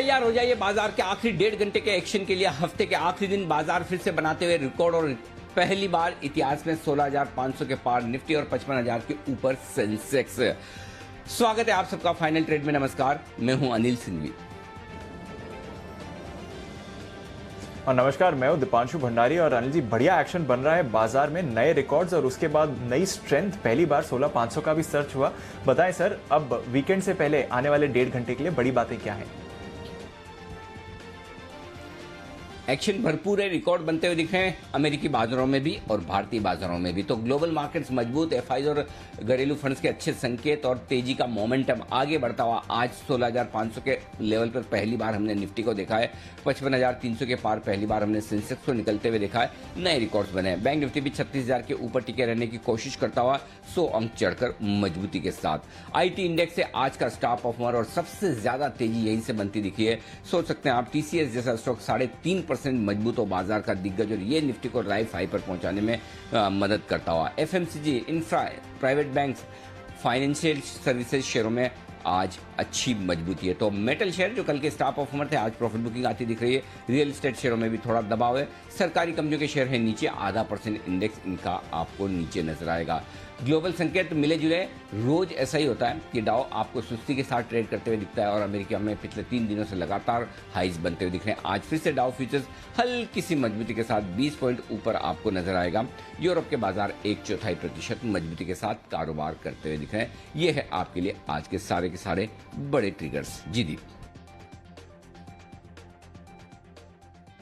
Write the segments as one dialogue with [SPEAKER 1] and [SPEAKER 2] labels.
[SPEAKER 1] तैयार हो जाइए बाजार के आखिरी 1.5 घंटे के एक्शन के लिए। हफ्ते के आखिरी दिन बाजार फिर से बनाते हुए रिकॉर्ड और पहली बार इतिहास में 16,500 के पार निफ्टी और 55,000 के ऊपर सेंसेक्स। स्वागत है आप सबका फाइनल ट्रेड में। नमस्कार, मैं हूं अनिल सिंघवी
[SPEAKER 2] और नमस्कार, मैं हूं दीपांशु भंडारी। और अनिल जी, बढ़िया एक्शन बन रहा है बाजार में, नए रिकॉर्ड्स और उसके बाद नई स्ट्रेंथ। पहली बार 16,500 का भी सर्च हुआ। बताएं सर, अब वीकेंड से पहले आने वाले 1.5 घंटे के लिए बड़ी बातें क्या हैं?
[SPEAKER 1] एक्शन भरपूर है, रिकॉर्ड बनते हुए दिख रहे हैं अमेरिकी बाजारों में भी और भारतीय बाजारों में भी। तो ग्लोबल मार्केट्स मजबूत, एफआईज और घरेलू फंड्स के अच्छे संकेत और तेजी का मोमेंटम आगे बढ़ता हुआ आज 16,500 के लेवल पर पहली बार हमने निफ्टी को देखा है। 55,300 के पार पहली बार हमने सेंसेक्स को निकलते हुए देखा है। नए रिकॉर्ड्स बने हैं। बैंक निफ्टी भी 36,000 के ऊपर टिके रहने की कोशिश करता हुआ 100 अंक चढ़कर मजबूती के साथ। आईटी इंडेक्स से आज का स्टार परफॉर्मर और सबसे ज्यादा तेजी यहीं से बनती दिखी है। सोच सकते हैं आप, टीसीएस जैसा स्टॉक 3.5% मजबूत हो बाजार का दिग्गज, और ये निफ्टी को लाइफ हाई पर पहुंचाने में मदद करता हुआ। FMCG, infra, private banks, financial services शेयरों में आज अच्छी मजबूती है। तो मेटल शेयर जो कल के स्टार परफॉर्मर थे, आज प्रॉफिट बुकिंग आती दिख रही है। रियल एस्टेट शेयरों में भी थोड़ा दबाव है। सरकारी कंपनियों के शेयर है नीचे, 0.5% इंडेक्स इनका आपको नीचे नजर आएगा। ग्लोबल संकेत मिले जुले, रोज ऐसा ही होता है कि डाउ आपको सुस्ती के साथ ट्रेड करते हुए दिखता है और अमेरिका में पिछले 3 दिनों से लगातार हाइज बनते हुए दिख रहे हैं। आज फिर से डाउ फ्यूचर्स हल्की सी मजबूती के साथ 20 पॉइंट ऊपर आपको नजर आएगा। यूरोप के बाजार 1/4% मजबूती के साथ कारोबार करते हुए दिख रहे हैं। ये है आपके लिए आज के सारे बड़े ट्रिगर्स। जी दीप।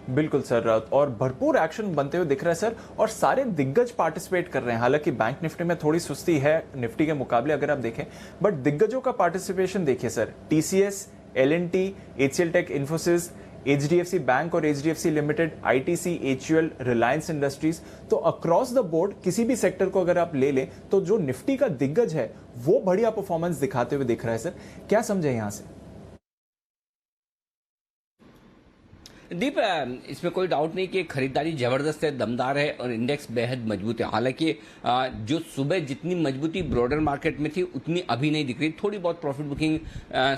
[SPEAKER 2] बिल्कुल सर, और भरपूर एक्शन बनते हुए दिख रहा है सर, और सारे दिग्गज पार्टिसिपेट कर रहे हैं। हालांकि बैंक निफ्टी में थोड़ी सुस्ती है निफ्टी के मुकाबले अगर आप देखें, बट दिग्गजों का पार्टिसिपेशन देखिए सर। टीसीएस, एलएनटी, एचसीएल टेक, इन्फोसिस, एचडीएफसी बैंक और एचडीएफसी लिमिटेड, आईटीसी, एचयूएल, रिलायंस इंडस्ट्रीज। तो अक्रॉस द बोर्ड किसी भी सेक्टर को अगर आप ले लें तो जो निफ्टी का दिग्गज है वो बढ़िया परफॉर्मेंस दिखाते हुए दिख रहा है सर। क्या समझे यहां से?
[SPEAKER 1] दीप, इसमें कोई डाउट नहीं कि खरीदारी जबरदस्त है, दमदार है और इंडेक्स बेहद मजबूत है। हालांकि जो सुबह जितनी मजबूती ब्रॉडर मार्केट में थी उतनी अभी नहीं दिख रही। थोड़ी बहुत प्रॉफिट बुकिंग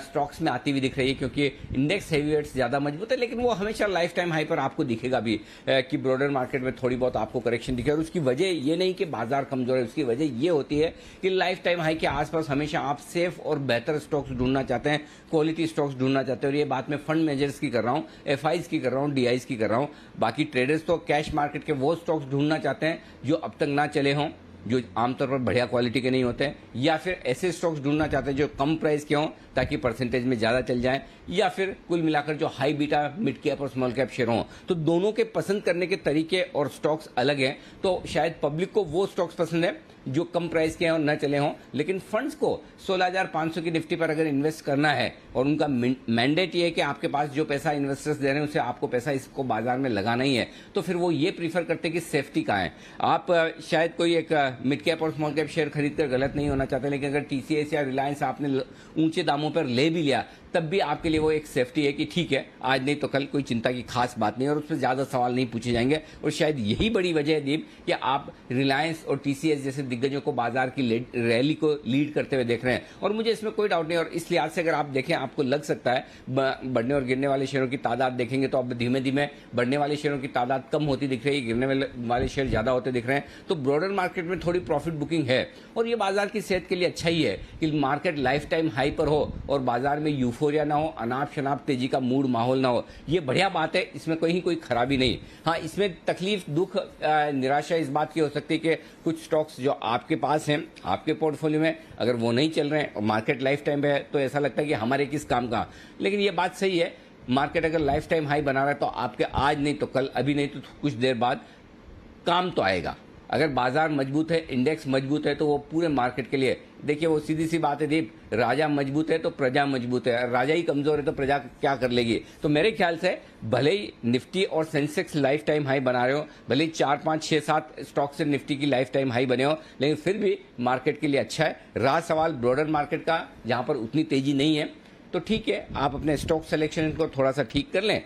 [SPEAKER 1] स्टॉक्स में आती हुई दिख रही है क्योंकि इंडेक्स हेवीवेट्स ज्यादा मजबूत है, लेकिन वो हमेशा लाइफ टाइम हाई पर आपको दिखेगा भी कि ब्रॉडर मार्केट में थोड़ी बहुत आपको करेक्शन दिखे। और उसकी वजह ये नहीं कि बाजार कमजोर है, उसकी वजह ये होती है कि लाइफ टाइम हाई के आसपास हमेशा आप सेफ और बेहतर स्टॉक्स ढूंढना चाहते हैं, क्वालिटी स्टॉक्स ढूंढना चाहते हैं। और ये बात मैं फंड मैनेजर्स की कर रहा हूँ, एफआईज की कर रहा हूँ, डीआईज की कर रहा हूं। बाकी ट्रेडर्स तो कैश मार्केट के वो स्टॉक्स ढूंढना चाहते हैं जो अब तक ना चले हों, जो आमतौर पर बढ़िया क्वालिटी के नहीं होते हैं, या फिर ऐसे स्टॉक्स ढूंढना चाहते हैं जो कम प्राइस के हों ताकि परसेंटेज में ज्यादा चल जाएं, या फिर कुल मिलाकर जो हाई बीटा मिड कैप और स्मॉल कैप शेयर हों। तो दोनों के पसंद करने के तरीके और स्टॉक्स अलग हैं। तो शायद पब्लिक को वो स्टॉक्स पसंद है जो कम प्राइस के हैं और न चले हों, लेकिन फंड्स को 16,500 की निफ्टी पर अगर इन्वेस्ट करना है और उनका मैंडेट ये है कि आपके पास जो पैसा इन्वेस्टर्स दे रहे हैं उसे आपको पैसा इसको बाजार में लगाना ही है, तो फिर वो ये प्रीफर करते हैं कि सेफ्टी कहाँ है। आप शायद कोई एक मिड कैप और स्मॉल कैप शेयर खरीद कर गलत नहीं होना चाहते, लेकिन अगर टीसीएस या रिलायंस आपने ऊंचे दामों पर ले भी लिया तब भी आपके लिए वो एक सेफ्टी है कि ठीक है, आज नहीं तो कल कोई चिंता की खास बात नहीं और उस पर ज्यादा सवाल नहीं पूछे जाएंगे। और शायद यही बड़ी वजह है दीप कि आप रिलायंस और टीसीएस जैसे दिग्गजों को बाजार की रैली को लीड करते हुए देख रहे हैं। और मुझे इसमें कोई डाउट नहीं। और इस लिहाज से अगर आप देखें, आपको लग सकता है बढ़ने और गिरने वाले शेयरों की तादाद देखेंगे तो अब धीमे धीमे बढ़ने वाले शेयरों की तादाद कम होती दिख रही है, गिरने वाले शेयर ज्यादा होते दिख रहे हैं। तो ब्रॉडर मार्केट में थोड़ी प्रॉफिट बुकिंग है और ये बाजार की सेहत के लिए अच्छा ही है कि मार्केट लाइफ टाइम हाई पर हो और बाजार में यूफोरिया ना हो, अनाप शनाप तेजी का मूड माहौल ना हो। ये बढ़िया बात है, इसमें कोई खराबी नहीं। हाँ, इसमें तकलीफ, दुख, निराशा इस बात की हो सकती है कि कुछ स्टॉक्स जो आपके पास हैं, आपके पोर्टफोलियो में, अगर वो नहीं चल रहे हैं और मार्केट लाइफ टाइम पे है तो ऐसा लगता है कि हमारे किस काम का। लेकिन ये बात सही है, मार्केट अगर लाइफ टाइम हाई बना रहा है तो आपके आज नहीं तो कल, अभी नहीं तो कुछ देर बाद काम तो आएगा। अगर बाजार मजबूत है, इंडेक्स मजबूत है, तो वो पूरे मार्केट के लिए, देखिए वो सीधी सी बात है दीप, राजा मजबूत है तो प्रजा मजबूत है, राजा ही कमजोर है तो प्रजा क्या कर लेगी। तो मेरे ख्याल से भले ही निफ्टी और सेंसेक्स लाइफ टाइम हाई बना रहे हो, भले ही 4, 5, 6, 7 स्टॉक से निफ्टी की लाइफ टाइम हाई बने हो, लेकिन फिर भी मार्केट के लिए अच्छा है। रहा सवाल ब्रॉडर मार्केट का, जहां पर उतनी तेजी नहीं है, तो ठीक है, आप अपने स्टॉक सिलेक्शन को थोड़ा सा ठीक कर लें।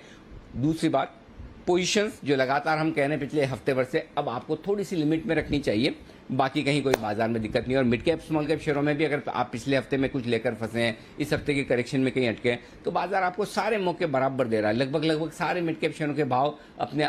[SPEAKER 1] दूसरी बात, पोजीशंस जो लगातार हम कह रहे हैं पिछले हफ्ते भर से, अब आपको थोड़ी सी लिमिट में रखनी चाहिए। बाकी कहीं कोई बाजार में दिक्कत नहीं। और मिड कैप स्मॉल कैप शेयरों में भी अगर आप पिछले हफ्ते में कुछ लेकर फंसे हैं, इस हफ्ते के करेक्शन में कहीं अटके हैं, तो बाजार आपको सारे मौके बराबर दे रहा है। लगभग सारे मिड कैप शेयरों के भाव अपने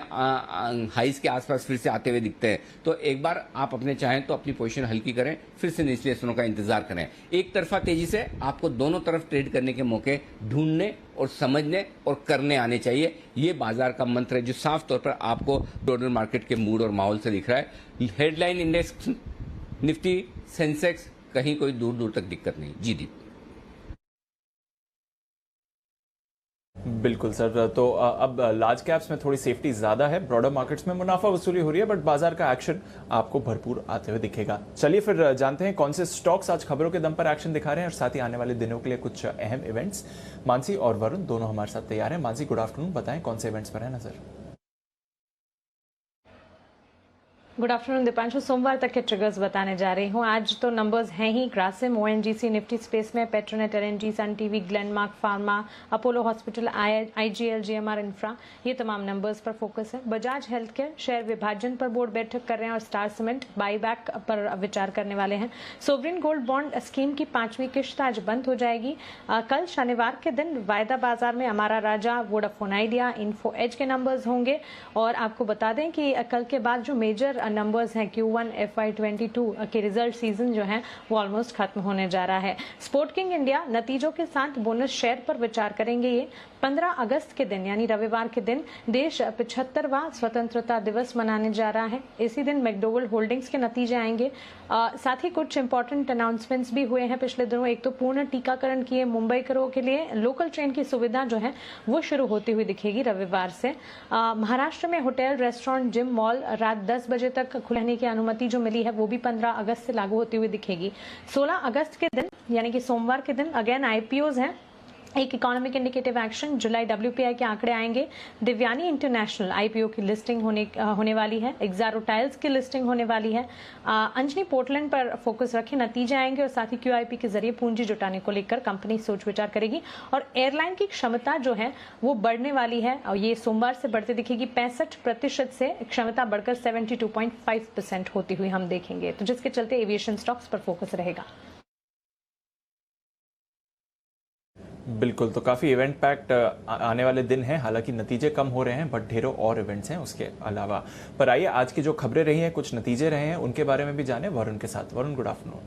[SPEAKER 1] हाइस के आसपास फिर से आते हुए दिखते हैं। तो एक बार आप अपने चाहें तो अपनी पोजीशन हल्की करें, फिर से निचले स्तरों का इंतजार करें। एक तरफा तेजी से आपको दोनों तरफ ट्रेड करने के मौके ढूंढने और समझने और करने आने चाहिए। ये बाजार का मंत्र है जो साफ तौर पर आपको ब्रॉडर मार्केट के मूड और माहौल से दिख रहा है। हेडलाइन इंडेक्स निफ्टी सेंसेक्स कहीं कोई दूर दूर तक दिक्कत नहीं। जी दीप।
[SPEAKER 2] बिल्कुल सर, तो अब लार्ज कैप्स में थोड़ी सेफ्टी ज्यादा है, ब्रॉडर मार्केट्स में मुनाफा वसूली हो रही है, बट बाजार का एक्शन आपको भरपूर आते हुए दिखेगा। चलिए फिर जानते हैं कौन से स्टॉक्स आज खबरों के दम पर एक्शन दिखा रहे हैं और साथ ही आने वाले दिनों के लिए कुछ अहम इवेंट्स। मानसी और वरुण दोनों हमारे साथ तैयार हैं। मानसी, गुड आफ्टरनून, बताएं कौन से इवेंट्स पर है नजर।
[SPEAKER 3] Good afternoon Deepanshu. सोमवार तक के ट्रिगर्स बताने जा रही हूँ। आज तो नंबर्स हैं ही। ग्रासिम, ओएनजीसी निफ्टी स्पेस में, पेट्रोनेट, एलएनजी, सन टीवी, ग्लेनमार्क फार्मा, अपोलो हॉस्पिटल, आईजीएल, जीएमआर इंफ्रा, ये तमाम नंबर्स पर फोकस है। बजाज हेल्थ केयर शेयर विभाजन पर बोर्ड बैठक कर रहे हैं और स्टार सीमेंट बाईबैक पर विचार करने वाले हैं। सोवरिन गोल्ड बॉन्ड स्कीम की 5वीं किश्त आज बंद हो जाएगी। कल शनिवार के दिन वायदा बाजार में Amara Raja, Vodafone idea, info as के नंबर्स होंगे। और आपको बता दें कि कल के बाद जो मेजर नंबर्स हैं Q1 FY22 के रिजल्ट सीजन जो है वो ऑलमोस्ट खत्म होने जा रहा है। स्पोर्ट किंग इंडिया नतीजों के साथ बोनस शेयर पर विचार करेंगे। ये 15 अगस्त के दिन यानी रविवार के दिन देश 75वां स्वतंत्रता दिवस मनाने जा रहा है। इसी दिन मैकडोवेल होल्डिंग्स के नतीजे आएंगे। साथ ही कुछ इंपॉर्टेंट अनाउंसमेंट्स भी हुए हैं पिछले दिनों। एक तो पूर्ण टीकाकरण किए मुंबईकरों के लिए लोकल ट्रेन की सुविधा जो है वो शुरू होती हुई दिखेगी रविवार से। महाराष्ट्र में होटल, रेस्टोरेंट, जिम, मॉल रात 10 बजे तक खुलने की अनुमति जो मिली है वो भी 15 अगस्त से लागू होती हुई दिखेगी। 16 अगस्त के दिन यानी कि सोमवार के दिन अगेन आईपीओज हैं। एक इकोनॉमिक इंडिकेटिव एक्शन, जुलाई WPI के आंकड़े आएंगे। दिव्यानी इंटरनेशनल IPO की लिस्टिंग होने वाली है। एक्सारो टाइल्स की लिस्टिंग होने वाली है। अंजनी पोर्टलैंड पर फोकस रखें, नतीजे आएंगे और साथ ही QIP के जरिए पूंजी जुटाने को लेकर कंपनी सोच विचार करेगी। और एयरलाइन की क्षमता जो है वो बढ़ने वाली है और ये सोमवार से बढ़ती दिखेगी। 65% से क्षमता बढ़कर 72.5% होती हुई हम देखेंगे, तो जिसके चलते एविएशन स्टॉक्स पर फोकस रहेगा।
[SPEAKER 2] बिल्कुल, तो काफी इवेंट पैक्ड आने वाले दिन हैं। हालांकि नतीजे कम हो रहे हैं बट ढेरों और इवेंट्स हैं उसके अलावा। पर आइए आज की जो खबरें रही हैं, कुछ नतीजे रहे हैं, उनके बारे में भी जाने वरुण के साथ। Varun, good afternoon.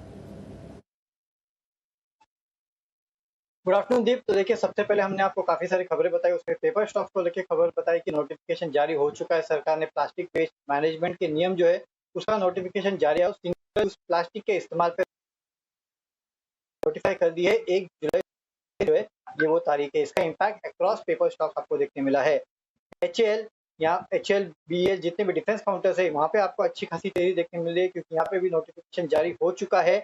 [SPEAKER 4] Good afternoon Deep. तो देखिए, सबसे पहले हमने आपको काफी सारी खबरें बताई, उसमें पेपर स्टॉक्स को लेकर खबर बताई कि नोटिफिकेशन जारी हो चुका है। सरकार ने प्लास्टिक वेस्ट मैनेजमेंट के नियम जो है उसका नोटिफिकेशन जारी है। सिंगल यूज प्लास्टिक के इस्तेमाल पर नोटिफाई कर दी है। 1 जुलाई जो है ये वो तारीख है। इसका इम्पैक्ट अक्रॉस पेपर स्टॉक आपको देखने मिला है। HAL या HL, BL जितने भी डिफेंस काउंटर्स है वहाँ पे आपको अच्छी खासी तेजी देखने मिल रही है, क्योंकि यहाँ पे भी नोटिफिकेशन जारी हो चुका है।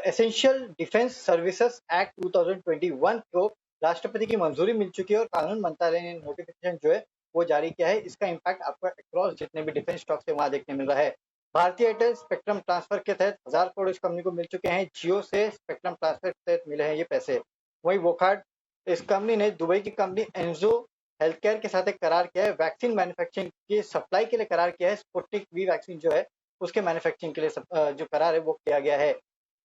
[SPEAKER 4] एसेंशियल डिफेंस सर्विसेज एक्ट 2021 को राष्ट्रपति की मंजूरी मिल चुकी है और कानून मंत्रालय ने नोटिफिकेशन जो है वो जारी किया है। इसका इम्पैक्ट आपको अक्रॉस जितने भी डिफेंस स्टॉक्स है वहाँ देखने मिल रहा है। भारतीय एयरटेल स्पेक्ट्रम ट्रांसफर के तहत 1000 करोड़ इस कंपनी को मिल चुके हैं। जियो से स्पेक्ट्रम ट्रांसफर के तहत मिले हैं ये पैसे। वहीं वोकार्ड इस कंपनी ने दुबई की कंपनी एंजो हेल्थ केयर के साथ एक करार किया है। वैक्सीन मैन्युफैक्चरिंग की सप्लाई के लिए करार किया है। स्पुतनिक वी वैक्सीन जो है उसके मैन्युफैक्चरिंग के लिए जो करार है वो किया गया है।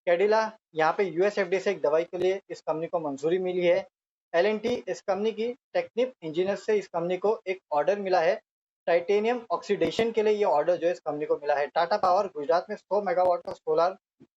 [SPEAKER 4] कैडिला यहाँ पे US FDA से एक दवाई के लिए इस कंपनी को मंजूरी मिली है। L&T इस कंपनी की टेक्निक इंजीनियर से इस कंपनी को एक ऑर्डर मिला है। टाइटेनियम ऑक्सीडेशन के लिए ये ऑर्डर जो है इस कंपनी को मिला है। टाटा पावर गुजरात में 100 मेगावाट का सोलर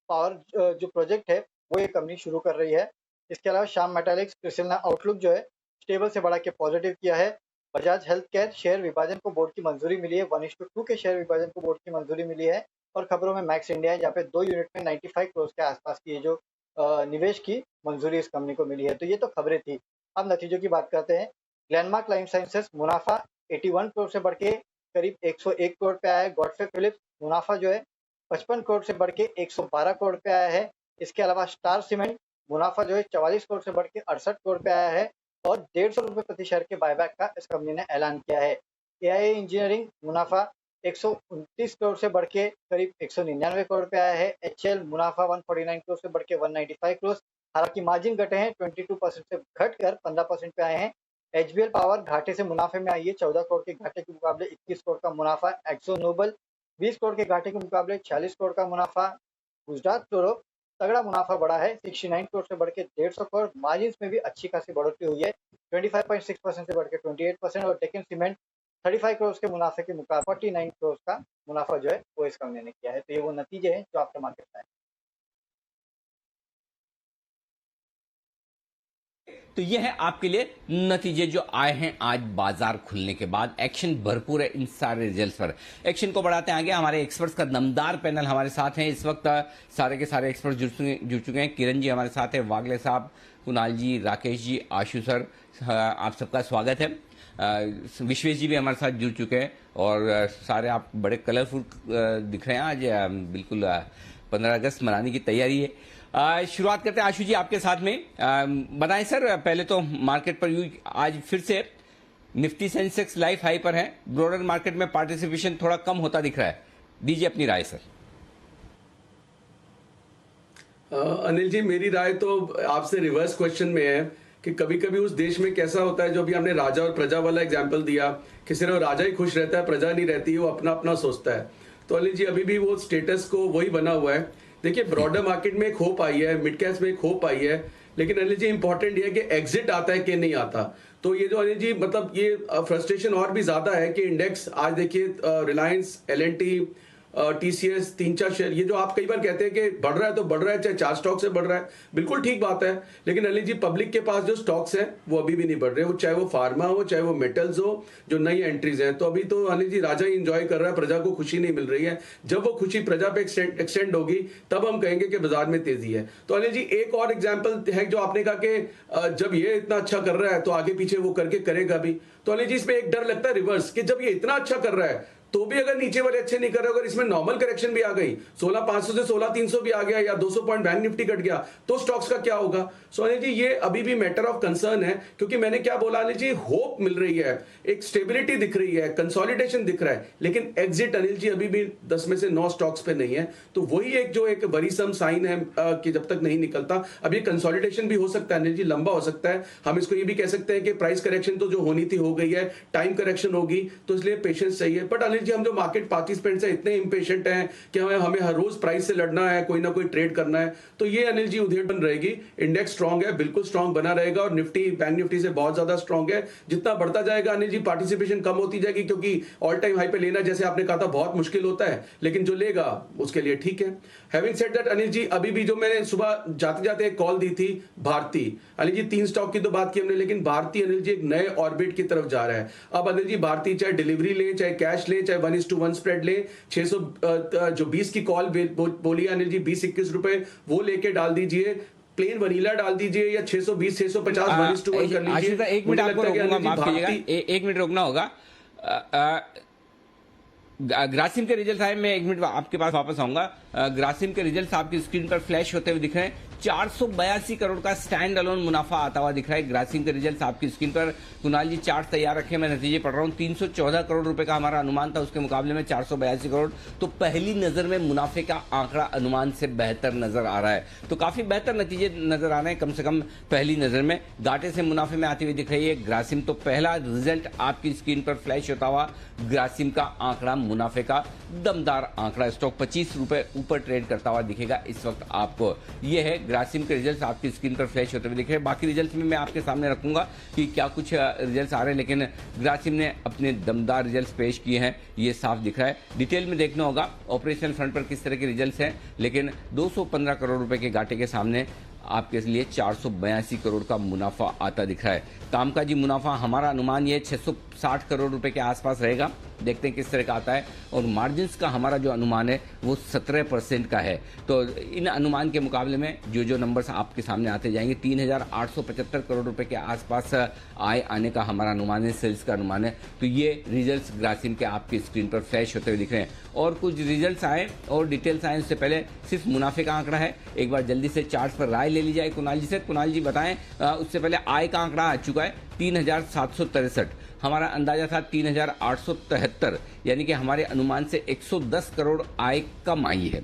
[SPEAKER 4] पावर जो प्रोजेक्ट है वो ये कंपनी शुरू कर रही है। इसके अलावा श्याम मेटालिक्स, क्रिसिल ने आउटलुक जो है स्टेबल से बढ़ा के पॉजिटिव किया है। बजाज हेल्थ केयर शेयर विभाजन को बोर्ड की मंजूरी मिली है। 1:2 के शेयर विभाजन को बोर्ड की मंजूरी मिली है। और खबरों में मैक्स इंडिया है जहाँ पे 2 यूनिट में 95 करोड़ के आसपास की जो निवेश की मंजूरी इस कंपनी को मिली है। तो ये तो खबरें थी। अब नतीजों की बात करते हैं। ग्लेनमार्क लाइफ साइंसेस मुनाफा 81 करोड़ से बढ़ के करीब 101 करोड़ पे आया है। गॉडफ्रे फिलिप्स मुनाफा जो है 55 करोड़ से बढ़ के 112 करोड़ पे आया है। इसके अलावा स्टार सीमेंट मुनाफा जो है 44 करोड़ से बढ़ के 68 करोड़ पे आया है और 150 रुपये प्रति शेयर के बायबैक का इस कंपनी ने ऐलान किया है। AIA इंजीनियरिंग मुनाफा 129 करोड़ से बढ़ के करीब 199 करोड़ पे आया है। HL मुनाफा 149 करोड़ से बढ़ के 195 करोड़। हालांकि मार्जिन घटे हैं, 22% से घटकर 15% पे आए हैं। HBL पावर घाटे से मुनाफे में आई है। 14 करोड़ के घाटे के मुकाबले 21 करोड़ का मुनाफा। एक्सो नोबल 20 करोड़ के घाटे के मुकाबले 46 करोड़ का मुनाफा। गुजरात फ्लोरो तगड़ा मुनाफा बढ़ा है, 69 करोड़ से बढ़ के 150 करोड़। मार्जिन में भी अच्छी खासी बढ़ोतरी हुई है, 25.6% से बढ़ के 28%। और डेक्कन सीमेंट 35 करोड़ के मुनाफे के मुकाबले 49 करोड़ का मुनाफा जो है वो इस कंपनी ने किया है। तो ये वो नतीजे हैं जो आफ्टर मार्केट में आए।
[SPEAKER 1] तो ये है आपके लिए नतीजे जो आए हैं आज बाजार खुलने के बाद। एक्शन भरपूर है इन सारे रिजल्ट्स पर। एक्शन को बढ़ाते हैं आगे, हमारे एक्सपर्ट्स का दमदार पैनल हमारे साथ हैं इस वक्त। सारे के सारे एक्सपर्ट जुड़ चुके हैं। किरण जी हमारे साथ है, वागले साहब, कुणाल जी, राकेश जी, आशु सर, आप सबका स्वागत है। विश्वेश जी भी हमारे साथ जुड़ चुके हैं और सारे आप बड़े कलरफुल दिख रहे हैं आज। बिल्कुल 15 अगस्त मनाने की तैयारी है। शुरुआत करते हैं आशु जी आपके साथ में। बताएं सर, पहले तो मार्केट पर यू आज फिर से निफ्टी सेंसेक्स लाइफ हाई पर है, ब्रॉडर मार्केट में पार्टिसिपेशन थोड़ा कम होता दिख रहा है, दीजिए अपनी राय सर।
[SPEAKER 5] अनिल जी, मेरी राय तो आपसे रिवर्स क्वेश्चन में है कि कभी कभी उस देश में कैसा होता है, जो भी हमने राजा और प्रजा वाला एग्जाम्पल दिया कि सिर्फ राजा ही खुश रहता है, प्रजा नहीं रहती, वो अपना अपना सोचता है। तो अनिल जी अभी भी वो स्टेटस को वही बना हुआ है। देखिए, ब्रॉडर मार्केट में एक होप आई है, मिड कैप्स में एक होप आई है, लेकिन अनिल जी इंपॉर्टेंट ये है कि एग्जिट आता है कि नहीं आता। तो ये जो अनिल जी मतलब ये फ्रस्ट्रेशन और भी ज्यादा है कि इंडेक्स आज देखिए रिलायंस, L&T, TCS 3-4 शेयर, ये जो आप कई बार कहते हैं कि बढ़ रहा है तो बढ़ रहा है, चाहे 4 स्टॉक से बढ़ रहा है, बिल्कुल ठीक बात है। लेकिन अनिल जी पब्लिक के पास जो स्टॉक्स हैं वो अभी भी नहीं बढ़ रहे, वो चाहे वो फार्मा हो, चाहे वो मेटल्स हो, जो नई एंट्रीज हैं। तो अभी तो अनिल जी राजा ही इंजॉय कर रहा है, प्रजा को खुशी नहीं मिल रही है। जब वो खुशी प्रजा पे एक्सटेंड होगी तब हम कहेंगे कि बाजार में तेजी है। तो अनिल जी एक और एग्जाम्पल है जो आपने कहा कि जब ये इतना अच्छा कर रहा है तो आगे पीछे वो करके करेगा भी। तो अनिल जी इसमें एक डर लगता है रिवर्स, कि जब ये इतना अच्छा कर रहा है तो भी अगर नीचे वाले अच्छे नहीं कर रहे, अगर इसमें नॉर्मल करेक्शन भी आ गई, 16,500 से 16,300 भी आ गया या 200 पॉइंट बैंक निफ्टी कट गया, तो स्टॉक्स का क्या होगा? सो अनिल जी ये अभी भी मैटर ऑफ कंसर्न है, क्योंकि मैंने क्या बोला अनिल जी, होप मिल रही है, एक स्टेबिलिटी दिख रही है, कंसोलिडेशन दिख रहा है, लेकिन एग्जिट अनिल जी अभी भी 10 में से 9 स्टॉक्स पे नहीं है। तो वही एक जो एक वरीसम साइन है कि जब तक नहीं निकलता, अब ये कंसोलिडेशन भी हो सकता है अनिल जी, लंबा हो सकता है। हम इसको ये भी कह सकते हैं कि प्राइस करेक्शन तो जो होनी थी हो गई है, टाइम करेक्शन होगी, तो इसलिए पेशेंस चाहिए। बट अनिल जी हम जो मार्केट पार्टिसिपेंट्स हैं इतने इंपेशेंट हैं कि हमें हर रोज प्राइस से लड़ना है, कोई ना कोई ट्रेड करना है, तो ये अनिल जी उधेड़ रहेगी। इंडेक्स स्ट्रांग है, बिल्कुल स्ट्रांग बना रहेगा, और निफ्टी बैंक निफ्टी से बहुत ज्यादा स्ट्रांग है। जितना बढ़ता जाएगा अनिल जी पार्टिसिपेशन कम होती जाएगी, क्योंकि ऑल टाइम हाई पे लेना, जैसे आपने कहा था, बहुत मुश्किल होता है, लेकिन जो लेगा उसके लिए ठीक है। Having said that Anil ji अभी भी जो मैंने सुबह जाते जाते एक कॉल दी थी भारती, अनिल जी 3 स्टॉक की तो बात की हमने, लेकिन भारती अनिल जी एक नए ऑर्बिट की तरफ जा रहा है। अब अनिल जी भारती चाहे डिलीवरी ले, चाहे कैश ले, चाहे 1:1 स्प्रेड ले, 600 जो 20 की कॉल बोली अनिल जी 20-21 रुपए, वो लेके डाल दीजिए, प्लेन वनीला डाल दीजिए, या 620 650 1:1 कर लीजिए।
[SPEAKER 1] एक मिनट आपको रोकूंगा, माफ कीजिएगा, एक मिनट रोकना होगा। ग्रासिम के रिजल्ट आए, मैं 1 मिनट आपके पास वापस आऊंगा। ग्रासिम के रिजल्ट आपकी स्क्रीन पर फ्लैश होते हुए दिख रहे हैं। 482 करोड़ का स्टैंड अलोन मुनाफा आता हुआ दिख रहा है। ग्रासिम के रिजल्ट आपकी स्क्रीन पर, कुणाल जी चार्ट तैयार रखे, मैं नतीजे पढ़ रहा हूं। 314 करोड़ रुपए का हमारा अनुमान था, उसके मुकाबले में 482 करोड़, तो पहली नजर में मुनाफे का आंकड़ा अनुमान से बेहतर नजर आ रहा है। तो काफी बेहतर नतीजे नजर आ रहे हैं, कम से कम पहली नजर में। घाटे से मुनाफे में आती हुई दिख रही है ग्रासिम। तो पहला रिजल्ट आपकी स्क्रीन पर फ्लैश होता हुआ, ग्रासिम का आंकड़ा, मुनाफे का दमदार आंकड़ा। स्टॉक 25 रुपए ऊपर ट्रेड करता हुआ दिखेगा इस वक्त आपको। यह है ग्रासिम के रिजल्ट्स आपकी स्क्रीन पर फ्लैश होते हुए दिख रहे हैं। बाकी रिजल्ट्स में मैं आपके सामने रखूंगा कि क्या कुछ रिजल्ट्स आ रहे हैं, लेकिन ग्रासिम ने अपने दमदार रिजल्ट्स पेश किए हैं, ये साफ दिख रहा है। डिटेल में देखना होगा ऑपरेशनल फ्रंट पर किस तरह के रिजल्ट्स हैं, लेकिन 215 करोड़ रुपए के घाटे के सामने आपके लिए 482 करोड़ का मुनाफा आता दिख रहा है। कामकाजी मुनाफा हमारा अनुमान ये 660 करोड़ रुपए के आसपास रहेगा, देखते हैं किस तरह का आता है। और मार्जिन्स का हमारा जो अनुमान है वो 17% का है। तो इन अनुमान के मुकाबले में जो नंबर्स आपके सामने आते जाएंगे, 3,875 करोड़ रुपए के आसपास आय आने का हमारा अनुमान है, सेल्स का अनुमान है। तो ये रिजल्ट्स ग्रासिम के आपकी स्क्रीन पर फ्लैश होते हुए दिख रहे हैं। और कुछ रिजल्ट्स आए और डिटेल्स आए, उससे पहले सिर्फ मुनाफे का आंकड़ा है, एक बार जल्दी से चार्ट पर राय ले ली जाए कुणाल जी से। कुणाल जी बताएं, उससे पहले आय का आंकड़ा आ चुका है 3,763, हमारा अंदाजा था 3,873, यानी कि हमारे अनुमान से 110 करोड़ आय कम आई है।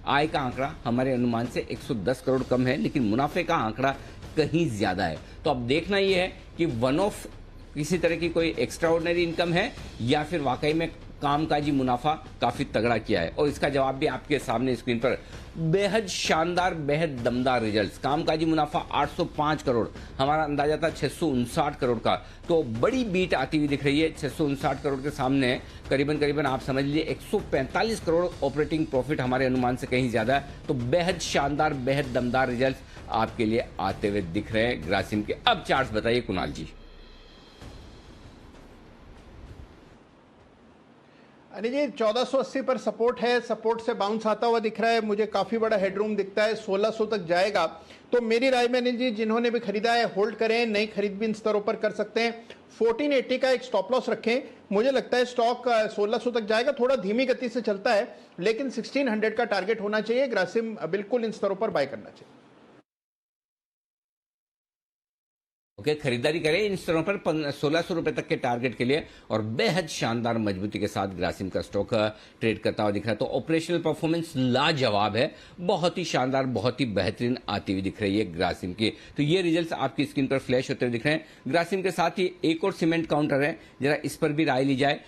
[SPEAKER 1] आय का आंकड़ा हमारे अनुमान से 110 करोड़ कम है, लेकिन मुनाफे का आंकड़ा कहीं ज्यादा है। तो अब देखना यह है कि वन ऑफ किसी तरह की कोई एक्स्ट्रा ऑर्डिनरी इनकम है, या फिर वाकई में कामकाजी मुनाफा काफी तगड़ा किया है और इसका जवाब भी आपके सामने स्क्रीन पर। बेहद शानदार, बेहद दमदार रिजल्ट्स। कामकाजी मुनाफा 805 करोड़, हमारा अंदाजा था 659 करोड़ का, तो बड़ी बीट आती हुई दिख रही है। 659 करोड़ के सामने करीबन आप समझ लीजिए 145 करोड़ ऑपरेटिंग प्रॉफिट हमारे अनुमान से कहीं ज्यादा है। तो बेहद शानदार, बेहद दमदार रिजल्ट्स आपके लिए आते हुए दिख रहे हैं ग्रासिम के। अब चार्ट्स बताइए कुणाल जी।
[SPEAKER 6] अनिल जी 1480 पर सपोर्ट है, सपोर्ट से बाउंस आता हुआ दिख रहा है, मुझे काफी बड़ा हेडरूम दिखता है, 1600 तक जाएगा। तो मेरी राय में अनिल जी जिन्होंने भी खरीदा है होल्ड करें, नई खरीद भी इन स्तरों पर कर सकते हैं। 1480 का एक स्टॉप लॉस रखें। मुझे लगता है स्टॉक 1600 तक जाएगा, थोड़ा धीमी गति से चलता है, लेकिन 1600 का टारगेट होना चाहिए। ग्रासिम बिल्कुल इन स्तरों पर बाय करना चाहिए।
[SPEAKER 1] ओके, खरीदारी करें इन स्तरों पर 1600 रुपए तक के टारगेट के लिए और बेहद शानदार मजबूती के साथ ग्रासिम का स्टॉक ट्रेड करता हुआ दिख रहा है। तो ऑपरेशनल परफॉर्मेंस लाजवाब है, बहुत ही शानदार, बहुत ही बेहतरीन आती हुई दिख रही है ग्रासिम की। तो ये रिजल्ट्स आपकी स्क्रीन पर फ्लैश होते हुए दिख रहे हैं। ग्रासिम के साथ ही एक और सीमेंट काउंटर है, जरा इस पर भी राय ली जाए।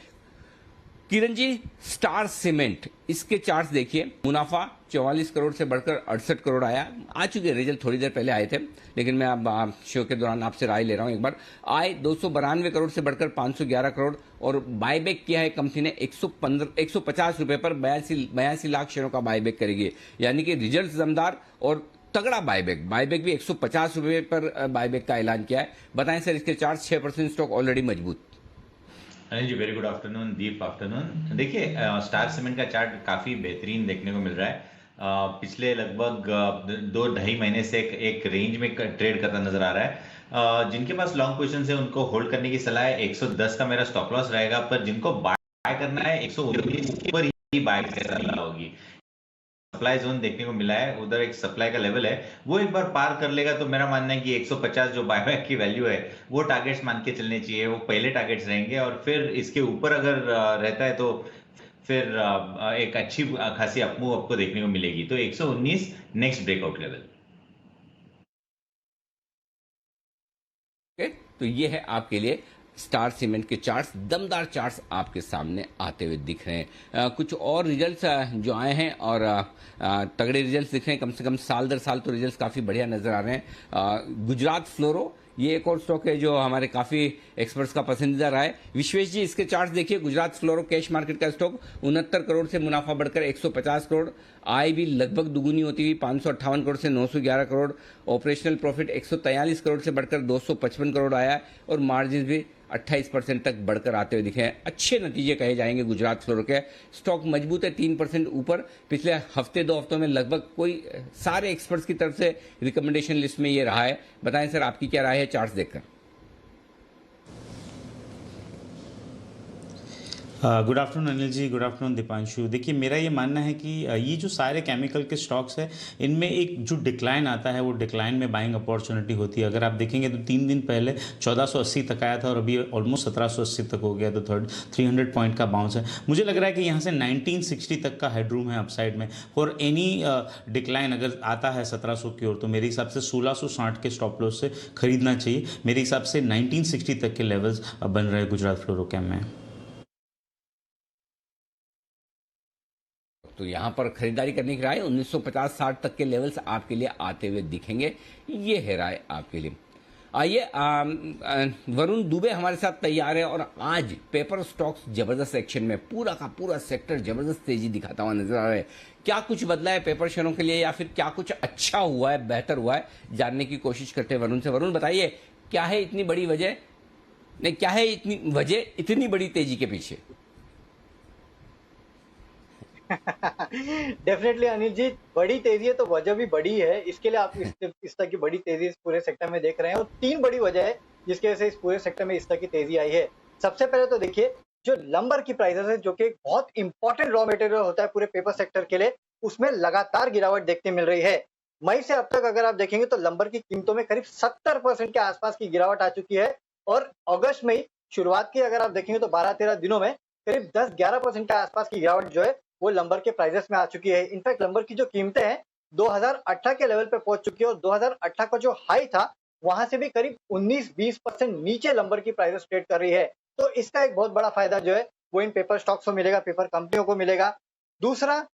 [SPEAKER 1] किरण जी, स्टार सीमेंट, इसके चार्ट्स देखिए। मुनाफा 44 करोड़ से बढ़कर 68 करोड़ आया। आ चुके रिजल्ट थोड़ी देर पहले आए थे, लेकिन मैं अब शो के दौरान आपसे राय ले रहा हूं एक बार। आय 292 करोड़ से बढ़कर 511 करोड़ और बायबैक किया है कंपनी ने 150 रुपए पर 82 लाख शेयरों का बायबैक करेगी। यानी कि रिजल्ट दमदार और तगड़ा बायबैक भी 150 रुपए पर बायबैक का ऐलान किया है। बताएं सर इसके चार्ट। 6% स्टॉक ऑलरेडी मजबूत।
[SPEAKER 7] Anil ji very good afternoon, दीप आफ्टरनून। देखिए स्टार सीमेंट का चार्ट काफी बेहतरीन देखने को मिल रहा है। पिछले लगभग 2-2.5 महीने से एक रेंज में ट्रेड करता नजर आ रहा है। जिनके पास लॉन्ग पोजीशन है उनको होल्ड करने की सलाह है। 110 का मेरा स्टॉप लॉस रहेगा, पर जिनको बाय करना है 119 ऊपर ही बाय करनी होगी। सप्लाई जोन देखने को मिला है, उधर एक सप्लाई का लेवल है, वो एक बार पार कर लेगा तो मेरा मानना है कि 150 जो बायबैक की वैल्यू है वो टारगेट्स मान के चलने चाहिए। वो पहले टारगेट्स रहेंगे और फिर इसके ऊपर अगर रहता है तो फिर एक अच्छी खासी अपमूव आपको देखने को मिलेगी। तो 119 नेक्स्ट ब्रेकआउट लेवल।
[SPEAKER 1] तो ये है आपके लिए स्टार सीमेंट के चार्ट्स। दमदार चार्ट्स आपके सामने आते हुए दिख रहे हैं। कुछ और रिजल्ट्स जो आए हैं और तगड़े रिजल्ट्स दिख रहे हैं, कम से कम साल दर साल तो रिजल्ट्स काफ़ी बढ़िया नजर आ रहे हैं। गुजरात फ्लोरो, ये एक और स्टॉक है जो हमारे काफी एक्सपर्ट्स का पसंदीदा रहा है। विश्वेश जी, इसके चार्ट देखिए। गुजरात फ्लोरो कैश मार्केट का स्टॉक 69 करोड़ से मुनाफा बढ़कर 150 करोड़, आय भी लगभग दुगुनी होती हुई 558 करोड़ से 911 करोड़, ऑपरेशनल प्रॉफिट 143 करोड़ से बढ़कर 255 करोड़ आया और मार्जिन भी 28% तक बढ़कर आते हुए दिखे हैं। अच्छे नतीजे कहे जाएंगे गुजरात फ्लोरो के। स्टॉक मजबूत है, 3% ऊपर। पिछले हफ्ते 2 हफ्तों में लगभग कोई सारे एक्सपर्ट्स की तरफ से रिकमेंडेशन लिस्ट में ये रहा है। बताएं सर आपकी क्या राय है चार्ट्स देखकर।
[SPEAKER 8] Good afternoon Anil ji, good afternoon Deepanshu. देखिए मेरा ये मानना है कि ये जो सारे केमिकल के स्टॉक्स है इनमें एक जो डिक्लाइन आता है वो डिक्लाइन में बाइंग अपॉर्चुनिटी होती है। अगर आप देखेंगे तो 3 दिन पहले 1480 तक आया था और अभी ऑलमोस्ट 1780 तक हो गया, तो 300 पॉइंट का बाउंस है। मुझे लग रहा है कि यहाँ से 1960 तक का हेडरूम है अपसाइड में। फॉर एनी डिक्लाइन अगर आता है 1700 की ओर तो मेरे हिसाब से 1660 के स्टॉप लॉस से खरीदना चाहिए। मेरे हिसाब से 1960 तक के लेवल्स बन रहे गुजरात फ्लोरोकेम में।
[SPEAKER 1] तो यहां पर खरीदारी करने की राय 1950-60 तक के लेवल्स आपके लिए आते हुए दिखेंगे। ये है राय आपके लिए। आइए, वरुण दुबे हमारे साथ तैयार है और आज पेपर स्टॉक्स जबरदस्त एक्शन में, पूरा का पूरा सेक्टर जबरदस्त तेजी दिखाता हुआ नजर आ रहा है। क्या कुछ बदला है पेपर शेयरों के लिए या फिर क्या कुछ अच्छा हुआ है, बेहतर हुआ है, जानने की कोशिश करते हैं वरुण से। वरुण बताइए, क्या है इतनी बड़ी वजह, नहीं क्या है इतनी बड़ी तेजी के पीछे?
[SPEAKER 4] डेफिनेटली अनिल जी, बड़ी तेजी है तो वजह भी बड़ी है। इसके लिए आप इस तरह की बड़ी तेजी इस पूरे सेक्टर में देख रहे हैं और 3 बड़ी वजह है जिसकी वजह से इस पूरे सेक्टर में इस तरह की तेजी आई है। सबसे पहले तो देखिए, जो लंबर की प्राइसेस है, जो कि एक बहुत इंपॉर्टेंट रॉ मटेरियल होता है पूरे पेपर सेक्टर के लिए, उसमें लगातार गिरावट देखने मिल रही है। मई से अब तक अगर आप देखेंगे तो लंबर की कीमतों में करीब 70% के आसपास की गिरावट आ चुकी है और अगस्त में शुरुआत की अगर आप देखेंगे तो 12-13 दिनों में करीब 10-11% के आसपास की गिरावट जो है वो लंबर के प्राइसेस में आ चुकी है। इनफैक्ट लंबर की जो कीमतें हैं 2018 के लेवल पे पहुंच चुकी है और 2018 का जो हाई था वहां से भी करीब 19-20% नीचे लंबर की प्राइसेस ट्रेड कर रही है। तो इसका एक बहुत बड़ा फायदा जो है वो इन पेपर स्टॉक्स को मिलेगा, पेपर कंपनियों को मिलेगा। दूसरा,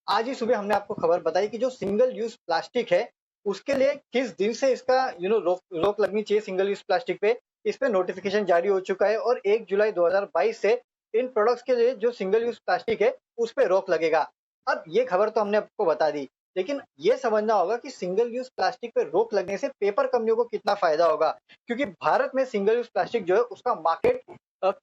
[SPEAKER 4] आज ही सुबह हमने आपको खबर बताई कि जो सिंगल यूज प्लास्टिक है उसके लिए किस दिन से इसका रोक लगनी चाहिए सिंगल यूज प्लास्टिक पे, इस पे नोटिफिकेशन जारी हो चुका है और 1 जुलाई 2022 से इन प्रोडक्ट्स के लिए जो सिंगल यूज प्लास्टिक है उस पे रोक लगेगा। अब ये खबर तो हमने आपको बता दी, लेकिन ये समझना होगा कि सिंगल यूज प्लास्टिक पे रोक लगने से पेपर कंपनियों को कितना फायदा होगा, क्योंकि भारत में सिंगल यूज प्लास्टिक जो है उसका मार्केट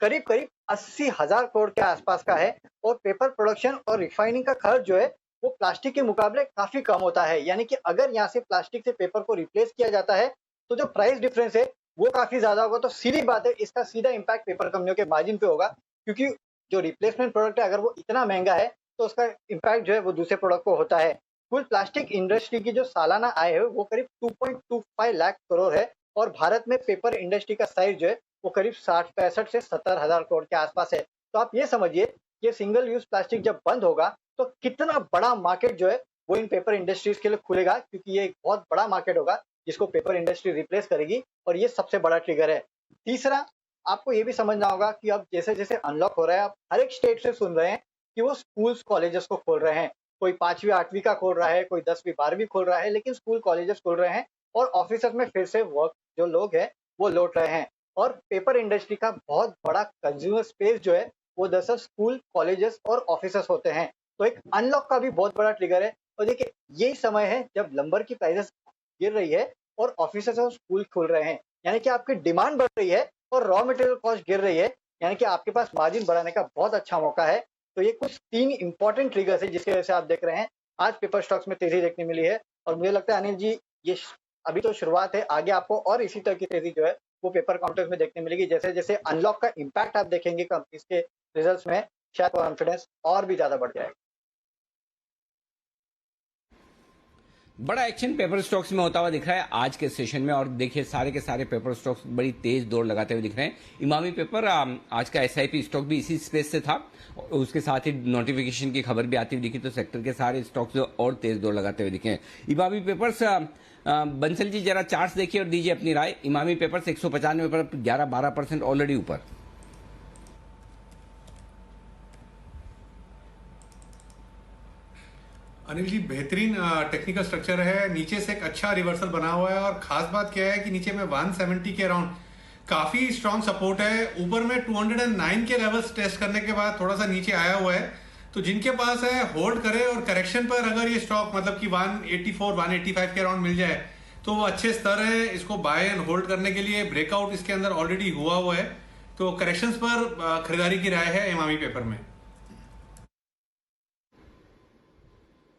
[SPEAKER 4] करीब करीब 80,000 करोड़ के आसपास का है और पेपर प्रोडक्शन और रिफाइनिंग का खर्च जो है वो प्लास्टिक के मुकाबले काफी कम होता है। यानी कि अगर यहाँ से प्लास्टिक से पेपर को रिप्लेस किया जाता है तो जो प्राइस डिफरेंस है वो काफी ज्यादा होगा। तो सीधी बात है, इसका सीधा इम्पैक्ट पेपर कंपनियों के मार्जिन पे होगा, क्योंकि जो रिप्लेसमेंट प्रोडक्ट है अगर वो इतना महंगा है तो उसका इम्पैक्ट जो है वो दूसरे प्रोडक्ट को होता है। कुल प्लास्टिक इंडस्ट्री की जो सालाना आय है वो करीब 2.25 लाख करोड़ है और भारत में पेपर इंडस्ट्री का साइज जो है वो करीब 65 से 70,000 करोड़ के आसपास है। तो आप ये समझिए कि सिंगल यूज प्लास्टिक जब बंद होगा तो कितना बड़ा मार्केट जो है वो इन पेपर इंडस्ट्रीज के लिए खुलेगा, क्योंकि ये एक बहुत बड़ा मार्केट होगा जिसको पेपर इंडस्ट्री रिप्लेस करेगी और ये सबसे बड़ा ट्रिगर है। तीसरा, आपको ये भी समझना होगा कि अब जैसे जैसे अनलॉक हो रहा है, आप हर एक स्टेट से सुन रहे हैं कि वो स्कूल्स कॉलेजेस को खोल रहे हैं। कोई 5वीं 8वीं का खोल रहा है, कोई 10वीं 12वीं खोल रहा है, लेकिन स्कूल कॉलेजेस खोल रहे हैं और ऑफिस में फिर से वर्क जो लोग हैं वो लौट रहे हैं। और पेपर इंडस्ट्री का बहुत बड़ा कंज्यूमर स्पेस जो है वो दरअसल स्कूल कॉलेजेस और ऑफिसेस होते हैं। तो एक अनलॉक का भी बहुत बड़ा ट्रिगर है। और देखिए यही समय है जब लंबर की प्राइसेस गिर रही है और ऑफिसेस और स्कूल खुल रहे हैं, यानी कि आपकी डिमांड बढ़ रही है और रॉ मटेरियल कॉस्ट गिर रही है, यानी कि आपके पास मार्जिन बढ़ाने का बहुत अच्छा मौका है। तो ये कुछ 3 इंपॉर्टेंट ट्रिगर्स है जिसकी वजह से आप देख रहे हैं आज पेपर स्टॉक्स में तेजी देखने मिली है। और मुझे लगता है अनिल जी ये अभी तो शुरुआत है, आगे आपको और इसी तरह की तेजी जो है वो पेपर काउंटर्स में देखने मिलेगी। जैसे जैसे अनलॉक का इम्पैक्ट आप देखेंगे कंपनीज के रिजल्ट्स में, शायद कॉन्फिडेंस और भी ज्यादा बढ़ जाएगा।
[SPEAKER 1] बड़ा एक्शन पेपर स्टॉक्स में होता हुआ दिख रहा है आज के सेशन में और देखिए सारे के सारे पेपर स्टॉक्स बड़ी तेज दौड़ लगाते हुए दिख रहे हैं। इमामी पेपर आज का एसआईपी स्टॉक भी इसी स्पेस से था, उसके साथ ही नोटिफिकेशन की खबर भी आती हुई दिखी, तो सेक्टर के सारे स्टॉक्स और तेज दौड़ लगाते हुए दिखे हैं। इमामी पेपर्स बंसल जी जरा चार्ट्स देखिए और दीजिए अपनी राय। इमामी पेपर्स 195 पर 11-12% ऑलरेडी ऊपर।
[SPEAKER 9] अनिल जी बेहतरीन टेक्निकल स्ट्रक्चर है, नीचे से एक अच्छा रिवर्सल बना हुआ है और खास बात क्या है कि नीचे में 170 के अराउंड काफी स्ट्रॉन्ग सपोर्ट है। ऊपर में 209 के लेवल्स टेस्ट करने के बाद थोड़ा सा नीचे आया हुआ है, तो जिनके पास है होल्ड करे और करेक्शन पर अगर ये स्टॉक मतलब कि 184 185 के अराउंड मिल जाए तो वो अच्छे स्तर है इसको बाय एंड होल्ड करने के लिए। ब्रेकआउट इसके अंदर ऑलरेडी हुआ है, तो करेक्शंस पर खरीदारी की राय है इमामी पेपर में।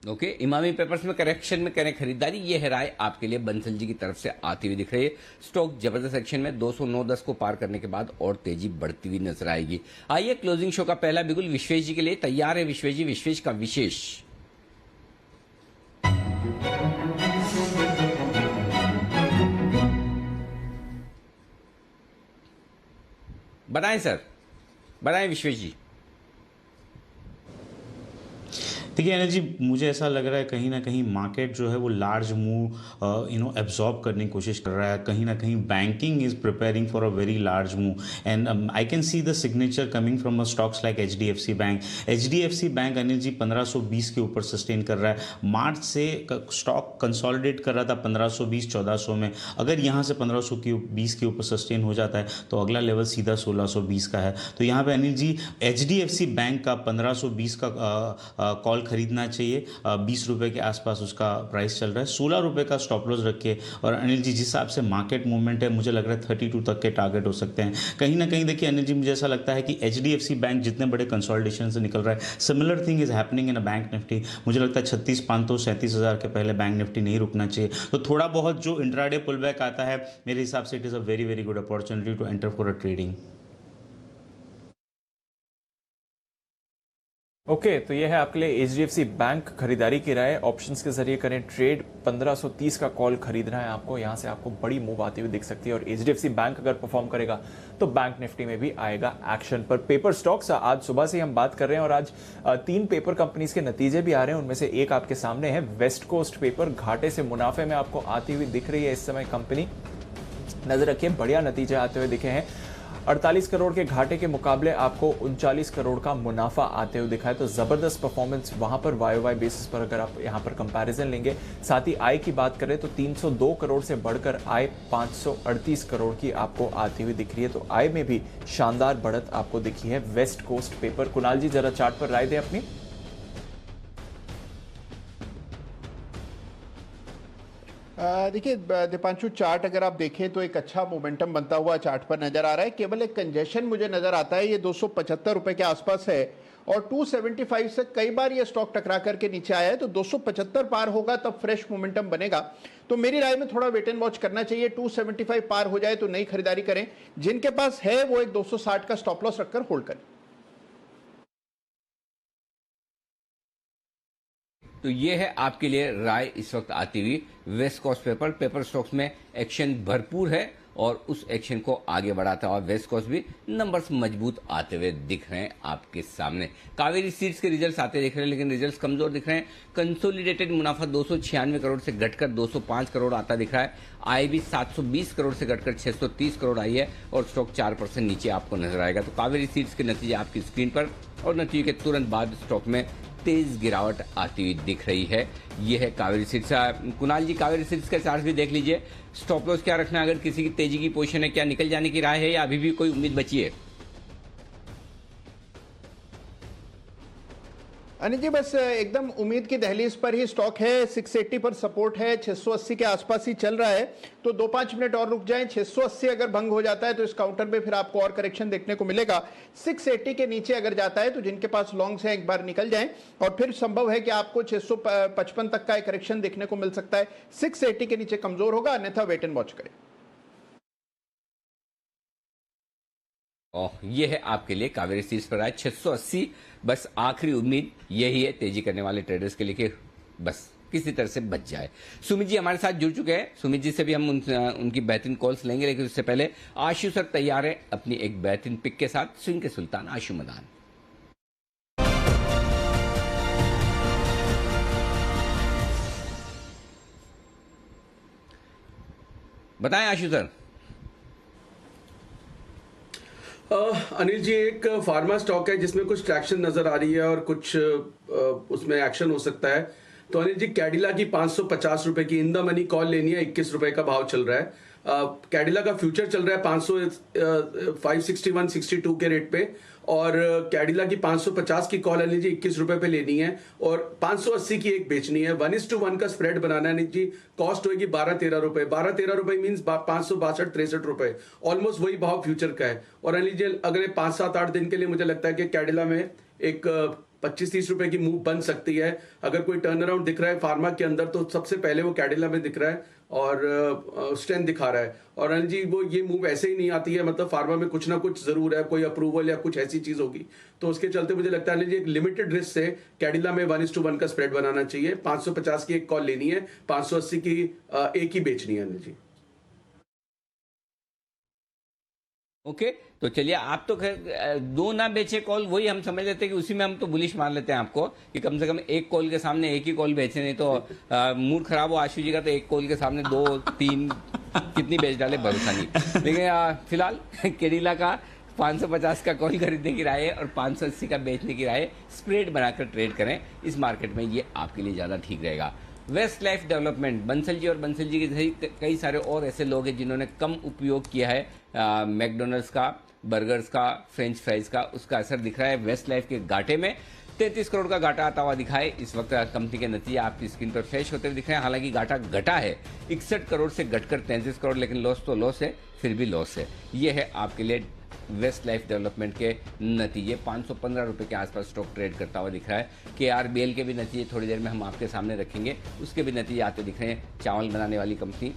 [SPEAKER 1] ओके, इमामी पेपर्स में करेक्शन में करें खरीदारी, ये है राय आपके लिए बंसल जी की तरफ से आती हुई दिख रही है। स्टॉक जबरदस्त एक्शन में 209.10 को पार करने के बाद और तेजी बढ़ती हुई नजर आएगी। आइए क्लोजिंग शो का पहला बिगुल विश्वेश जी के लिए तैयार है। विश्वेश जी, विश्वेश का विशेष। बनाएं सर, बनाएं विश्वेश जी।
[SPEAKER 8] देखिए अनिल जी, मुझे ऐसा लग रहा है कहीं ना कहीं मार्केट जो है वो लार्ज मूव एब्जॉर्ब करने की कोशिश कर रहा है। कहीं ना कहीं banking is preparing for a very large move and I can see the signature coming from stocks like HDFC bank. HDFC bank Anil ji 1520 के ऊपर सस्टेन कर रहा है। मार्च से स्टॉक कंसोलिडेट कर रहा था 1520-1400 में, अगर यहाँ से 1520 के ऊपर सस्टेन हो जाता है तो अगला लेवल सीधा 1620 का है। तो यहाँ पे अनिल जी HDFC बैंक का 1520 का कॉल खरीदना चाहिए। 20 रुपए के आसपास उसका प्राइस चल रहा है। 16 रुपए का स्टॉप लॉस रखिए और अनिल जी जिस हिसाब से मार्केट मूवमेंट है मुझे लग रहा है 32 तक के टारगेट हो सकते हैं। कहीं ना कहीं देखिए अनिल जी, मुझे ऐसा लगता है कि HDFC बैंक जितने बड़े कंसोलिडेशन से निकल रहा है, similar thing is happening in a bank Nifty. मुझे लगता है 36,500 37,000 के पहले बैंक निफ्टी नहीं रुकना चाहिए। तो थोड़ा बहुत जो इंट्राडे पुल बैक आता है मेरे हिसाब से it is a very very good opportunity to enter for a trading.
[SPEAKER 2] Okay, तो ये है आपके लिए HDFC बैंक खरीदारी की राय। ऑप्शंस के जरिए करें ट्रेड। 1530 का कॉल खरीदना है आपको, यहां से आपको बड़ी मूव आती हुई दिख सकती है और HDFC बैंक अगर परफॉर्म करेगा तो बैंक निफ्टी में भी आएगा एक्शन। पर पेपर स्टॉक्स आज सुबह से हम बात कर रहे हैं और आज 3 पेपर कंपनीज के नतीजे भी आ रहे हैं। उनमें से एक आपके सामने है वेस्ट कोस्ट पेपर, घाटे से मुनाफे में आपको आती हुई दिख रही है इस समय कंपनी। नजर रखिए, बढ़िया नतीजे आते हुए दिखे हैं। 48 करोड़ के घाटे के मुकाबले आपको 39 करोड़ का मुनाफा आते हुए दिखा है। तो जबरदस्त परफॉर्मेंस वहां पर YOY बेसिस पर अगर आप यहां पर कंपैरिजन लेंगे। साथ ही आय की बात करें तो 302 करोड़ से बढ़कर आय 538 करोड़ की आपको आती हुई दिख रही है। तो आय में भी शानदार बढ़त आपको दिखी है। वेस्ट कोस्ट पेपर, कुणाल जी जरा चार्ट पर राय दें अपनी।
[SPEAKER 6] देखिए दीपांशु, चार्ट अगर आप देखें तो एक अच्छा मोमेंटम बनता हुआ चार्ट पर नजर आ रहा है। केवल एक कंजेशन मुझे नजर आता है, ये 275 रुपए के आसपास है और 275 से कई बार ये स्टॉक टकरा करके नीचे आया है। तो 275 पार होगा तब फ्रेश मोमेंटम बनेगा। तो मेरी राय में थोड़ा वेट एंड वॉच करना चाहिए। 275 पार हो जाए तो नई खरीदारी करें। जिनके पास है वो एक 260 का स्टॉप लॉस रखकर होल्ड करें।
[SPEAKER 1] तो ये है आपके लिए राय इस वक्त आती हुई वेस्ट कोस्ट पेपर स्टॉक्स में एक्शन भरपूर है और उस एक्शन को आगे बढ़ाता है और वेस्ट कोस्ट भी नंबर्स मजबूत आते हुए दिख रहे हैं आपके सामने। कावेरी सीड्स के रिजल्ट्स आते दिख रहे हैं लेकिन रिजल्ट्स कमजोर दिख रहे हैं। कंसोलिडेटेड मुनाफा 296 करोड़ से घटकर 205 करोड़ आता दिख रहा है। आय भी 720 करोड़ से घटकर 630 करोड़ आई है और स्टॉक 4% नीचे आपको नजर आएगा। तो कावेरी सीड्स के नतीजे आपकी स्क्रीन पर और नतीजे के तुरंत बाद स्टॉक में तेज गिरावट आती हुई दिख रही है। यह है कावेरी सीड्स। कुणाल जी, कावेरी सीड्स का चार्ट भी देख लीजिए। स्टॉप लॉस क्या रखना है अगर किसी की तेजी की पोजीशन है? क्या निकल जाने की राय है या अभी भी कोई उम्मीद बची है?
[SPEAKER 6] अनिल जी, बस एकदम उम्मीद की दहलीज पर ही स्टॉक है। 680 पर सपोर्ट है, 680 के आसपास ही चल रहा है। तो 2-5 मिनट और रुक जाएं। 680 अगर भंग हो जाता है तो इस काउंटर में फिर आपको और करेक्शन देखने को मिलेगा। 680 के नीचे अगर जाता है तो जिनके पास लॉन्ग्स हैं एक बार निकल जाएं और फिर संभव है कि आपको 655 तक का एक करेक्शन देखने को मिल सकता है। 680 के नीचे कमजोर होगा, अन्यथा वेट एंड वॉच करें।
[SPEAKER 1] ये है आपके लिए कावेरी सीड्स पर आए 680 बस आखिरी उम्मीद यही है तेजी करने वाले ट्रेडर्स के लिए कि बस किसी तरह से बच जाए। सुमित जी हमारे साथ जुड़ चुके हैं। सुमित जी से भी हम उनकी बेहतरीन कॉल्स लेंगे लेकिन उससे पहले आशु सर तैयार है अपनी एक बेहतरीन पिक के साथ। स्विंग के सुल्तान आशु मदान। बताएं आशु सर।
[SPEAKER 5] अनिल जी, एक फार्मा स्टॉक है जिसमें कुछ ट्रैक्शन नजर आ रही है और कुछ उसमें एक्शन हो सकता है। तो अनिल जी, कैडिला की 550 रुपए की इन द मनी कॉल लेनी है। 21 रुपए का भाव चल रहा है। कैडिला का फ्यूचर चल रहा है 561.62 के रेट पे और कैडिला की 550 की कॉल अनिल जी 21 रुपए पे लेनी है और 580 की एक बेचनी है। 1:1 का स्प्रेड बनाना है अनिल जी। कॉस्ट होगी 12-13 रुपए। 12-13 रुपए मीन्स 562-63 रुपए, ऑलमोस्ट वही भाव फ्यूचर का है। और अनिल जी अगले 5-7-8 दिन के लिए मुझे लगता है कि कैडिला में एक 25-30 रुपए की मूव बन सकती है। अगर कोई टर्न अराउंड दिख रहा है फार्मा के अंदर तो सबसे पहले वो कैडिला में दिख रहा है और स्ट्रेंथ दिखा रहा है। और अनिल जी वो ये मूव ऐसे ही नहीं आती है, मतलब फार्मा में कुछ ना कुछ जरूर है, कोई अप्रूवल या कुछ ऐसी चीज होगी। तो उसके चलते मुझे लगता है अनिल जी एक लिमिटेड रिस्क से कैडिला में 1:1 का स्प्रेड बनाना चाहिए। 550 की एक कॉल लेनी है, 580 की एक ही बेचनी है अनिल जी।
[SPEAKER 1] ओके तो चलिए, आप तो दो ना बेचे कॉल, वही हम समझ लेते हैं कि उसी में हम तो बुलिश मान लेते हैं आपको कि कम से कम एक कॉल के सामने एक ही कॉल बेचे, नहीं तो मूड खराब हो आशु जी का तो एक कॉल के सामने 2-3 कितनी बेच डाले भरोसा नहीं। लेकिन फिलहाल केडिला का 550 का कॉल खरीदने की राय है और 580 का बेचने की राय है। स्प्रेड बनाकर ट्रेड करें इस मार्केट में, ये आपके लिए ज्यादा ठीक रहेगा। Waste life development, Bansal ji और बंसल जी के कई सारे और ऐसे लोग हैं जिन्होंने कम उपयोग किया है मैकडोनल्ड्स का, बर्गर्स का, फ्रेंच फ्राइज का, उसका असर दिख रहा है वेस्ट लाइफ के घाटे में। 33 करोड़ का घाटा आता हुआ दिखा है। इस वक्त कंपनी के नतीजे आपकी स्क्रीन पर फ्लैश होते हुए दिख रहे हैं। हालांकि घाटा घटा है 61 करोड़ से घटकर 33 करोड़, लेकिन लॉस तो लॉस है, फिर भी लॉस है। ये है आपके लिए वेस्ट लाइफ डेवलपमेंट के नतीजे। 515 रुपए के आसपास स्टॉक ट्रेड करता हुआ दिख रहा है। KRBL के भी नतीजे थोड़ी देर में हम आपके सामने रखेंगे, उसके भी नतीजे आते दिख रहे हैं। चावल बनाने वाली कंपनी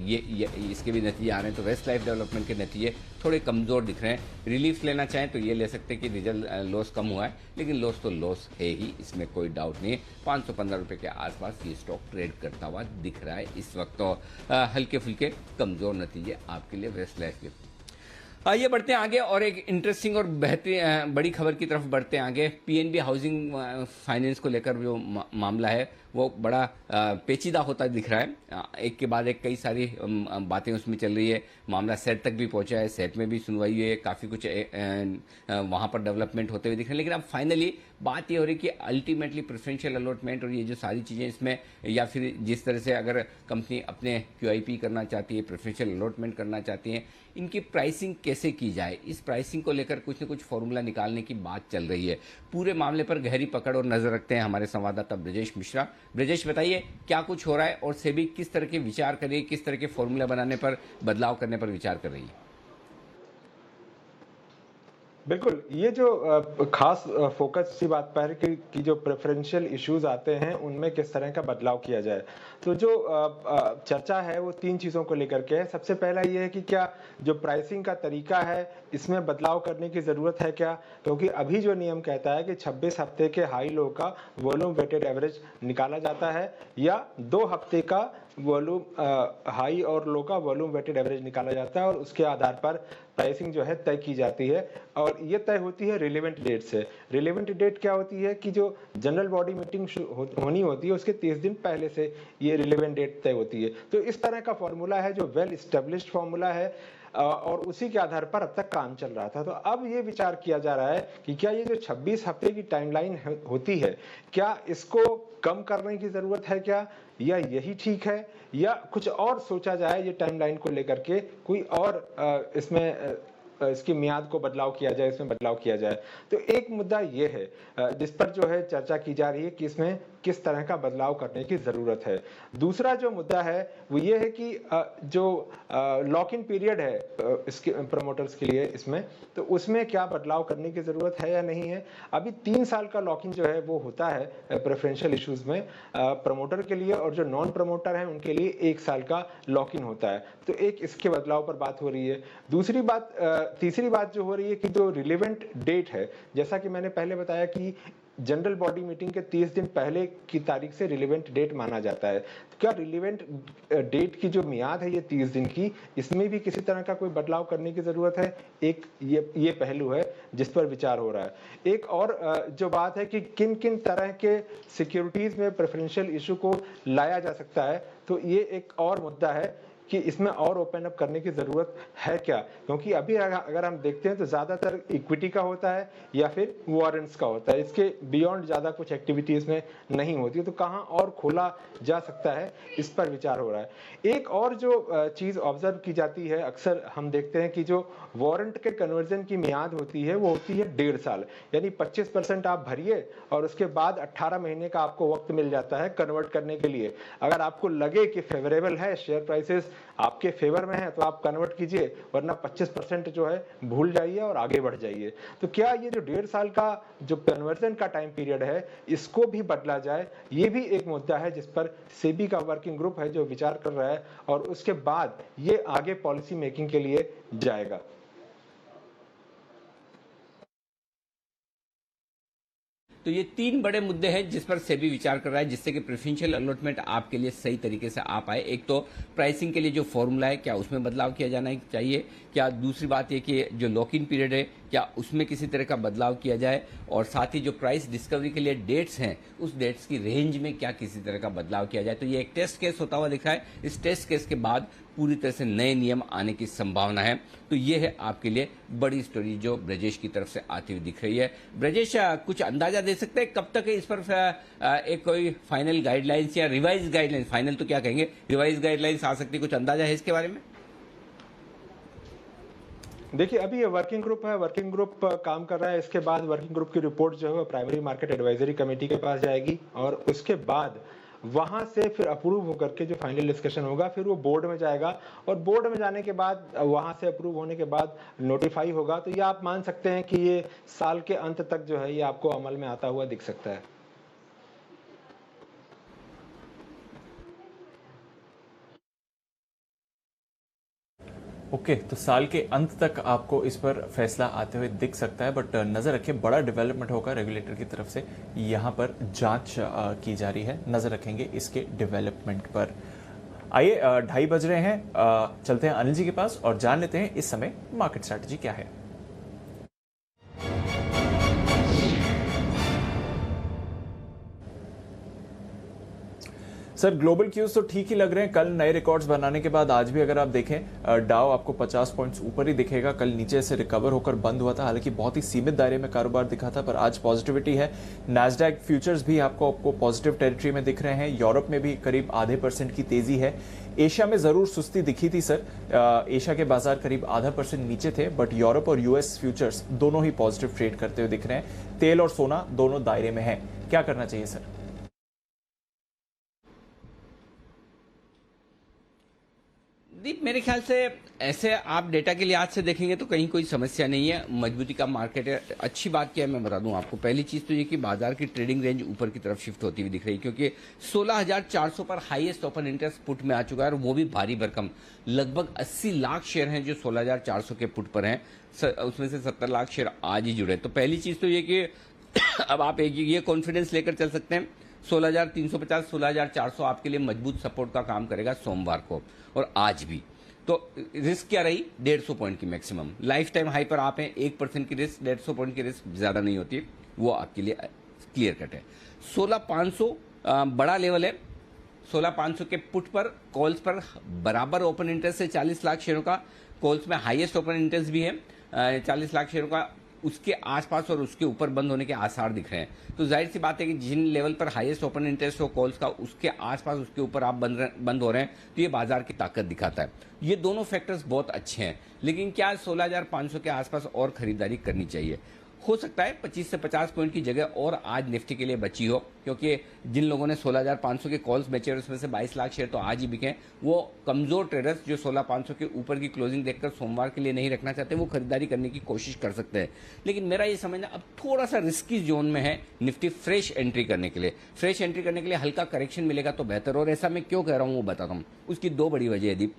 [SPEAKER 1] ये इसके भी नतीजे आ रहे हैं। तो वेस्ट लाइफ डेवलपमेंट के नतीजे थोड़े कमज़ोर दिख रहे हैं। रिलीफ लेना चाहें तो ये ले सकते हैं कि रिजल्ट लॉस कम हुआ है, लेकिन लॉस तो लॉस है ही, इसमें कोई डाउट नहीं है। 515 रुपए के आसपास ये स्टॉक ट्रेड करता हुआ दिख रहा है इस वक्त। तो हल्के फुल्के कमज़ोर नतीजे आपके लिए वेस्ट लाइफ के। आइए बढ़ते हैं आगे और एक इंटरेस्टिंग और बेहतरीन बड़ी खबर की तरफ बढ़ते हैं आगे। पीएनबी हाउसिंग फाइनेंस को लेकर जो मामला है वो बड़ा पेचीदा होता दिख रहा है। एक के बाद एक कई सारी बातें उसमें चल रही है। मामला सेट तक भी पहुंचा है, सेट में भी सुनवाई हुई है, काफ़ी कुछ वहाँ पर डेवलपमेंट होते हुए दिख रहे हैं। लेकिन अब फाइनली बात ये हो रही है कि अल्टीमेटली प्रेफरेंशियल अलॉटमेंट और ये जो सारी चीज़ें इसमें, या फिर जिस तरह से अगर कंपनी अपने QIP करना चाहती है, प्रेफरेंशियल अलॉटमेंट करना चाहती है, इनकी प्राइसिंग कैसे की जाए, इस प्राइसिंग को लेकर कुछ न कुछ फॉर्मूला निकालने की बात चल रही है। पूरे मामले पर गहरी पकड़ और नजर रखते हैं हमारे संवाददाता ब्रजेश मिश्रा। ब्रजेश, बताइए क्या कुछ हो रहा है और सेबी किस तरह के विचार कर रही है, किस तरह के फॉर्मूला बनाने पर, बदलाव करने पर विचार कर रही है?
[SPEAKER 10] बिल्कुल, ये जो खास फोकस की बात पर है कि जो प्रेफरेंशियल इश्यूज आते हैं उनमें किस तरह का बदलाव किया जाए। तो जो चर्चा है वो 3 चीज़ों को लेकर के है। सबसे पहला ये है कि क्या जो प्राइसिंग का तरीका है इसमें बदलाव करने की ज़रूरत है क्या, क्योंकि अभी जो नियम कहता है कि 26 हफ्ते के हाई लो का वॉल्यूम वेटेड एवरेज निकाला जाता है या 2 हफ्ते का वॉल्यूम हाई और लो का वॉल्यूम वेटेड एवरेज निकाला जाता है और उसके आधार पर प्राइसिंग जो है तय की जाती है और ये तय होती है रिलेवेंट डेट से। रिलेवेंट डेट क्या होती है कि जो जनरल बॉडी मीटिंग होनी होती है उसके 30 दिन पहले से ये रिलेवेंट डेट तय होती है। तो इस तरह का फॉर्मूला है जो वेल एस्टेब्लिश्ड फॉर्मूला है और उसी के आधार पर अब तक काम चल रहा था। तो अब ये विचार किया जा रहा है कि क्या ये जो 26 हफ्ते की टाइमलाइन होती है क्या इसको कम करने की जरूरत है क्या, या यही ठीक है, या कुछ और सोचा जाए ये टाइमलाइन को लेकर के, कोई और इसमें इसकी मियाद को बदलाव किया जाए, इसमें बदलाव किया जाए। तो एक मुद्दा ये है जिस पर जो है चर्चा की जा रही है कि इसमें किस तरह का बदलाव करने की जरूरत है। दूसरा जो मुद्दा है वो ये है कि जो लॉक इन पीरियड है इसके प्रमोटर्स के लिए इसमें, तो उसमें क्या बदलाव करने की जरूरत है या नहीं है। अभी 3 साल का लॉक इन जो है वो होता है प्रेफरेंशियल इश्यूज में प्रमोटर के लिए, और जो नॉन प्रमोटर है उनके लिए 1 साल का लॉक इन होता है। तो एक इसके बदलाव पर बात हो रही है। तीसरी बात जो हो रही है कि जो रिलेवेंट डेट है, जैसा कि मैंने पहले बताया कि जनरल बॉडी मीटिंग के 30 दिन पहले की तारीख से रिलेवेंट डेट माना जाता है। तो क्या रिलेवेंट डेट की जो मियाद है ये 30 दिन की, इसमें भी किसी तरह का कोई बदलाव करने की जरूरत है। एक ये पहलू है जिस पर विचार हो रहा है। एक और जो बात है कि किन किन तरह के सिक्योरिटीज में प्रेफरेंशियल इशू को लाया जा सकता है, तो ये एक और मुद्दा है कि इसमें और ओपन अप करने की जरूरत है क्या, क्योंकि अभी अगर हम देखते हैं तो ज्यादातर इक्विटी का होता है या फिर वारंट्स का होता है, इसके बियॉन्ड ज्यादा कुछ एक्टिविटीज में नहीं होती। तो कहां और खोला जा सकता है, इस पर विचार हो रहा है। एक और जो चीज ऑब्जर्व की जाती है, अक्सर हम देखते हैं कि जो वारंट के कन्वर्जन की मियाद होती है वो होती है 1.5 साल, यानी 25% आप भरिए और उसके बाद 18 महीने का आपको वक्त मिल जाता है कन्वर्ट करने के लिए। अगर आपको लगे कि फेवरेबल है, शेयर प्राइसेस आपके फेवर में है, तो आप कन्वर्ट कीजिए, वरना 25% जो है भूल जाइए और आगे बढ़ जाइए। तो क्या ये जो 1.5 साल का जो कन्वर्जन का टाइम पीरियड है इसको भी बदला जाए, ये भी एक मुद्दा है जिस पर सेबी का वर्किंग ग्रुप है जो विचार कर रहा है और उसके बाद ये आगे पॉलिसी मेकिंग के लिए जाएगा।
[SPEAKER 1] तो ये 3 बड़े मुद्दे हैं जिस पर सेबी विचार कर रहा है, जिससे कि प्रेफरेंशियल अलॉटमेंट आपके लिए सही तरीके से आ पाए। एक तो प्राइसिंग के लिए जो फॉर्मूला है क्या उसमें बदलाव किया जाना चाहिए, क्या दूसरी बात ये कि जो लॉक इन पीरियड है क्या उसमें किसी तरह का बदलाव किया जाए, और साथ ही जो प्राइस डिस्कवरी के लिए डेट्स हैं उस डेट्स की रेंज में क्या किसी तरह का बदलाव किया जाए। तो ये एक टेस्ट केस होता हुआ दिख रहा है। इस टेस्ट केस के बाद पूरी तरह से नए नियम आने की संभावना है। तो ये है आपके लिए बड़ी स्टोरी जो ब्रजेश की तरफ से आती हुई दिख रही है। ब्रजेश, कुछ अंदाजा दे सकते हैं कब तक इस पर एक कोई फाइनल गाइडलाइंस या रिवाइज गाइडलाइंस, फाइनल तो क्या कहेंगे, रिवाइज गाइडलाइंस आ सकती है, कुछ अंदाजा है इसके बारे में?
[SPEAKER 10] देखिए, अभी ये वर्किंग ग्रुप है, वर्किंग ग्रुप काम कर रहा है। इसके बाद वर्किंग ग्रुप की रिपोर्ट जो है वो प्राइमरी मार्केट एडवाइजरी कमेटी के पास जाएगी और उसके बाद वहां से फिर अप्रूव होकर के जो फाइनल डिस्कशन होगा फिर वो बोर्ड में जाएगा और बोर्ड में जाने के बाद वहां से अप्रूव होने के बाद नोटिफाई होगा। तो ये आप मान सकते हैं कि ये साल के अंत तक जो है ये आपको अमल में आता हुआ दिख सकता है।
[SPEAKER 2] ओके, तो साल के अंत तक आपको इस पर फैसला आते हुए दिख सकता है, बट नजर रखिए बड़ा डेवलपमेंट होगा रेगुलेटर की तरफ से, यहाँ पर जांच की जा रही है, नजर रखेंगे इसके डेवलपमेंट पर। आइए 2:30 बज रहे हैं, चलते हैं अनिल जी के पास और जान लेते हैं इस समय मार्केट स्ट्रैटेजी क्या है। सर ग्लोबल क्यूज तो ठीक ही लग रहे हैं। कल नए रिकॉर्ड्स बनाने के बाद आज भी अगर आप देखें डाउ आपको 50 पॉइंट्स ऊपर ही दिखेगा। कल नीचे से रिकवर होकर बंद हुआ था, हालांकि बहुत ही सीमित दायरे में कारोबार दिखा था, पर आज पॉजिटिविटी है। नैस्डैक फ्यूचर्स भी आपको पॉजिटिव टेरिटरी में दिख रहे हैं। यूरोप में भी करीब आधे % की तेजी है। एशिया में जरूर सुस्ती दिखी थी सर, एशिया के बाजार करीब ½ % नीचे थे, बट यूरोप और यूएस फ्यूचर्स दोनों ही पॉजिटिव ट्रेड करते हुए दिख रहे हैं। तेल और सोना दोनों दायरे में है। क्या करना चाहिए सर?
[SPEAKER 1] दीप, मेरे ख्याल से ऐसे आप डेटा के लिहाज से देखेंगे तो कहीं कोई समस्या नहीं है। मजबूती का मार्केट है। अच्छी बात क्या है मैं बता दूं आपको। पहली चीज तो ये कि बाजार की ट्रेडिंग रेंज ऊपर की तरफ शिफ्ट होती हुई दिख रही है, क्योंकि 16,400 पर हाईएस्ट ओपन इंटरेस्ट पुट में आ चुका है, और वो भी भारी भरकम। लगभग 80 लाख शेयर हैं जो 16,400 के पुट पर हैं, उसमें से 70 लाख शेयर आज ही जुड़े। तो पहली चीज तो ये कि अब आप एक ये कॉन्फिडेंस लेकर चल सकते हैं 16,350 16,400 आपके लिए मजबूत सपोर्ट का काम करेगा सोमवार को और आज भी। तो रिस्क क्या रही? 150 पॉइंट की मैक्सिमम। लाइफ टाइम हाई पर आप हैं, 1% की रिस्क, 150 पॉइंट की रिस्क ज्यादा नहीं होती, वो आपके लिए क्लियर कट है। 16,500 बड़ा लेवल है। 16,500 के पुट पर कॉल्स पर बराबर ओपन इंटरेस्ट है 40 लाख शेयरों का। कॉल्स में हाईएस्ट ओपन इंटरेस्ट भी है 40 लाख शेयरों का। उसके आसपास और उसके ऊपर बंद होने के आसार दिख रहे हैं। तो जाहिर सी बात है कि जिन लेवल पर हाईएस्ट ओपन इंटरेस्ट हो कॉल्स का, उसके आसपास उसके ऊपर आप बंद हो रहे हैं, तो ये बाजार की ताकत दिखाता है। ये दोनों फैक्टर्स बहुत अच्छे हैं, लेकिन क्या 16,500 के आसपास और खरीदारी करनी चाहिए? हो सकता है 25 से 50 पॉइंट की जगह और आज निफ्टी के लिए बची हो, क्योंकि जिन लोगों ने 16,500 के कॉल्स बेचे और उसमें से 22 लाख शेयर तो आज ही बिके, वो कमजोर ट्रेडर्स जो 16,500 के ऊपर की क्लोजिंग देखकर सोमवार के लिए नहीं रखना चाहते, वो खरीदारी करने की कोशिश कर सकते हैं। लेकिन मेरा ये समझना अब थोड़ा सा रिस्की जोन में है निफ्टी फ्रेश एंट्री करने के लिए। फ्रेश एंट्री करने के लिए हल्का करेक्शन मिलेगा तो बेहतर। और ऐसा मैं क्यों कह रहा हूँ वो बताता हूँ। उसकी 2 बड़ी वजह है दीप।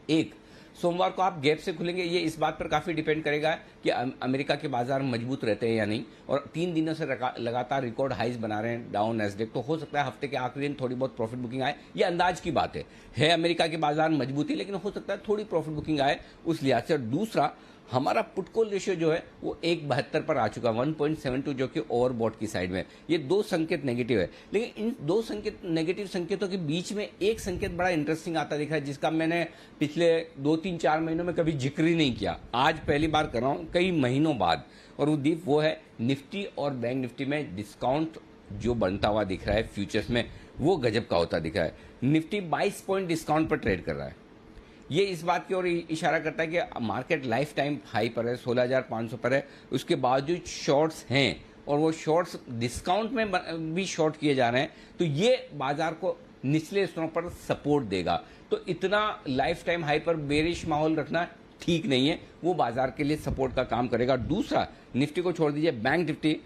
[SPEAKER 1] एक, सोमवार को आप गैप से खुलेंगे, ये इस बात पर काफी डिपेंड करेगा कि अमेरिका के बाजार मजबूत रहते हैं या नहीं। और 3 दिनों से लगातार रिकॉर्ड हाइज बना रहे हैं डाउ नैस्डैक, तो हो सकता है हफ्ते के आखिरी दिन थोड़ी बहुत प्रॉफिट बुकिंग आए। ये अंदाज की बात है अमेरिका के बाजार मजबूती, लेकिन हो सकता है थोड़ी प्रॉफिट बुकिंग आए उस लिहाज से। और दूसरा, हमारा पुट कॉल रेशियो जो है वो 1.72 पर आ चुका, 1.72, जो कि ओवरबॉट की साइड में। ये 2 संकेत नेगेटिव है, लेकिन इन 2 नेगेटिव संकेतों के बीच में एक संकेत बड़ा इंटरेस्टिंग आता दिख रहा है, जिसका मैंने पिछले 2-3-4 महीनों में कभी जिक्र ही नहीं किया। आज पहली बार कर रहा हूं कई महीनों बाद। और वो दीप वो है निफ्टी और बैंक निफ्टी में डिस्काउंट जो बनता हुआ दिख रहा है फ्यूचर्स में, वो गजब का होता दिख रहा है। निफ्टी 22 पॉइंट डिस्काउंट पर ट्रेड कर रहा है। ये इस बात की ओर इशारा करता है कि मार्केट लाइफ टाइम हाई पर है, 16,500 पर है, उसके बावजूद शॉर्ट्स हैं और वो शॉर्ट्स डिस्काउंट में भी शॉर्ट किए जा रहे हैं। तो ये बाजार को निचले स्तरों पर सपोर्ट देगा। तो इतना लाइफ टाइम हाई पर बेरिश माहौल रखना ठीक नहीं है, वो बाजार के लिए सपोर्ट का काम करेगा। दूसरा, निफ्टी को छोड़ दीजिए, बैंक निफ्टी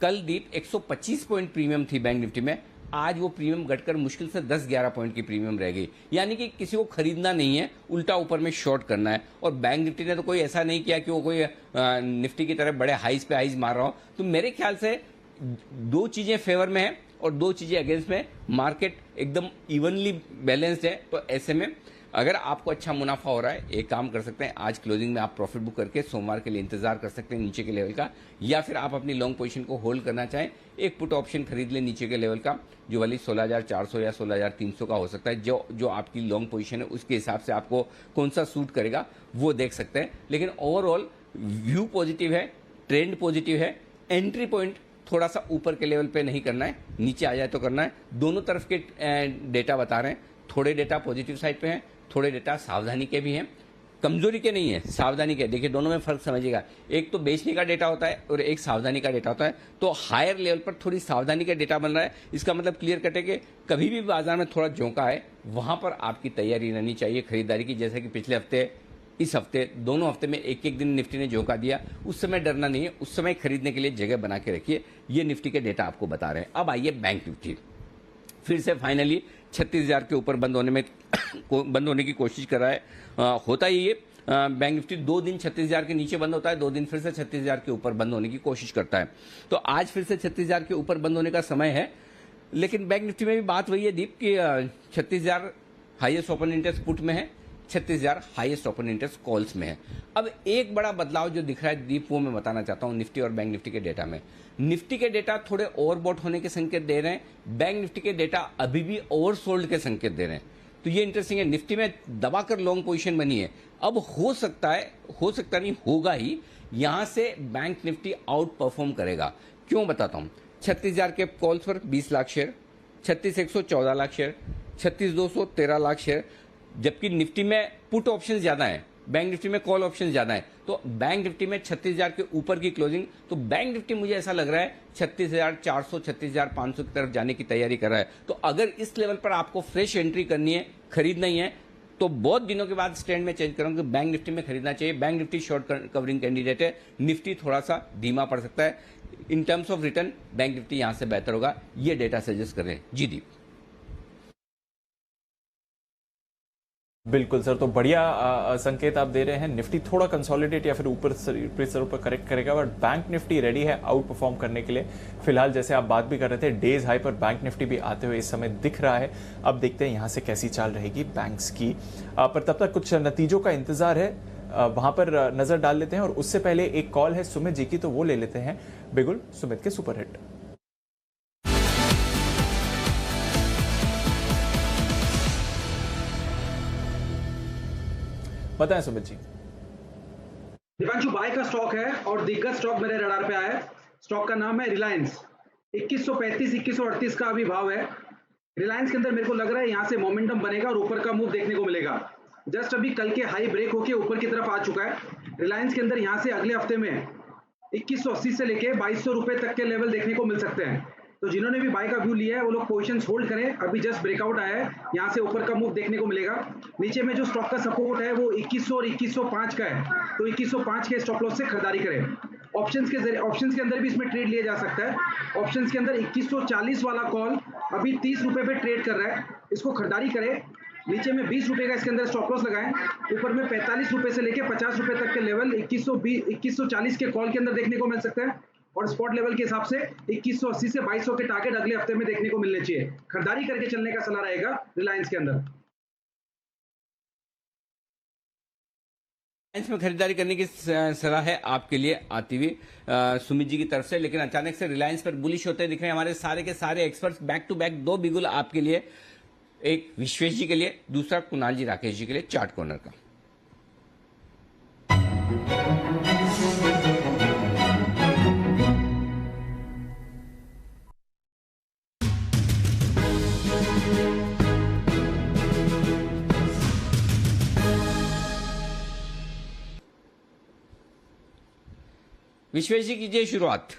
[SPEAKER 1] कल दीप 125 पॉइंट प्रीमियम थी बैंक निफ्टी में, आज वो प्रीमियम घटकर मुश्किल से 10-11 पॉइंट की प्रीमियम रह गई। यानी कि किसी को खरीदना नहीं है, उल्टा ऊपर में शॉर्ट करना है। और बैंक निफ्टी ने तो कोई ऐसा नहीं किया कि वो कोई निफ्टी की तरह बड़े हाइज पे हाइज मार रहा हो। तो मेरे ख्याल से 2 चीजें फेवर में है और 2 चीजें अगेंस्ट में। मार्केट एकदम इवनली बैलेंस्ड है। तो ऐसे में अगर आपको अच्छा मुनाफा हो रहा है, एक काम कर सकते हैं, आज क्लोजिंग में आप प्रॉफिट बुक करके सोमवार के लिए इंतजार कर सकते हैं नीचे के लेवल का, या फिर आप अपनी लॉन्ग पोजीशन को होल्ड करना चाहें, एक पुट ऑप्शन खरीद लें नीचे के लेवल का, जो वाली 16,400 या 16,300 का हो सकता है। जो आपकी लॉन्ग पोजीशन है उसके हिसाब से आपको कौन सा सूट करेगा वो देख सकते हैं। लेकिन ओवरऑल व्यू पॉजिटिव है, ट्रेंड पॉजिटिव है। एंट्री पॉइंट थोड़ा सा ऊपर के लेवल पे नहीं करना है, नीचे आ जाए तो करना है। दोनों तरफ के डेटा बता रहे हैं, थोड़े डेटा पॉजिटिव साइड पे हैं, थोड़े डेटा सावधानी के भी हैं, कमजोरी के नहीं है, सावधानी के। देखिए दोनों में फर्क समझिएगा, एक तो बेचने का डेटा होता है और एक सावधानी का डेटा होता है। तो हायर लेवल पर थोड़ी सावधानी का डेटा बन रहा है, इसका मतलब क्लियर कट है कि कभी भी बाजार में थोड़ा झोंका है, वहां पर आपकी तैयारी रहनी चाहिए खरीदारी की। जैसे कि पिछले हफ्ते, इस हफ्ते, दोनों हफ्ते में एक दिन निफ्टी ने झोंका दिया, उस समय डरना नहीं है, उस समय खरीदने के लिए जगह बना के रखिए। ये निफ्टी के डेटा आपको बता रहे हैं। अब आइए बैंक निफ्टी, फिर से फाइनली 36,000 के ऊपर बंद होने की कोशिश कर रहा है। होता ही ये बैंक निफ्टी 2 दिन 36,000 के नीचे बंद होता है, 2 दिन फिर से 36,000 के ऊपर बंद होने की कोशिश करता है। तो आज फिर से 36,000 के ऊपर बंद होने का समय है। लेकिन बैंक निफ्टी में भी बात वही है दीप कि 36,000 हाईएस्ट ओपन इंटरेस्ट पुट में है, 36,000 हाईएस्ट ओपन इंटरेस्ट कॉल्स में है। अब एक बड़ा बदलाव जो दिख रहा है दीप, वो मैं बताना चाहता हूं निफ्टी और बैंक निफ्टी के डेटा में। निफ्टी के डेटा थोड़े ओवरबॉट होने के संकेत दे रहे हैं, बैंक निफ्टी के डेटा अभी भी ओवरसोल्ड के संकेत दे रहे हैं। तो ये इंटरेस्टिंग है, निफ्टी में दबाकर लॉन्ग पोजीशन बनी है। अब हो सकता नहीं, होगा ही, यहां से बैंक निफ्टी आउट परफॉर्म करेगा। क्यों बताता हूं। 36,000 के कॉल्स पर 20 lakh share, 36,100 14 lakh share, 36,200 13 lakh share, जबकि निफ्टी में पुट ऑप्शन ज्यादा है, बैंक निफ्टी में कॉल ऑप्शन ज्यादा है। तो बैंक निफ्टी में 36,000 के ऊपर की क्लोजिंग, तो बैंक निफ्टी मुझे ऐसा लग रहा है 36,400 36,500 की तरफ जाने की तैयारी कर रहा है। तो अगर इस लेवल पर आपको फ्रेश एंट्री करनी है, खरीदना ही है, तो बहुत दिनों के बाद स्टैंड में चेंज करूंगा कि बैंक निफ्टी में खरीदना चाहिए। Bank Nifty short covering candidate है, निफ्टी थोड़ा सा धीमा पड़ सकता है। In terms of return bank Nifty यहां से बेहतर होगा, ये डेटा सजेस्ट कर रहे हैं। जी दीप।
[SPEAKER 2] बिल्कुल सर, तो बढ़िया संकेत आप दे रहे हैं। निफ्टी थोड़ा कंसोलिडेट या फिर ऊपर स्तरों पर करेक्ट करेगा, बट बैंक निफ्टी रेडी है आउट परफॉर्म करने के लिए। फिलहाल जैसे आप बात भी कर रहे थे, डेज हाई पर बैंक निफ्टी भी आते हुए इस समय दिख रहा है। अब देखते हैं यहां से कैसी चाल रहेगी बैंक्स की, पर तब तक कुछ नतीजों का इंतजार है, वहां पर नजर डाल लेते हैं। और उससे पहले एक कॉल है सुमित जी की, तो वो ले लेते हैं। बिगुल, सुमित के सुपरहिट। बताएं सुमित जी।
[SPEAKER 11] दीपांशु, बाय का स्टॉक है और दिग्गज स्टॉक मेरे रडार पे आया है। स्टॉक का नाम है रिलायंस। 2135 2138 का अभी भाव है। रिलायंस के अंदर मेरे को लग रहा है यहां से मोमेंटम बनेगा और ऊपर का मूव देखने को मिलेगा। जस्ट अभी कल के हाई ब्रेक होके ऊपर की तरफ आ चुका है। रिलायंस के अंदर यहां से अगले हफ्ते में 2180 से लेके 2200 रुपए तक के लेवल देखने को मिल सकते हैं। तो जिन्होंने भी बाय का व्यू लिया है वो लोग पोजीशंस होल्ड करें। अभी जस्ट ब्रेकआउट आया है, यहां से ऊपर का मूव देखने को मिलेगा। नीचे में जो स्टॉक का सपोर्ट है वो 2100 और 2105 का है, तो 2105 के स्टॉप लॉस से खरीदारी करें। ऑप्शंस के अंदर भी इसमें ट्रेड लिया जा सकता है। ऑप्शंस के अंदर 2140 वाला कॉल अभी 30 रुपए पे ट्रेड कर रहा है, इसको खरीदारी करें। नीचे में 20 रुपए का इसके अंदर स्टॉप लॉस लगाएं। ऊपर में 45 रुपए से लेके 50 रुपए तक के लेवल 2140 के कॉल के अंदर देखने को मिल सकता है। और स्पॉट लेवल के हिसाब से 2180 से 2200 के टारगेट अगले हफ्ते में देखने को मिलने चाहिए। खरीदारी करके चलने का सलाह रहेगा रिलायंस के अंदर।
[SPEAKER 1] रिलायंस में खरीदारी करने की सलाह है आपके लिए आती हुई सुमित जी की तरफ से। लेकिन अचानक से रिलायंस पर बुलिश होते दिख रहे हैं हमारे सारे के सारे एक्सपर्ट्स। बैक टू बैक दो बिगुल आपके लिए, एक विश्वेश जी के लिए, दूसरा कुणाल जी राकेश जी के लिए चार्ट कॉर्नर का। विश्वेश जी कीजिए शुरुआत।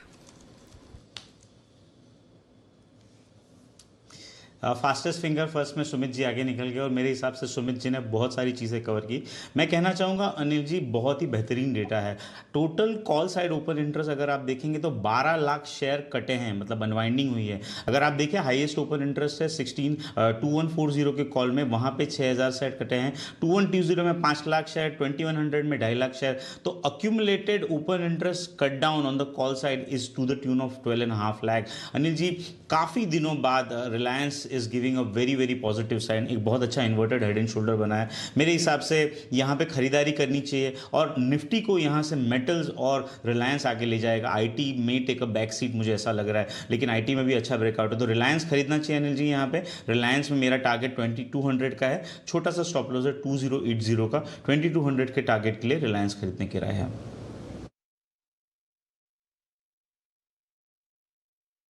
[SPEAKER 8] फास्टेस्ट फिंगर फर्स्ट में सुमित जी आगे निकल गए और मेरे हिसाब से सुमित जी ने बहुत सारी चीज़ें कवर की। मैं कहना चाहूँगा अनिल जी बहुत ही बेहतरीन डेटा है। Total call side open interest अगर आप देखेंगे तो 12 लाख शेयर कटे हैं, मतलब अनवाइंडिंग हुई है। अगर आप देखें हाईएस्ट ओपन इंटरेस्ट है 2140 के कॉल में, वहाँ पे 6000 शेयर कटे हैं। 2120 में 5 लाख शेयर, 2100 में 2.5 लाख शेयर। तो accumulated open interest cut down on the call side is to the tune of 12.5 lakh. Anil ji काफ़ी दिनों बाद Reliance is giving a very very positive sign. एक बहुत अच्छा इन्वर्टेड हेड एंड शोल्डर बना है। मेरे हिसाब से यहाँ पे खरीदारी करनी चाहिए और निफ्टी को यहाँ से मेटल्स और रिलायंस आगे ले जाएगा। आईटी में टेक अ बैक सीट, मुझे ऐसा लग रहा है, लेकिन आईटी में भी अच्छा ब्रेकआउट है तो रिलायंस खरीदना चाहिए अनिल जी। यहाँ पे रिलायंस में मेरा टारगेट 2200 का है, छोटा सा स्टॉप लॉस है 2080 का। 2200 के टारगेट के लिए रिलायंस खरीदने की राय है।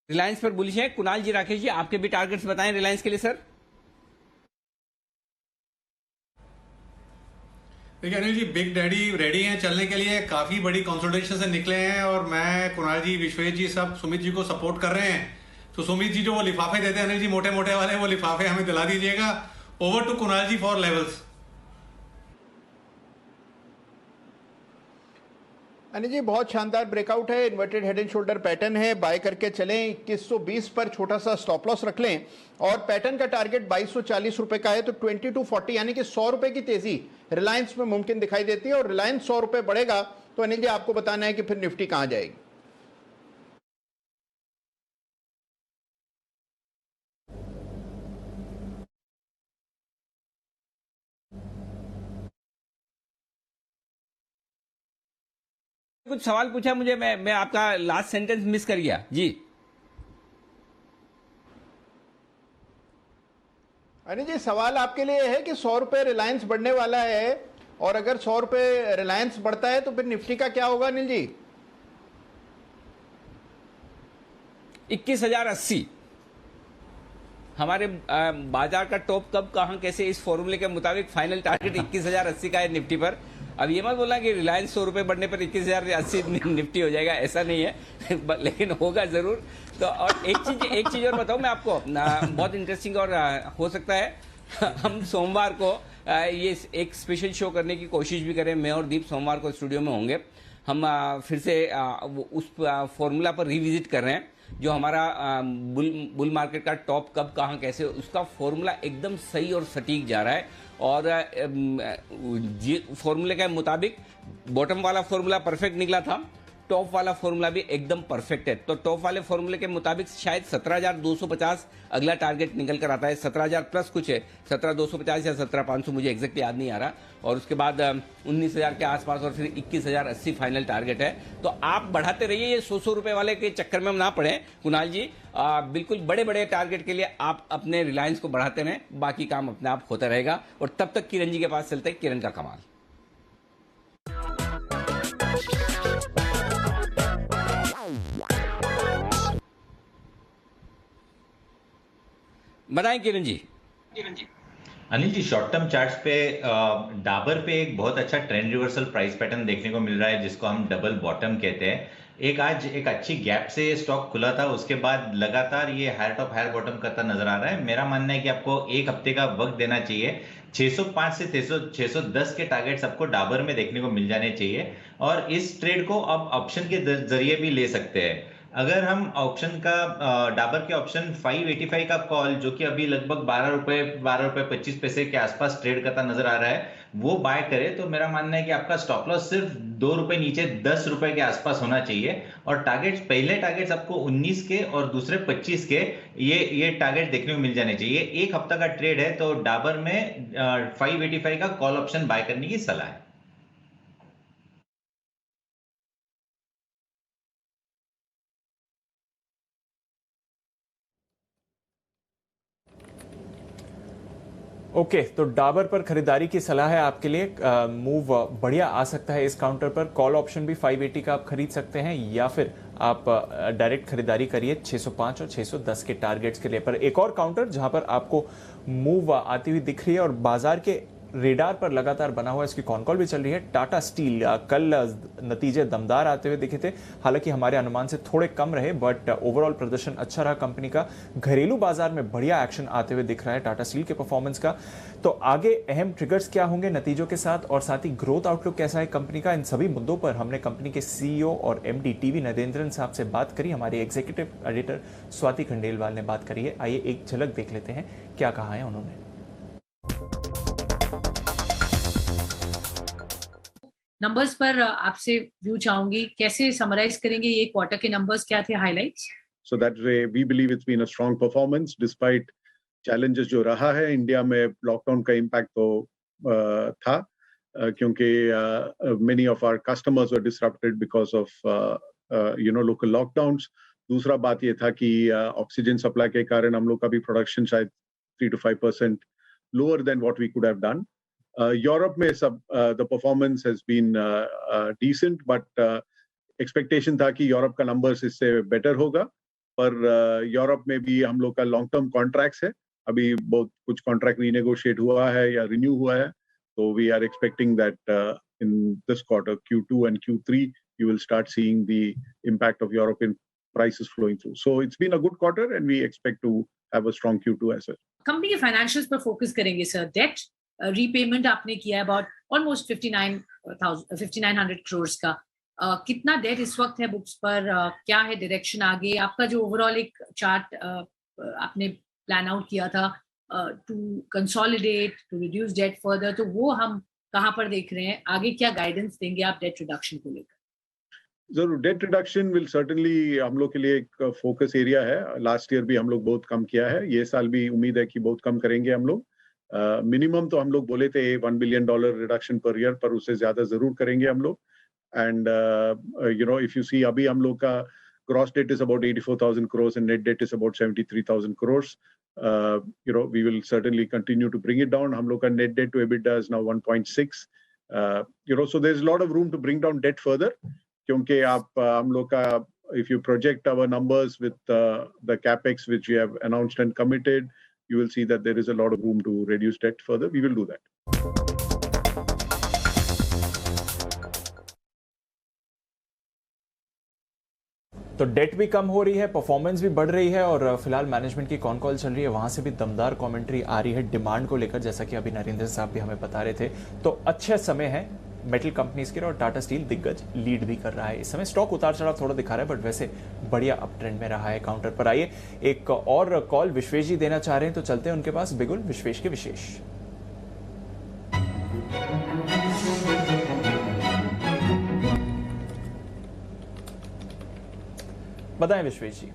[SPEAKER 1] रिलायंस पर बुलिश है। कुणाल जी राकेश जी आपके भी टारगेट्स बताएं रिलायंस के लिए सर।
[SPEAKER 9] देखिए Anil ji, big daddy ready हैं चलने के लिए। काफी बड़ी कंसोलिडेशन से निकले हैं और मैं, कुणाल जी, विश्वेश जी सब सुमित जी को सपोर्ट कर रहे हैं। तो सुमित जी जो वो लिफाफे देते हैं अनिल जी, मोटे मोटे वाले, वो लिफाफे हमें दिला दीजिएगा। Over to Kunal ji for levels.
[SPEAKER 6] Anil ji बहुत शानदार ब्रेकआउट है, inverted head and shoulder pattern है, बाय करके चलें। 2120 पर छोटा सा स्टॉप लॉस रख लें और पैटर्न का टारगेट 2240 रुपए का है, तो 2240 यानी कि 100 रुपए की तेजी रिलायंस में मुमकिन दिखाई देती है। और रिलायंस 100 रुपए बढ़ेगा तो अनिल जी आपको बताना है कि फिर निफ्टी कहां जाएगी।
[SPEAKER 1] कुछ सवाल पूछा मुझे, मैं आपका लास्ट सेंटेंस मिस कर गया जी।
[SPEAKER 6] अनिल जी, सवाल आपके लिए है कि 100 रुपए रिलायंस बढ़ने वाला है, और अगर 100 रुपए रिलायंस बढ़ता है तो फिर निफ्टी का क्या होगा अनिल जी?
[SPEAKER 1] 21,080 हमारे बाजार का टॉप कब कहां कैसे, इस फॉर्मूले के मुताबिक फाइनल टारगेट 21,080 का है निफ्टी पर। अब ये मत बोलना कि रिलायंस 100 रुपए बढ़ने पर 21,080 निफ्टी हो जाएगा, ऐसा नहीं है लेकिन होगा जरूर। तो और एक चीज और बताऊं मैं आपको, बहुत इंटरेस्टिंग और हो सकता है हम सोमवार को ये एक स्पेशल शो करने की कोशिश भी करें। मैं और दीप सोमवार को स्टूडियो में होंगे। हम फिर से उस फॉर्मूला पर रिविजिट कर रहे हैं जो हमारा बुल मार्केट का टॉप कब कहां कैसे, उसका फॉर्मूला एकदम सही और सटीक जा रहा है। और फॉर्मूले के मुताबिक बॉटम वाला फॉर्मूला परफेक्ट निकला था, टॉप वाला फॉर्मूला भी एकदम परफेक्ट है। तो टॉप वाले फॉर्मूले के मुताबिक शायद 17,250 अगला टारगेट निकल कर आता है। 17,000 प्लस कुछ है, 17,250 या 17,500, मुझे एग्जैक्ट याद नहीं आ रहा। और उसके बाद 19,000 के आसपास और फिर 21,080 फाइनल टारगेट है। तो आप बढ़ाते रहिए, ये 100 रुपए वाले के चक्कर में हम ना पड़े कुणाल जी। बिल्कुल बड़े बड़े टारगेट के लिए आप अपने रिलायंस को बढ़ाते रहें, बाकी काम अपने आप होता रहेगा। और तब तक किरण जी के पास चलते हैं, किरण का कमाल। बताएं Kiran ji.
[SPEAKER 7] Anil ji, short term charts पे डाबर पे एक बहुत अच्छा ट्रेंड रिवर्सल प्राइस पैटर्न देखने को मिल रहा है, जिसको हम डबल बॉटम कहते हैं। आज एक अच्छी गैप से ये स्टॉक खुला था, उसके बाद लगातार ये हायर टॉप हायर बॉटम करता नजर आ रहा है। मेरा मानना है कि आपको एक हफ्ते का वक्त देना चाहिए। 605 से 610 के टारगेट्स आपको डाबर में देखने को मिल जाने चाहिए, और इस ट्रेड को आप ऑप्शन के जरिए भी ले सकते हैं। अगर हम ऑप्शन का डाबर के ऑप्शन 585 का कॉल, जो कि अभी लगभग 12 रुपए 25 पैसे के आसपास ट्रेड करता नजर आ रहा है, वो बाय करे, तो मेरा मानना है कि आपका स्टॉप लॉस सिर्फ 2 रुपए नीचे 10 रुपए के आसपास होना चाहिए। और टारगेट्स, पहले टारगेट्स आपको 19 के और दूसरे 25 के, ये टारगेट देखने को मिल जाने चाहिए। एक हफ्ता का ट्रेड है, तो डाबर में 585 का कॉल ऑप्शन बाय करने की सलाह है।
[SPEAKER 2] ओके, तो डाबर पर खरीदारी की सलाह है आपके लिए। मूव बढ़िया आ सकता है इस काउंटर पर। कॉल ऑप्शन भी 580 का आप खरीद सकते हैं, या फिर आप डायरेक्ट खरीदारी करिए 605 और 610 के टारगेट्स के लिए। पर एक और काउंटर जहां पर आपको मूव आती हुई दिख रही है और बाजार के रेडार पर लगातार बना हुआ, इसकी कॉन कॉल भी चल रही है। टाटा स्टील कल नतीजे दमदार आते हुए दिखे थे, हालांकि हमारे अनुमान से थोड़े कम रहे, बट ओवरऑल प्रदर्शन अच्छा रहा कंपनी का। घरेलू बाजार में बढ़िया एक्शन आते हुए दिख रहा है टाटा स्टील के परफॉर्मेंस का। तो आगे अहम ट्रिगर्स क्या होंगे नतीजों के साथ, और साथ ही ग्रोथ आउटलुक कैसा है कंपनी का, इन सभी मुद्दों पर हमने कंपनी के सीईओ और एमडी टीवी नरेंद्रन साहब से बात करी। हमारे एग्जीक्यूटिव एडिटर स्वाति खंडेलवाल ने बात करी है। आइए एक झलक देख लेते हैं क्या कहा है उन्होंने।
[SPEAKER 12] नंबर्स पर आपसे व्यू चाहूंगी, कैसे समराइज करेंगे ये क्वार्टर के नंबर्स, क्या थे highlights?
[SPEAKER 13] So that way we believe it's been a strong performance despite challenges जो रहा है इंडिया में। लॉकडाउन का इम्पैक्ट तो था, क्योंकि many of our customers were disrupted because of local lockdowns. दूसरा बात ये था कि ऑक्सीजन सप्लाई के कारण हम लोग का भी प्रोडक्शन शायद 3 to 5% lower than what we could have done. Europe में the performance has been decent, but expectation था कि यूरोप का numbers इससे better होगा। पर यूरोप में भी हम लोग का लॉन्ग टर्म कॉन्ट्रैक्ट्स है, अभी बहुत कुछ कॉन्ट्रैक्ट रीनेगोशिएट हुआ है या रिन्यू हुआ है। तो we are expecting that in this quarter Q2 and Q3 you will start seeing the impact of European prices flowing through. So it's been a good quarter and we expect to have a strong Q2 as well.
[SPEAKER 12] Company के financials पर focus करेंगे sir. Debt repayment आपने किया है about almost 5900 crore का। कितना date इस वक्त है बुक्स पर, क्या है डायरेक्शन आगे? आपका जो ओवरऑल एक चार्ट आपने प्लान आउट किया था to consolidate, to reduce debt further, तो वो हम कहाँ पर देख रहे हैं? आगे क्या गाइडेंस देंगे आप डेट रिडक्शन को लेकर?
[SPEAKER 13] जरूर, डेट रिडक्शन विल सर्टेनली हम लोग के लिए एक फोकस एरिया है। लास्ट ईयर भी हम लोग बहुत कम किया है, ये साल भी उम्मीद है कि बहुत कम करेंगे हम लोग। मिनिमम तो हम लोग बोले थे $1 बिलियन रिडक्शन पर ईयर, पर उससे ज्यादा जरूर करेंगे हम लोग। And if you see, अभी हम लोग का gross debt is about 84,000 crores and net debt is about 73,000 crores. We will certainly continue to bring it down. हम लोग का net debt to EBITDA is now 1.6. So there's a lot of room to bring down debt further. क्योंकि हम लोग का, if you project our numbers with the capex which we have announced and committed, you will see that there is a lot of room to reduce debt further. We will do that.
[SPEAKER 2] तो date भी कम हो रही है, performance भी बढ़ रही है और फिलहाल मैनेजमेंट की कॉन कॉल चल रही है, वहां से भी दमदार कमेंट्री आ रही है डिमांड को लेकर, जैसा कि अभी नरेंद्र साहब भी हमें बता रहे थे। तो अच्छा समय है मेटल कंपनीज के, और टाटा स्टील दिग्गज लीड भी कर रहा है। इस समय स्टॉक उतार चढ़ाव थोड़ा दिखा रहा है, बट वैसे बढ़िया अप ट्रेंड में रहा है। काउंटर पर आइए, एक और कॉल विश्वेश जी देना चाह रहे हैं, तो चलते हैं उनके पास। बिगुल विश्वेश के विशेष। बताएं विश्वेश जी।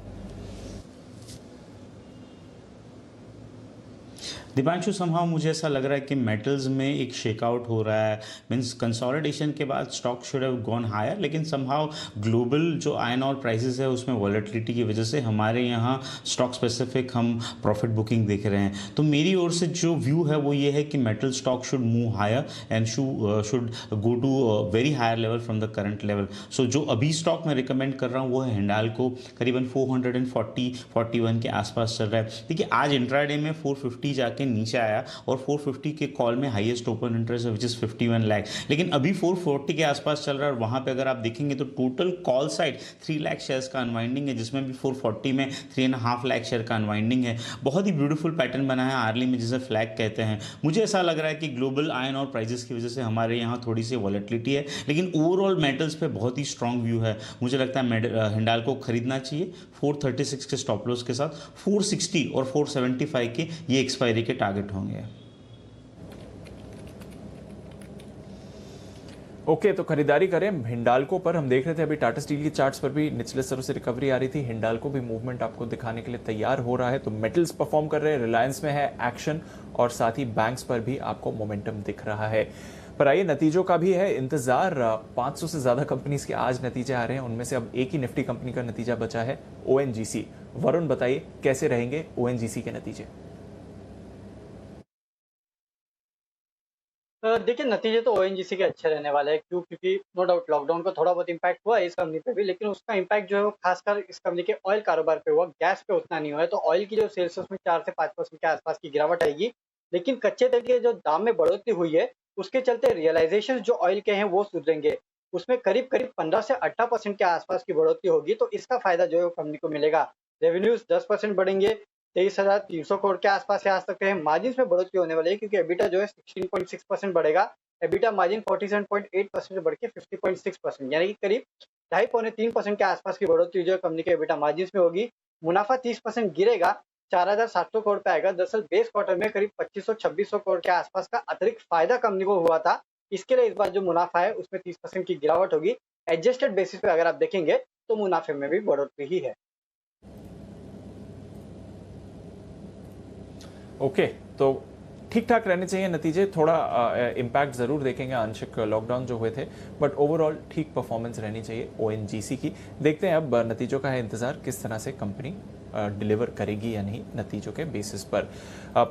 [SPEAKER 8] दीपांशु, समहाउ मुझे ऐसा लग रहा है कि मेटल्स में एक शेकआउट हो रहा है। मींस कंसोलिडेशन के बाद stock should have gone higher, लेकिन समहाउ ग्लोबल जो आयरन ऑयल प्राइसेस है उसमें वॉलेटिलिटी की वजह से हमारे यहाँ स्टॉक स्पेसिफिक हम प्रॉफिट बुकिंग देख रहे हैं। तो मेरी ओर से जो व्यू है वो ये है कि metal stock should move higher and should go to very higher level from the current level. So जो अभी स्टॉक मैं रिकमेंड कर रहा हूँ वो है हिंडाल्को, करीबन 440-41 के आसपास चल रहा है। देखिए आज इंट्राडे में 450 जाके नीचे आया और 450 के कॉल में हाईएस्ट ओपन इंटरेस्ट है विच इज 51 लाख, लेकिन अभी 440 के आसपास चल रहा है। और वहां पे अगर आप देखेंगे तो total call side 3 lakh shares का अनवाइंडिंग है, जिसमें भी 440 में 3.5 लाख शेयर का अनवाइंडिंग है। बहुत ही ब्यूटीफुल पैटर्न बना है आर्ली में, जिसे फ्लैग कहते हैं। मुझे ऐसा लग रहा है कि ग्लोबल आयरन और प्राइजेस की वजह से हमारे यहाँ थोड़ी सी वॉलेटिलिटी है, लेकिन ओवरऑल मेटल्स पे बहुत ही स्ट्रांग व्यू है। मुझे लगता है हिंडाल्को खरीदना चाहिए 436 के स्टॉप लॉस के साथ। 460 और 475 के ये एक्सपायरी के टारगेट होंगे।
[SPEAKER 2] ओके, तो खरीदारी करें हिंडाल्को पर। हम देख रहे थे अभी टाटा स्टील की चार्ट्स पर भी निचले स्तरों से रिकवरी आ रही थी, हिंडाल्को भी मूवमेंट आपको दिखाने के लिए तैयार हो रहा है। तो मेटल्स परफॉर्म कर रहे हैं, रिलायंस में है एक्शन, और साथ ही बैंक्स पर भी आपको मोमेंटम दिख रहा है। पर आइए नतीजों का भी है इंतजार। 500 से ज्यादा कंपनीज के आज नतीजे आ रहे हैं, उनमें से अब एक ही निफ्टी कंपनी का नतीजा बचा है, ओएनजीसी। वरुण बताइए कैसे रहेंगे ओएनजीसी के नतीजे?
[SPEAKER 4] देखिए नतीजे तो ओएनजीसी के अच्छे रहने वाले हैं। क्योंकि नो डाउट लॉकडाउन का थोड़ा बहुत इम्पैक्ट हुआ है इस कंपनी पे भी, लेकिन उसका इम्पैक्ट जो है वो खासकर इस कंपनी के ऑयल कारोबार पे हुआ, गैस पे उतना नहीं हुआ है। तो ऑयल की जो सेल्स है उसमें 4 से 5% के आसपास की गिरावट आएगी, लेकिन कच्चे तेल के जो दाम में बढ़ोतरी हुई है उसके चलते रियलाइजेशन जो ऑयल के हैं वो सुधरेंगे। उसमें करीब 15 से 18% के आसपास की बढ़ोतरी होगी, तो इसका फायदा जो है कंपनी को मिलेगा। रेवेन्यूज 10% बढ़ेंगे, 23,300 करोड़ के आसपास से आ सकते हैं। मार्जिन में बढ़ोतरी होने वाली है क्योंकि एबिटा जो है 16.6% बढ़ेगा। एबिटा मार्जिन 47.8% से बढ़ के 50.6%, यानी कि करीब 2.5-3% के आसपास की बढ़ोतरी जो है कंपनी के एबिटा मार्जिन में होगी। मुनाफा 30% गिरेगा, 4,700 करोड़ पे आएगा। दरअसल बेस क्वार्टर में करीब 2500-2600 करोड़ के आसपास का अतिरिक्त फायदा कंपनी को हुआ था, इसके लिए इस बार जो मुनाफा है उसमें 30% की गिरावट होगी। एडजस्टेड बेसिस पे अगर आप देखेंगे तो मुनाफे में भी बढ़ोतरी ही है।
[SPEAKER 2] ओके, तो ठीक ठाक रहने चाहिए नतीजे। थोड़ा इम्पैक्ट जरूर देखेंगे आंशिक लॉकडाउन जो हुए थे, बट ओवरऑल ठीक परफॉर्मेंस रहनी चाहिए ओएनजीसी की। देखते हैं अब नतीजों का है इंतजार, किस तरह से कंपनी डिलीवर करेगी या नहीं नतीजों के बेसिस पर।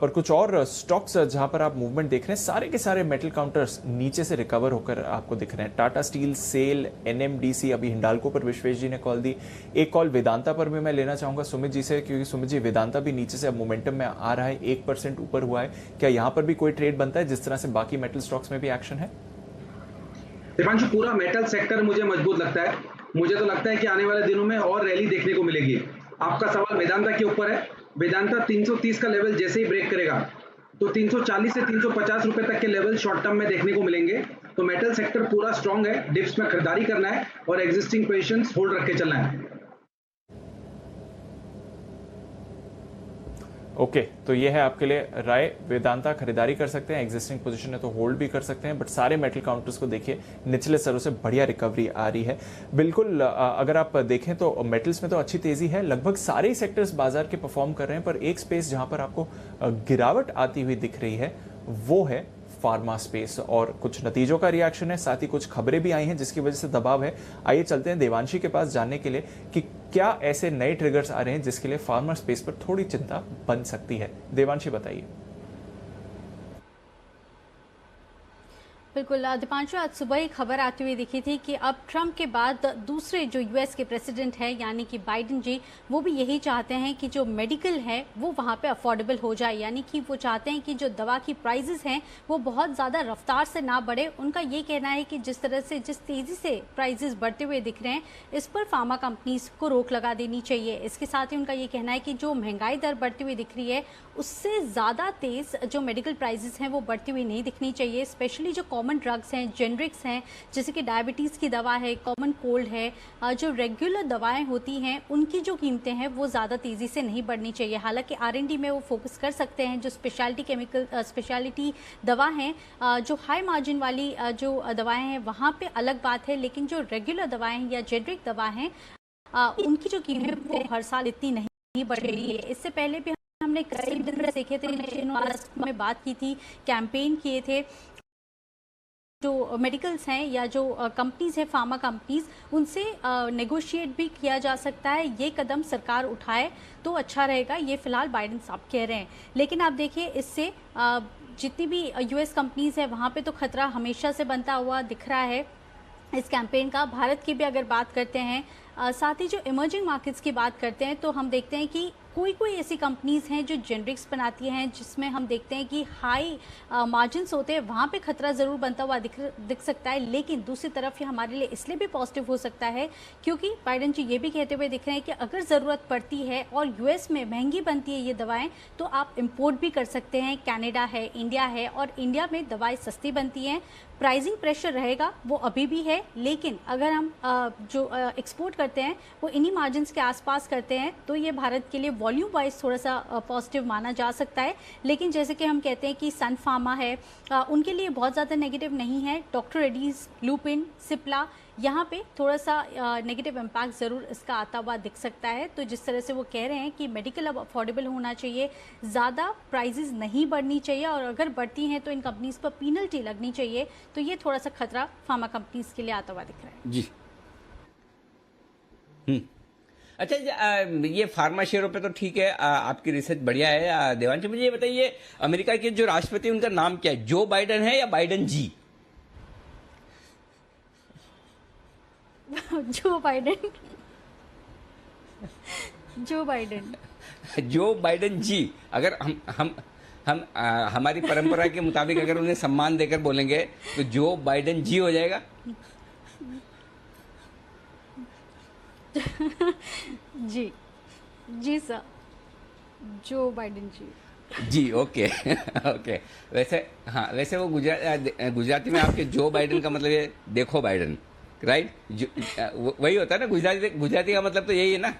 [SPEAKER 2] कुछ और स्टॉक्स जहां पर आप मूवमेंट देख रहे हैं, सारे के सारे मेटल काउंटर्स नीचे से रिकवर होकर आपको दिख रहे हैं। टाटा स्टील, सेल, एनएमडीसी, अभी हिंडाल्को पर विश्वेश जी ने कॉल दी। एक कॉल वेदांता पर भी मैं लेना चाहूंगा सुमित जी से, क्योंकि सुमित जी वेदांता भी नीचे से अब मोमेंटम में आ रहा है, 1% ऊपर हुआ है। क्या यहां पर भी कोई ट्रेड बनता है जिस तरह से बाकी मेटल स्टॉक्स में भी एक्शन है?
[SPEAKER 11] दीपांशु, पूरा मेटल सेक्टर मुझे मजबूत लगता है। मुझे तो लगता है कि आने वाले दिनों में और रैली देखने को मिलेगी। आपका सवाल वेदांता के ऊपर है। वेदांता 330 का लेवल जैसे ही ब्रेक करेगा तो 340 से 350 रुपए तक के लेवल शॉर्ट टर्म में देखने को मिलेंगे। तो मेटल सेक्टर पूरा स्ट्रांग है, डिप्स में खरीदारी करना है और एग्जिस्टिंग पोजीशंस होल्ड रख के चलना है।
[SPEAKER 2] ओके, तो ये है आपके लिए राय। वेदांता खरीदारी कर सकते हैं, एग्जिस्टिंग पोजीशन है तो होल्ड भी कर सकते हैं, बट सारे मेटल काउंटर्स को देखिए निचले स्तरों से बढ़िया रिकवरी आ रही है। बिल्कुल, अगर आप देखें तो मेटल्स में तो अच्छी तेजी है, लगभग सारे सेक्टर्स बाजार के परफॉर्म कर रहे हैं, पर एक स्पेस जहां पर आपको गिरावट आती हुई दिख रही है वो है फार्मा स्पेस, और कुछ नतीजों का रिएक्शन है, साथ ही कुछ खबरें भी आई हैं जिसकी वजह से दबाव है। आइए चलते हैं देवांशी के पास जानने के लिए कि क्या ऐसे नए ट्रिगर्स आ रहे हैं जिसके लिए फार्मा स्पेस पर थोड़ी चिंता बन सकती है। देवांशी बताइए।
[SPEAKER 14] बिल्कुल दीपांशु, आज सुबह ही खबर आती हुई दिखी थी कि अब ट्रंप के बाद दूसरे जो यूएस के प्रेसिडेंट हैं यानी कि बाइडेन जी, वो भी यही चाहते हैं कि जो मेडिकल है वो वहाँ पे अफोर्डेबल हो जाए, यानी कि वो चाहते हैं कि जो दवा की प्राइजेस हैं वो बहुत ज़्यादा रफ्तार से ना बढ़े। उनका ये कहना है कि जिस तरह से जिस तेज़ी से प्राइजेस बढ़ते हुए दिख रहे हैं, इस पर फार्मा कंपनीज को रोक लगा देनी चाहिए। इसके साथ ही उनका ये कहना है कि जो महंगाई दर बढ़ती हुई दिख रही है उससे ज़्यादा तेज़ जो मेडिकल प्राइजेस हैं वो बढ़ती हुई नहीं दिखनी चाहिए। स्पेशली जो कॉमन ड्रग्स हैं, जेनरिक्स हैं, जैसे कि डायबिटीज़ की दवा है, कॉमन कोल्ड है, जो रेगुलर दवाएं होती हैं उनकी जो कीमतें हैं वो ज़्यादा तेज़ी से नहीं बढ़नी चाहिए। हालांकि R&D में वो फोकस कर सकते हैं। जो स्पेशलिटी दवा हैं, जो हाई मार्जिन वाली जो दवाएं हैं वहाँ पे अलग बात है, लेकिन जो रेगुलर दवाएं हैं या जेनरिक दवा हैं उनकी जो कीमत है वो हर साल इतनी नहीं बढ़ रही है। इससे पहले भी हमने कई दिन देखे थे, में बात की थी, कैंपेन किए थे। जो मेडिकल्स हैं या जो कंपनीज हैं, फार्मा कंपनीज, उनसे नेगोशिएट भी किया जा सकता है। ये कदम सरकार उठाए तो अच्छा रहेगा, ये फिलहाल बाइडेन साहब कह रहे हैं। लेकिन आप देखिए, इससे जितनी भी यूएस कंपनीज है वहाँ पे तो खतरा हमेशा से बनता हुआ दिख रहा है इस कैंपेन का। भारत की भी अगर बात करते हैं, साथ ही जो इमर्जिंग मार्केट्स की बात करते हैं, तो हम देखते हैं कि कोई ऐसी कंपनीज हैं जो जेनरिक्स बनाती हैं जिसमें हम देखते हैं कि हाई मार्जिन्स होते हैं, वहाँ पे खतरा ज़रूर बनता हुआ दिख सकता है। लेकिन दूसरी तरफ ये हमारे लिए इसलिए भी पॉजिटिव हो सकता है क्योंकि बाइडेन जी ये भी कहते हुए दिख रहे हैं कि अगर ज़रूरत पड़ती है और यूएस में महंगी बनती है ये दवाएं, तो आप इंपोर्ट भी कर सकते हैं। कनाडा है, इंडिया है, और इंडिया में दवाएं सस्ती बनती हैं। प्राइसिंग प्रेशर रहेगा वो अभी भी है, लेकिन अगर हम जो एक्सपोर्ट करते हैं वो इन्हीं मार्जिन्स के आसपास करते हैं, तो ये भारत के लिए वॉल्यूम वाइज थोड़ा सा पॉजिटिव माना जा सकता है। लेकिन जैसे कि हम कहते हैं कि सन फार्मा है, उनके लिए बहुत ज़्यादा नेगेटिव नहीं है। डॉक्टर रेड्डीज, लुपिन, सिप्ला, यहाँ पे थोड़ा सा नेगेटिव इम्पैक्ट ज़रूर इसका आता हुआ दिख सकता है। तो जिस तरह से वो कह रहे हैं कि मेडिकल अब अफोर्डेबल होना चाहिए, ज़्यादा प्राइजेस नहीं बढ़नी चाहिए, और अगर बढ़ती हैं तो इन कंपनीज पर पेनल्टी लगनी चाहिए, तो ये थोड़ा सा खतरा फार्मा कंपनीज के लिए आता हुआ दिख रहा है।
[SPEAKER 1] जी अच्छा, ये फार्मा शेयरों पे तो ठीक है, आपकी रिसर्च बढ़िया है। देवांशी, मुझे ये बताइए, अमेरिका के जो राष्ट्रपति उनका नाम क्या है? जो बाइडेन है या बाइडेन जी?
[SPEAKER 14] Joe Biden. जो बाइडेन जी। अगर हम हमारी परंपरा के मुताबिक अगर उन्हें सम्मान देकर बोलेंगे तो जो बाइडेन जी हो जाएगा। जी सर, जो बाइडेन
[SPEAKER 1] जी। Okay okay. वैसे वो गुजराती में आपके जो बाइडेन का मतलब ये देखो बाइडेन, राइट? वही होता है ना, गुजराती का मतलब तो यही है ना,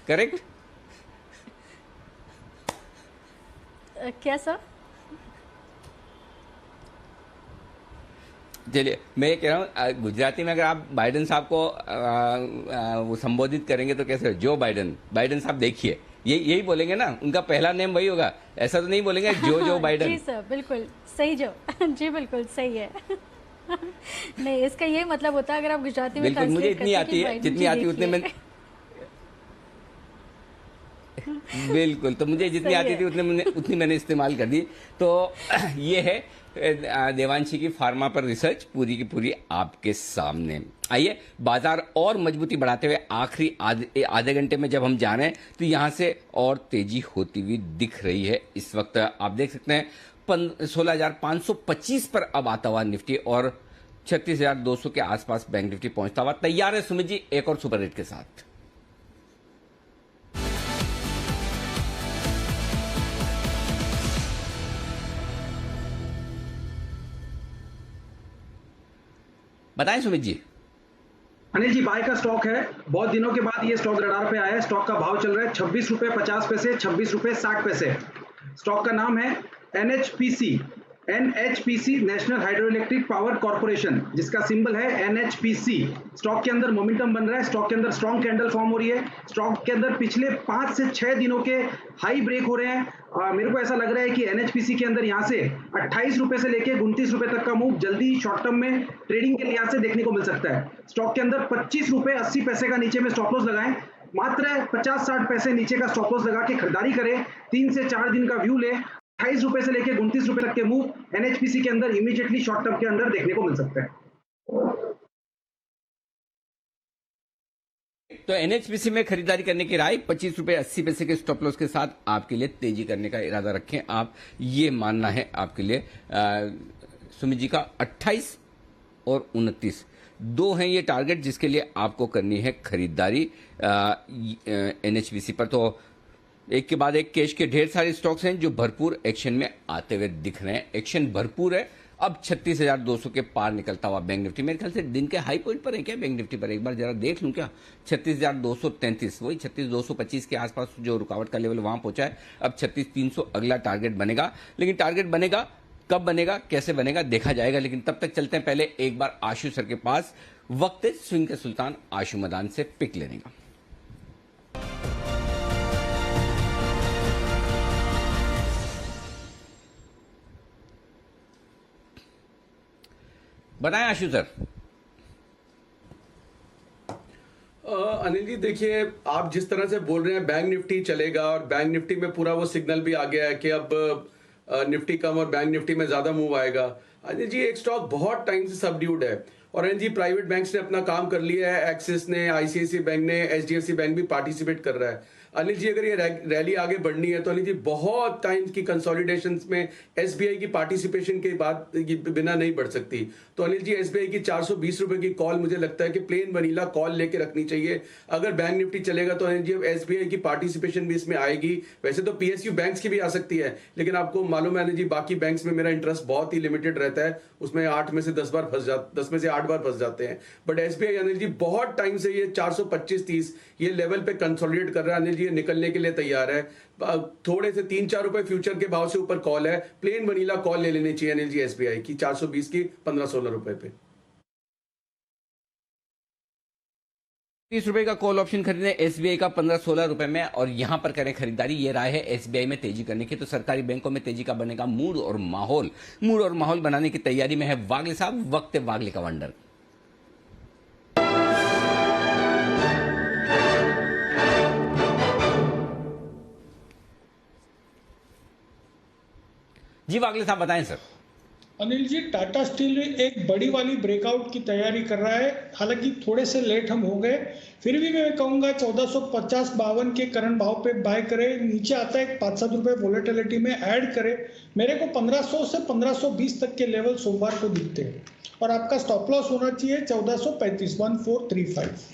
[SPEAKER 1] करेक्ट?
[SPEAKER 14] क्या सर?
[SPEAKER 1] चलिए, मैं ये कह रहा हूँ, गुजराती में अगर आप बाइडेन साहब को वो संबोधित करेंगे तो कैसे? जो बाइडेन साहब देखिए, यही बोलेंगे ना, उनका पहला नेम वही होगा, ऐसा तो नहीं बोलेंगे जो बाइडेन।
[SPEAKER 14] जी सर, बिल्कुल सही। जी बिल्कुल सही है। नहीं, इसका ये मतलब होता है अगर आप गुजराती में
[SPEAKER 1] बिल्कुल, मुझे इतनी आती है जितनी आती है उतने में बिल्कुल, तो मुझे जितनी आती थी उतनी मैंने इस्तेमाल कर दी। तो ये है देवांशी की फार्मा पर रिसर्च, पूरी की पूरी आपके सामने। आइए बाजार और मजबूती बढ़ाते हुए आखिरी आधे घंटे में जब हम जा रहे हैं तो यहां से और तेजी होती हुई दिख रही है। इस वक्त आप देख सकते हैं 16,525 पर अब आता हुआ निफ्टी और 36,200 के आसपास बैंक निफ्टी पहुंचता हुआ तैयार है। सुमित जी, एक और सुपर रेट के साथ। बताएं सुमित जी।
[SPEAKER 11] अनिल जी, बाय का स्टॉक है, बहुत दिनों के बाद ये स्टॉक रडार पे आया है। स्टॉक का भाव चल रहा है 26 रुपए 50 पैसे, 26 रुपए 60 पैसे। स्टॉक का नाम है NHPC, NHPC national hydro electric power corporation, जिसका सिंबल है NHPC। स्टॉक के अंदर मोमेंटम बन रहा है, स्टॉक के अंदर स्ट्रॉन्ग कैंडल फॉर्म हो रही है, स्टॉक के अंदर पिछले 5 से 6 दिनों के हाई ब्रेक हो रहे हैं। मेरे को ऐसा लग रहा है कि NHPC के अंदर यहाँ से 28 रुपए से लेके 29 रुपए तक का मूव जल्दी शॉर्ट टर्म में ट्रेडिंग के लिहाज से देखने को मिल सकता है। स्टॉक के अंदर 25 रुपए 80 पैसे का नीचे में स्टॉप लॉस लगाएं, मात्र 50-60 पैसे नीचे का स्टॉप लॉस लगा के खरीदारी करें, 3 से 4 दिन का व्यू ले। 28 रुपए से लेके 29 रुपए तक के मूव NHPC के अंदर इमीडिएटली शॉर्ट टर्म के अंदर देखने को मिल सकता है।
[SPEAKER 1] तो NHPC में खरीदारी करने की राय, 25 रुपए 80 पैसे के स्टॉप लॉस के साथ आपके लिए तेजी करने का इरादा रखें आप, ये मानना है आपके लिए। सुमित जी का 28 और 29 दो हैं ये टारगेट जिसके लिए आपको करनी है खरीदारी NHPC पर। तो एक के बाद एक कैश के ढेर सारे स्टॉक्स हैं जो भरपूर एक्शन में आते हुए दिख रहे हैं। एक्शन भरपूर है। अब 36,200 के पार निकलता हुआ बैंक निफ्टी, मेरे ख्याल से दिन के हाई पॉइंट पर है क्या बैंक निफ्टी पर, एक बार जरा देख लूं क्या। 36,233, वही 36,225 के आसपास जो रुकावट का लेवल वहां पहुंचा है। अब 36,300 अगला टारगेट बनेगा, लेकिन टारगेट बनेगा कब बनेगा, कैसे बनेगा, देखा जाएगा। लेकिन तब तक चलते हैं पहले एक बार आशु सर के पास। वक्त है स्विंग के सुल्तान आशु मदान से पिक लेने का। बताएं आशु सर।
[SPEAKER 5] अनिल जी देखिए, आप जिस तरह से बोल रहे हैं बैंक निफ्टी चलेगा, और बैंक निफ्टी में पूरा वो सिग्नल भी आ गया है कि अब निफ्टी कम और बैंक निफ्टी में ज्यादा मूव आएगा। अनिल जी एक स्टॉक बहुत टाइम से सबड्यूड है, और अनिल जी प्राइवेट बैंक्स ने अपना काम कर लिया है, एक्सिस ने, ICICI बैंक ने, HDFC बैंक भी पार्टिसिपेट कर रहा है। अनिल जी अगर ये रैली आगे बढ़नी है तो अनिल जी बहुत टाइम की कंसोलिडेशन में SBI की पार्टिसिपेशन के बाद बिना नहीं बढ़ सकती। तो अनिल जी SBI की 420 रुपए की कॉल मुझे लगता है कि प्लेन वनीला कॉल लेके रखनी चाहिए। अगर बैंक निफ्टी चलेगा तो अनिल जी SBI की पार्टिसिपेशन भी इसमें आएगी। वैसे तो PSU बैंक्स की भी आ सकती है, लेकिन आपको मालूम है अनिल जी बाकी बैंक्स में मेरा इंटरेस्ट बहुत ही लिमिटेड रहता है, उसमें 8 में से 10 में से 8 बार फंस जाते हैं। बट SBI अनिल जी बहुत टाइम से ये 425-30 ये लेवल पे कंसोलिडेट कर रहा है अनिल जी, ये निकलने के लिए तैयार है। थोड़े से 3-4 रुपए फ्यूचर के भाव से ऊपर कॉल है, प्लेन वनीला कॉल ले लेनी चाहिए अनिल जी SBI की 420 की 15-16 रुपए पे।
[SPEAKER 1] 30 रुपए का कॉल ऑप्शन खरीदें SBI का 15-16 रुपए में, और यहां पर करें खरीदारी। ये राय है SBI में तेजी करने की। तो सरकारी बैंकों में तेजी का बनेगा मूड और माहौल बनाने की तैयारी में है वागले साहब। वक्त है वागले का वंडर। जी वागले साहब बताएं सर।
[SPEAKER 15] अनिल जी टाटा स्टील एक बड़ी वाली ब्रेकआउट की तैयारी कर रहा है, हालांकि थोड़े से लेट हम हो गए, फिर भी मैं कहूंगा 1450-52 के करंट भाव पे बाय करें। नीचे आता है 5-7 रुपए वोलेटिलिटी में ऐड करें। मेरे को 1500 से 1520 तक के लेवल सोमवार को दिखते हैं, और आपका स्टॉप लॉस होना चाहिए 1435 1435।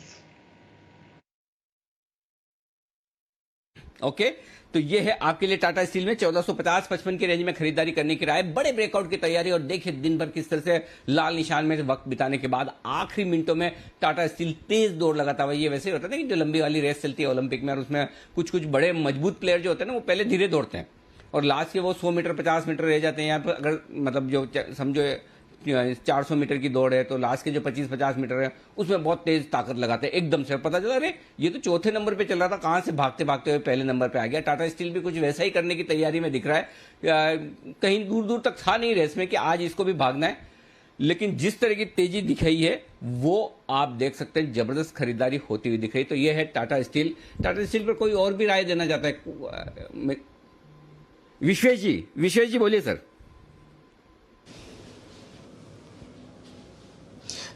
[SPEAKER 1] ओके तो ये है आपके लिए टाटा स्टील में 1450-55 की रेंज में खरीदारी करने की राय। बड़े ब्रेकआउट की तैयारी, और देखिए दिन भर किस तरह से लाल निशान में वक्त बिताने के बाद आखिरी मिनटों में टाटा स्टील तेज दौड़ लगाता हुआ। ये वैसे होता है ना कि जो लंबी वाली रेस चलती है ओलंपिक में, और उसमें कुछ बड़े मजबूत प्लेयर जो होते हैं ना वो पहले धीरे दौड़ते हैं, और लास्ट के वो 100 मीटर 50 मीटर रह जाते हैं। यहाँ पर अगर मतलब जो समझो 400 मीटर की दौड़ है, तो लास्ट के जो 25-50 मीटर है उसमें बहुत तेज ताकत लगाते हैं। एकदम से पता चला अरे ये तो चौथे नंबर पे चल रहा था, कहां से भागते भागते हुए पहले नंबर पे आ गया। टाटा स्टील भी कुछ वैसा ही करने की तैयारी में दिख रहा है। कहीं दूर दूर तक था नहीं रेस में कि आज इसको भी भागना है, लेकिन जिस तरह की तेजी दिखाई है वो आप देख सकते हैं, जबरदस्त खरीदारी होती हुई दिख रही। तो ये है टाटा स्टील। टाटा स्टील पर कोई और भी राय देना चाहता है? विश्वेश जी बोलिए सर।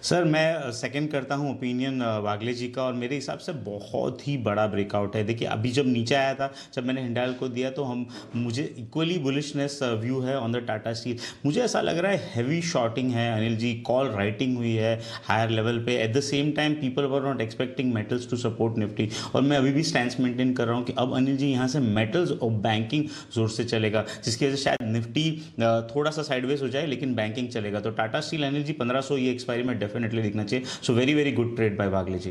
[SPEAKER 8] सर मैं सेकंड करता हूं ओपिनियन वागले जी का, और मेरे हिसाब से बहुत ही बड़ा ब्रेकआउट है। देखिए अभी जब नीचे आया था, जब मैंने हिंडाल को दिया, तो मुझे इक्वली बुलिशनेस व्यू है ऑन द टाटा स्टील। मुझे ऐसा लग रहा है हैवी शॉर्टिंग है अनिल जी, कॉल राइटिंग हुई है हायर लेवल पे। At the same time people were not expecting metals to support Nifty, और मैं अभी भी स्टैंड मेंटेन कर रहा हूँ कि अब अनिल जी यहाँ से मेटल्स और बैंकिंग जोर से चलेगा, जिसकी वजह से शायद निफ्टी थोड़ा सा साइडवेज हो जाए, लेकिन बैंकिंग चलेगा। तो टाटा स्टील अनिल जी 1500 ये एक्सपायरी में डेफिनेटली दिखना चाहिए। So very good trade by Wagle ji.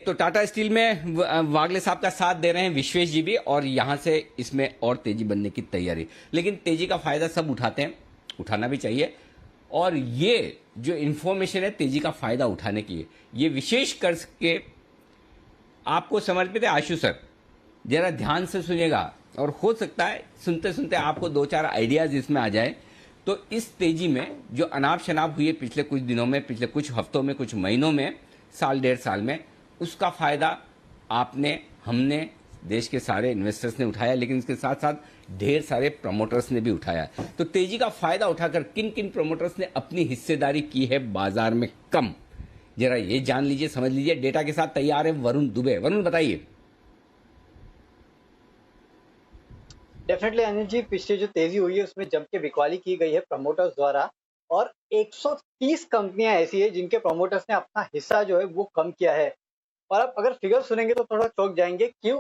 [SPEAKER 1] तो टाटा स्टील में वागले साहब का साथ दे रहे हैं विश्वेश जी भी, और यहां से इसमें और तेजी बनने की तैयारी। लेकिन तेजी का फायदा सब उठाते हैं, उठाना भी चाहिए। और ये जो इंफॉर्मेशन है तेजी का फायदा उठाने की, ये विशेष करके आपको समर्पित है। आशु सर जरा ध्यान से सुनिएगा, और हो सकता है सुनते सुनते आपको 2-4 आइडियाज इसमें आ जाए। तो इस तेजी में जो अनाप शनाप हुई है पिछले कुछ दिनों में, पिछले कुछ हफ्तों में, कुछ महीनों में, साल 1.5 साल में, उसका फायदा आपने, हमने, देश के सारे इन्वेस्टर्स ने उठाया, लेकिन इसके साथ साथ ढेर सारे प्रमोटर्स ने भी उठाया। तो तेजी का फायदा उठाकर किन किन प्रमोटर्स ने अपनी हिस्सेदारी की है बाजार में कम, जरा ये जान लीजिए, समझ लीजिए। डेटा के साथ तैयार है वरुण दुबे। वरुण बताइए।
[SPEAKER 4] डेफिनेटली अनिल जी, पिछले जो तेजी हुई है उसमें जम के बिकवाली की गई है प्रमोटर्स द्वारा, और 130 कंपनियां ऐसी है जिनके प्रमोटर्स ने अपना हिस्सा जो है वो कम किया है। और आप अगर फिगर सुनेंगे तो थोड़ा चौंक जाएंगे, क्यों?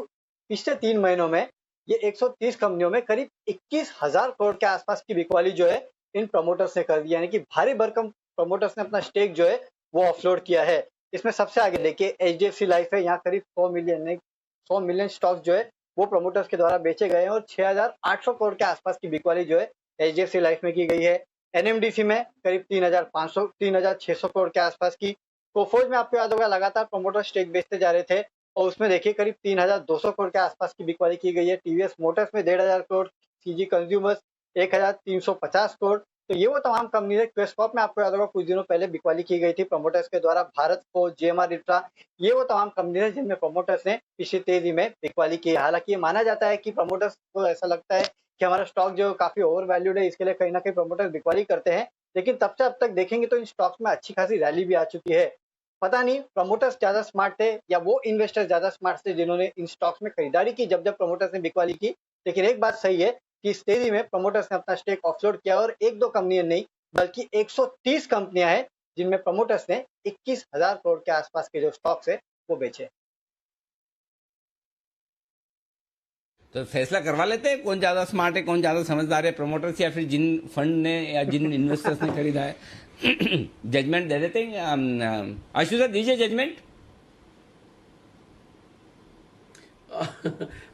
[SPEAKER 4] पिछले 3 महीनों में ये 130 कंपनियों में करीब 21,000 करोड़ के आसपास की बिकवाली जो है इन प्रमोटर्स ने कर दी, यानी कि भारी भरकम प्रमोटर्स ने अपना स्टेक जो है वो ऑफलोड किया है। इसमें सबसे आगे देखिए HDFC लाइफ है, यहाँ करीब 100 मिलियन स्टॉक जो है वो प्रमोटर्स के द्वारा बेचे गए हैं, और 6,800 करोड़ के आसपास की बिकवाली जो है HDFC लाइफ में की गई है। NMDC में करीब 3,600 करोड़ के आसपास की। कोफोज में आपको याद होगा लगातार प्रमोटर स्टेक बेचते जा रहे थे, और उसमें देखिए करीब 3,200 करोड़ के आसपास की बिकवाली की गई है। TVS मोटर्स में 1,500 करोड़, CG कंज्यूमर्स 1,350 करोड़। तो ये वो तमाम कंपनी है। क्वेस्कॉप में आपको याद होगा कुछ दिनों पहले बिकवाली की गई थी प्रमोटर्स के द्वारा। भारत फोर्ज, GMR इंफ्रा, ये वो तमाम कंपनी है जिनमें प्रमोटर्स ने पिछली तेजी में बिकवाली की। हालांकि ये माना जाता है कि प्रमोटर्स को ऐसा लगता है कि हमारा स्टॉक जो काफी ओवर वैल्यूड है, इसके लिए कहीं ना कहीं प्रमोटर्स बिकवाली करते हैं, लेकिन तब से अब तक देखेंगे तो इन स्टॉक्स में अच्छी खासी रैली भी आ चुकी है। पता नहीं प्रमोटर्स ज्यादा स्मार्ट थे या वो इन्वेस्टर्स ज्यादा स्मार्ट थे जिन्होंने इन स्टॉक्स में खरीदारी की जब प्रमोटर्स ने बिकवाली की। लेकिन एक बात सही है कि इस तेजी में प्रमोटर्स ने अपना स्टेक ऑफलोड किया, और 1-2 कंपनियां नहीं बल्कि 130 कंपनियां हैं जिनमें प्रमोटर्स ने 21,000 करोड़ के आसपास के जो स्टॉक्स है वो बेचे।
[SPEAKER 1] तो फैसला करवा लेते हैं कौन ज्यादा स्मार्ट है, कौन ज्यादा समझदार है, प्रमोटर्स या फिर जिन फंड ने या जिन इन्वेस्टर्स ने खरीदा है। जजमेंट दे देते हैं। आशु सर दीजिए जजमेंट।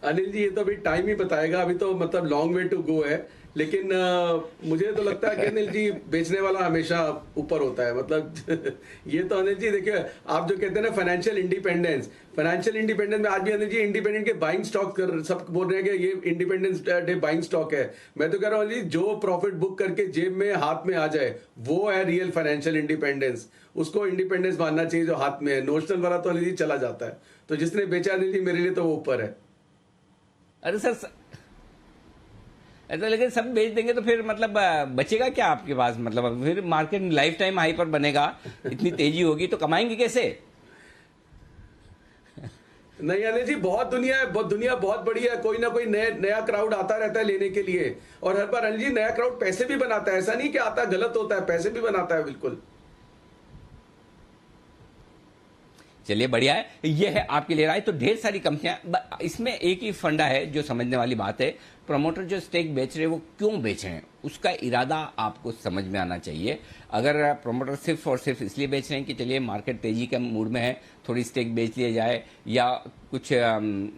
[SPEAKER 5] अनिल जी ये तो अभी टाइम ही बताएगा, अभी तो मतलब लॉन्ग वे टू गो है। लेकिन मुझे तो लगता है कि अनिल जी बेचने वाला हमेशा ऊपर होता है। मतलब ये तो अनिल जी देखिए, आप जो कहते हैं ना फाइनेंशियल इंडिपेंडेंस में आज भी अनिल जी इंडिपेंडेंट के बाइंग स्टॉक सब बोल रहे हैं कि ये इंडिपेंडेंस डे बाइंग स्टॉक है। मैं तो कह रहा हूँ अनिल जी, जो प्रॉफिट बुक करके जेब में हाथ में आ जाए वो है रियल फाइनेंशियल इंडिपेंडेंस। उसको इंडिपेंडेंस मानना चाहिए जो हाथ में है। नोशनल वाला तो अनिल जी चला जाता है। तो जिसने बेचा अनिल जी मेरे लिए तो वो ऊपर है।
[SPEAKER 1] अरे सर ऐसा, लेकिन सब बेच देंगे तो फिर मतलब बचेगा क्या आपके पास? मतलब फिर मार्केट लाइफ टाइम हाई पर बनेगा, इतनी तेजी होगी तो कमाएंगे कैसे?
[SPEAKER 5] नहीं अनिल जी, बहुत दुनिया है, दुनिया बहुत बड़ी है। कोई ना कोई नया क्राउड आता रहता है लेने के लिए, और हर बार अनिल जी नया क्राउड पैसे भी बनाता है। ऐसा नहीं कि आता गलत होता है, पैसे भी बनाता है। बिल्कुल।
[SPEAKER 1] चलिए बढ़िया है, ये है आपके लिए राय। तो ढेर सारी कंपनियां, इसमें एक ही फंडा है जो समझने वाली बात है, प्रमोटर जो स्टेक बेच रहे हैं वो क्यों बेच रहे हैं, उसका इरादा आपको समझ में आना चाहिए। अगर प्रमोटर सिर्फ और सिर्फ इसलिए बेच रहे हैं कि चलिए मार्केट तेजी के मूड में है, थोड़ी स्टेक बेच लिया जाए, या कुछ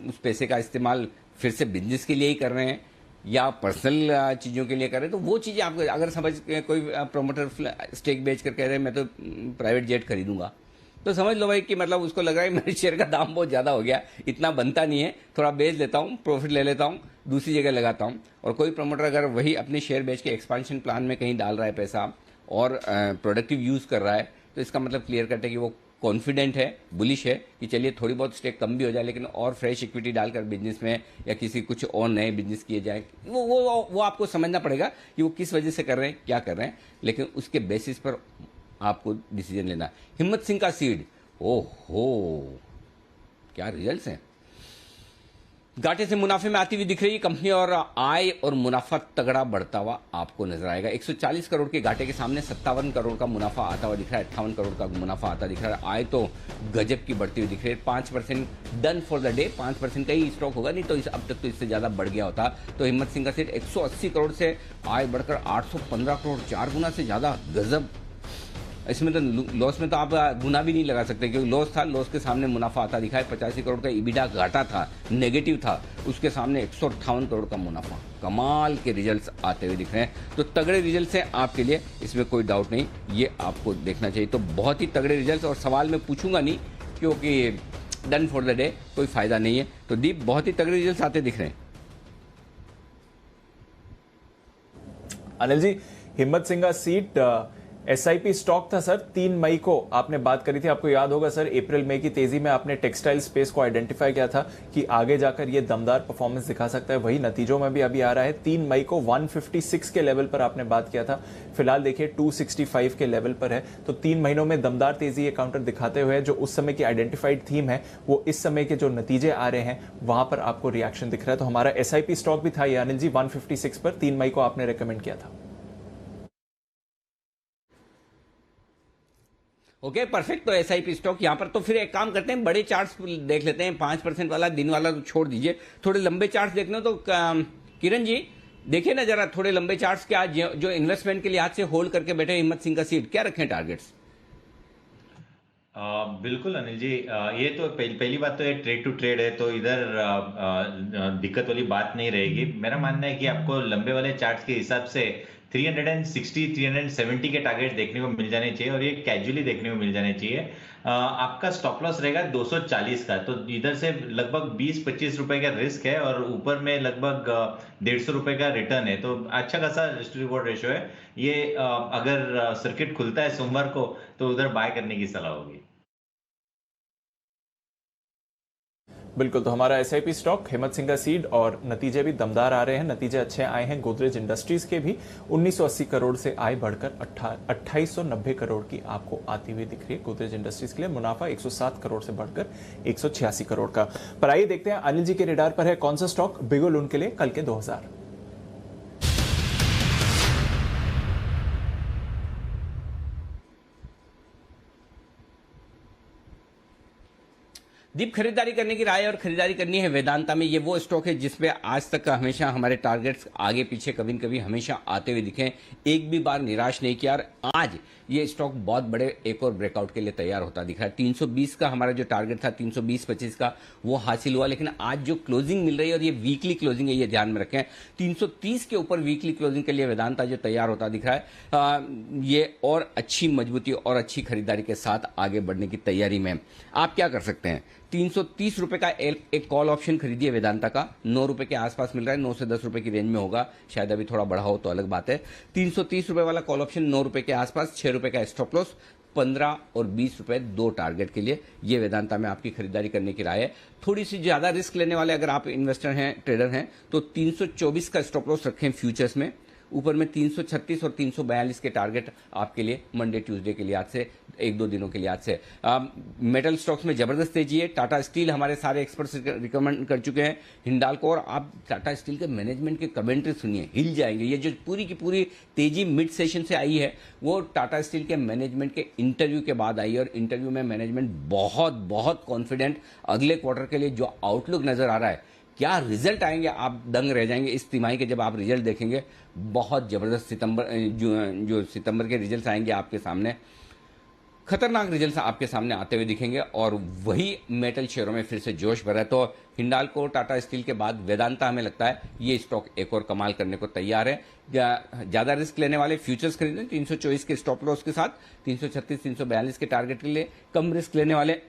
[SPEAKER 1] उस पैसे का इस्तेमाल फिर से बिजनेस के लिए ही कर रहे हैं या पर्सनल चीज़ों के लिए कर रहे हैं, तो वो चीज़ें आपको अगर समझ कोई प्रमोटर स्टेक बेच कर कह रहे हैं मैं तो प्राइवेट जेट खरीदूंगा, तो समझ लो भाई कि मतलब उसको लग रहा है मेरे शेयर का दाम बहुत ज़्यादा हो गया, इतना बनता नहीं है, थोड़ा बेच लेता हूँ, प्रॉफिट ले लेता हूँ, दूसरी जगह लगाता हूँ। और कोई प्रमोटर अगर वही अपने शेयर बेच के एक्सपांशन प्लान में कहीं डाल रहा है पैसा और प्रोडक्टिव यूज़ कर रहा है, तो इसका मतलब क्लियर कट है कि वो कॉन्फिडेंट है, बुलिश है कि चलिए थोड़ी बहुत स्टेक कम भी हो जाए लेकिन और फ्रेश इक्विटी डालकर बिजनेस में या किसी कुछ और नए बिजनेस किए जाए। वो आपको समझना पड़ेगा कि वो किस वजह से कर रहे हैं, क्या कर रहे हैं, लेकिन उसके बेसिस पर आपको डिसीजन लेना। हिम्मत सिंह का सीड, ओहो क्या रिजल्ट्स हैं। घाटे से मुनाफे में आती हुई दिख रही कंपनी और आय और मुनाफा तगड़ा बढ़ता हुआ आपको नजर आएगा। 140 करोड़ के घाटे के सामने 57 करोड़ का मुनाफा आता हुआ दिख रहा है, 58 करोड़ का मुनाफा आता दिख रहा है। आय तो गजब की बढ़ती हुई दिख रही है, 5% डन फॉर द डे, 5% का ही स्टॉक होगा, नहीं तो अब तक तो इससे ज्यादा बढ़ गया होता। तो हिम्मत सिंह का सीट 180 करोड़ से आय बढ़कर 815 करोड़, 4 गुना से ज्यादा, गजब। इसमें तो लॉस में तो आप गुना भी नहीं लगा सकते, क्योंकि लॉस था, लॉस के सामने मुनाफा आता दिखा है। 85 करोड़ का ईबिटा घाटा था, नेगेटिव था, उसके सामने 158 करोड़ का मुनाफा। कमाल के रिजल्ट्स आते हुए दिख रहे हैं। तो तगड़े रिजल्ट्स हैं आपके लिए, इसमें कोई डाउट नहीं, ये आपको देखना चाहिए। तो बहुत ही तगड़े रिजल्ट्स, और सवाल मैं पूछूंगा नहीं क्योंकि डन फॉर द डे, कोई फायदा नहीं है। तो दीप, बहुत ही तगड़े रिजल्ट्स आते दिख रहे हैं।
[SPEAKER 2] अनिल जी, हिम्मत सिंह का सीट एसआईपी स्टॉक था सर, 3 मई को आपने बात करी थी, आपको याद होगा सर, अप्रैल मई की तेजी में आपने टेक्सटाइल स्पेस को आइडेंटिफाई किया था कि आगे जाकर ये दमदार परफॉर्मेंस दिखा सकता है। वही नतीजों में भी अभी आ रहा है। 3 मई को 156 के लेवल पर आपने बात किया था, फिलहाल देखिए 265 के लेवल पर है। तो 3 महीनों में दमदार तेजी ये काउंटर दिखाते हुए जो उस समय की आइडेंटिफाइड थीम है, वो इस समय के जो नतीजे आ रहे हैं वहां पर आपको रिएक्शन दिख रहा है। तो हमारा एसआईपी स्टॉक भी था ये अनिल जी, 156 पर 3 मई को आपने रिकमेंड किया था।
[SPEAKER 1] Okay, perfect. तो एसआईपी स्टॉक यहाँ पर, तो फिर एक काम करते हैं, बड़े चार्ट्स देख लेते हैं। 5% वाला दिन वाला तो छोड़ दीजिए, थोड़े लंबे चार्ट्स देखना। तो किरण जी देखिए ना जरा थोड़े लंबे चार्ट्स के, आज जो इन्वेस्टमेंट के लिए आज से होल्ड करके बैठे हिम्मत सिंह का सीट, क्या रखें टारगेट्स?
[SPEAKER 7] बिल्कुल अनिल जी, ये तो पहली बात तो ये ट्रेड टू ट्रेड है, तो इधर दिक्कत वाली बात नहीं रहेगी। मेरा मानना है कि आपको लंबे वाले चार्ट्स के हिसाब से 360 370 के टारगेट देखने को मिल जाने चाहिए, और ये कैजुअली देखने को मिल जाने चाहिए। आपका स्टॉप लॉस रहेगा 240 का, तो इधर से लगभग 20-25 रुपए का रिस्क है, और ऊपर में लगभग 150 रुपए का रिटर्न है। तो अच्छा खासा रिस्क रिवॉर्ड रेशियो है ये। अगर सर्किट खुलता है सोमवार को तो उधर बाय करने की सलाह होगी।
[SPEAKER 2] बिल्कुल, तो हमारा एसआईपी स्टॉक हिम्मत सिंह का सीड, और नतीजे भी दमदार आ रहे हैं, नतीजे अच्छे आए हैं। गोदरेज इंडस्ट्रीज के भी 1980 करोड़ से आय बढ़कर 2890 करोड़ की आपको आती हुई दिख रही है। गोदरेज इंडस्ट्रीज के लिए मुनाफा 107 करोड़ से बढ़कर 186 करोड़ का। पर आइए देखते हैं अनिल जी के रेडार पर है कौन सा स्टॉक बिगुल उनके लिए कल के 2000।
[SPEAKER 1] दीप, खरीदारी करने की राय, और खरीदारी करनी है वेदांता में। ये वो स्टॉक है जिसपे आज तक हमेशा हमारे टारगेट्स आगे पीछे कभी न कभी हमेशा आते हुए दिखे, एक भी बार निराश नहीं किया। और आज ये स्टॉक बहुत बड़े एक और ब्रेकआउट के लिए तैयार होता दिख रहा है। 320 का हमारा जो टारगेट था 320-25 का, वो हासिल हुआ, लेकिन आज जो क्लोजिंग मिल रही है, और ये वीकली क्लोजिंग है, ये ध्यान में रखें, 330 के ऊपर वीकली क्लोजिंग के लिए वेदांता जो तैयार होता दिख रहा है, ये और अच्छी मजबूती और अच्छी खरीदारी के साथ आगे बढ़ने की तैयारी में। आप क्या कर सकते हैं, 330 रुपए का एक कॉल ऑप्शन खरीदिए वेदांता का, 9 रुपए के आसपास मिल रहा है, 9 से 10 रुपए की रेंज में होगा, शायद अभी थोड़ा बढ़ा हो तो अलग बात है। 330 रुपए वाला कॉल ऑप्शन 9 रुपए के आसपास, 6 रुपए का स्टॉप लॉस, 15 और 20 रुपए 2 टारगेट के लिए, ये वेदांता में आपकी खरीदारी करने की राय है। थोड़ी सी ज्यादा रिस्क लेने वाले अगर आप इन्वेस्टर हैं, ट्रेडर हैं, तो 324 का स्टॉप लॉस रखें फ्यूचर्स में। ऊपर में 336 और 342 के टारगेट आपके लिए मंडे ट्यूसडे के लिए, आज से 1-2 दिनों के लिए आज से। मेटल स्टॉक्स में जबरदस्त तेजी है। टाटा स्टील हमारे सारे एक्सपर्ट्स रिकमेंड कर चुके हैं, हिंडाल्को, और आप टाटा स्टील के मैनेजमेंट के कमेंट्री सुनिए, हिल जाएंगे। ये जो पूरी की पूरी तेजी मिड सेशन से आई है, वो टाटा स्टील के मैनेजमेंट के इंटरव्यू के बाद आई है, और इंटरव्यू में मैनेजमेंट बहुत बहुत कॉन्फिडेंट, अगले क्वार्टर के लिए जो आउटलुक नजर आ रहा है, क्या रिजल्ट आएंगे, आप दंग रह जाएंगे इस तिमाही के जब आप रिजल्ट देखेंगे। बहुत जबरदस्त जो सितंबर के रिजल्ट आएंगे आपके सामने, खतरनाक रिजल्ट्स आपके सामने आते हुए दिखेंगे, और वही मेटल शेयरों में फिर से जोश भरा है। तो हिंडाल्को, टाटा स्टील के बाद वेदांता, हमें लगता है ये स्टॉक एक और कमाल करने को तैयार है। ज्यादा रिस्क लेने वाले फ्यूचर्स खरीदें 324 के स्टॉप लॉस के साथ, 336 342 के टारगेट के लिए। कम रिस्क लेने वाले